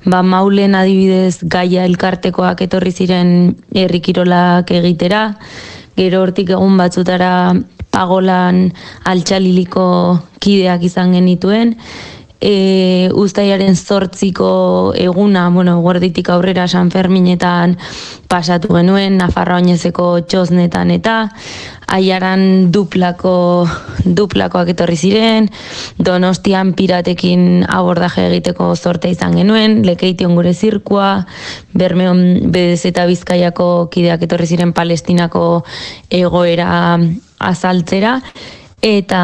Maulen adibidez Gaia elkartekoak etorri ziren herri kirolak egitera, gero hortik egun batzutara Pagolan Altxaliliko kideak izan genituen, Uztailaren 8ko eguna, guarditik aurrera San Ferminetan pasatu genuen, Nafarroa Oinezeko txosnetan eta Aiaran duplakoak etorri ziren, Donostian piratekin abordaje egiteko zortea izan genuen, Lekeition gure zirkua, Bermeon BDS eta Bizkaiako kideak etorri ziren Palestinako egoera azaltzera, eta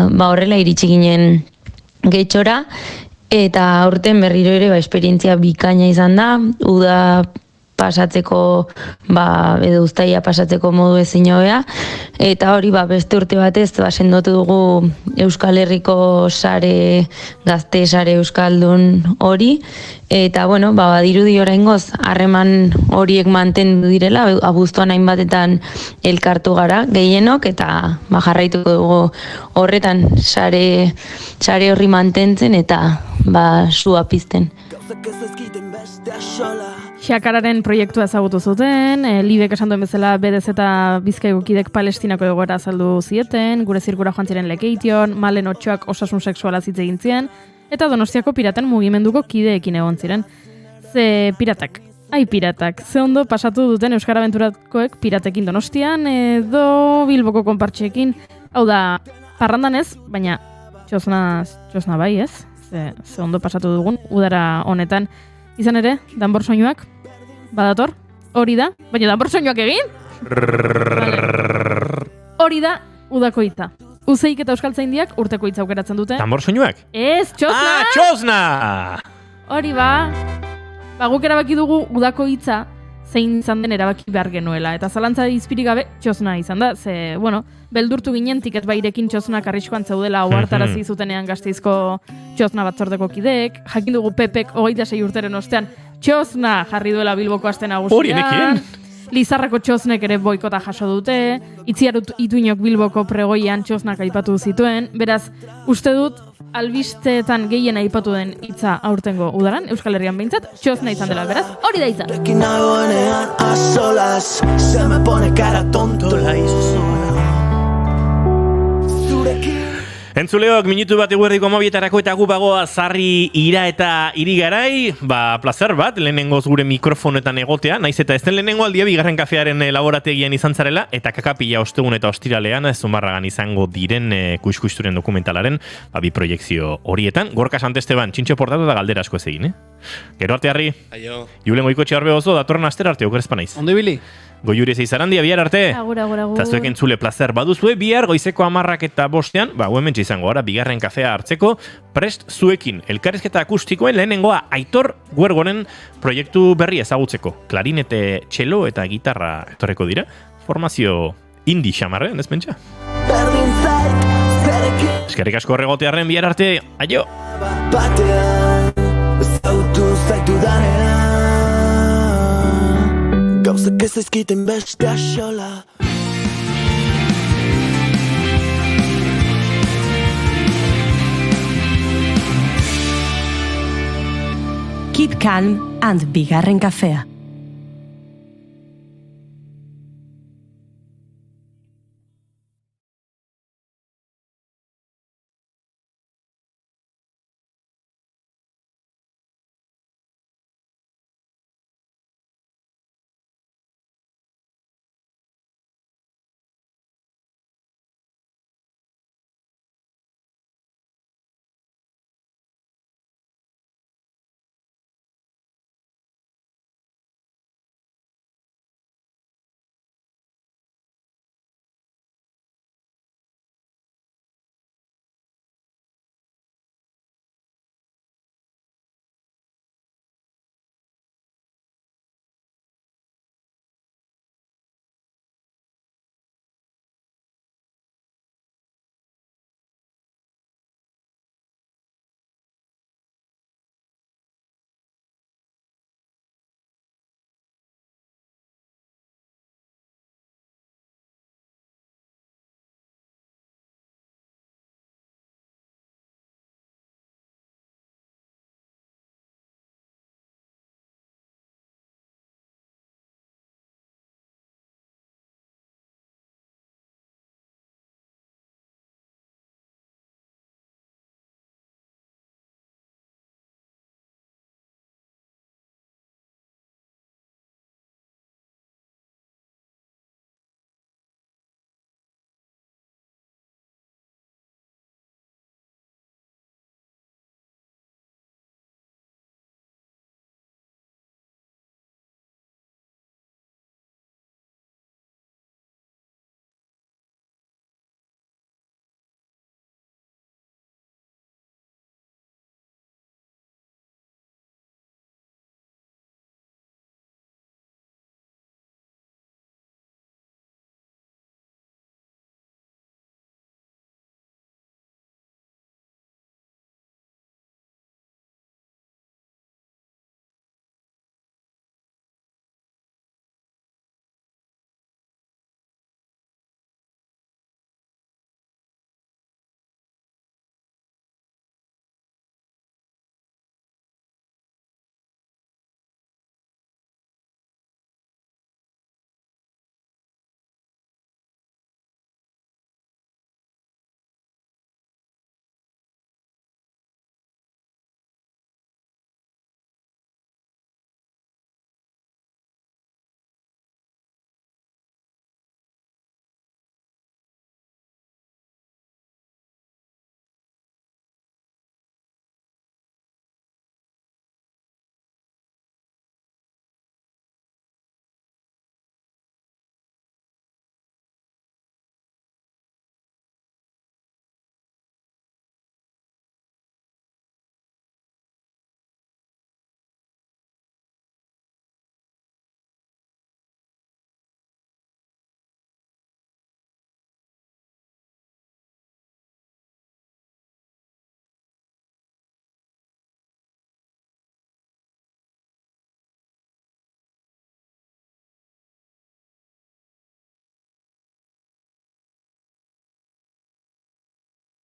horrela iritsi ginen Getxora, eta aurten berriro ere esperientzia bikaina izan da, uda pasatzeko, edo uztaila pasatzeko modu ezin hobea, eta hori beste urte batez sendotu dugu Euskal Herriko sare, gazte sare euskaldun hori, eta badirudi oraingoz harreman horiek mantendu direla, abuztuan hainbatetan elkartu gara gehienok, eta jarraituko dugu horretan sare horri mantentzen eta sua pizten. Xakararen proiektua ezagutu zuten, Libek esan duen bezala BDS eta Bizkaiko kidek Palestinako egoera azaldu zieten, gure zirkura joan ziren Lekeition, Malen Otxoak osasun sexuala hitz egin zien, eta Donostiako piraten mugimenduko kideekin egon ziren. Ze piratak, ze ondo pasatu duten Euskara Abenturakoek piratekin Donostian, edo Bilboko konpartxeekin, hau da, parrandan ez, baina txosna bai ez, ze ondo pasatu dugun, udara honetan. Izan ere, danbor soinuak, badator, hori da, baina danbor soinuak egin? Hori da, udako hitza. Uzeik eta Euskaltzaindiak urteko hitza aukeratzen dute. Danbor soinuak? Ez, txosna! Txosna! Hori guk erabaki dugu udako hitza zein izan den erabaki behar genuela. Eta zalantza izpirik gabe txosna izan da, beldurtu ginen tiket bairekin txosnak arriskoan zeudela ohartarazi zutenean Gasteizko txosna batzordeko kideek, jakin dugu Pepek 26 urteren ostean txosna jarri duela Bilboko aste nagusian. Lizarrako txosnek ere boikota jaso dute, Itziar Ituinok Bilboko pregoian txosnak aipatu zituen, beraz, uste dut albisteetan gehien aipatu den hitza aurtengo udaran, Euskal Herrian behintzat, txosna izan dela, beraz, hori da hitza. Entzuleok, minutu bat eguerdiko mobietarako eta gu bagoa zarri ira eta irigarai, plazer bat, lehenengoz gure mikrofonetan egotea, naiz eta ez den lehenengo aldia bigarren kafearen laborategian izan zarela, eta kakapila ostegun eta ostiralean, Zumarragan izango diren kuskusturen dokumentalaren, bi proiekzio horietan. Gorka Santesteban, txintxo portatu eta galdera asko ez egin, Gero arte harri, Julen Goikotxe harbe oso, datorren astera arte, okerezpa naiz. Ondo ibili? Goiuri zeizarandia, bihar arte. Agur. Eta zuek entzule plazer baduzue, bihar goizeko 10 eta 5, hementxe izango gara, bigarren kafea hartzeko, prest zuekin. Elkarrizketa akustikoen lehenengoa Aitor Guergoren proiektu berri ezagutzeko. Klarinete, txelo eta gitarra etorreko dira. Formazio indie xamarrean, ez pentsa? Eskerrik asko horregotearen bihar arte, aio! Gauzak ez ezkiten beste axola. Keep calm and bigarren kafea.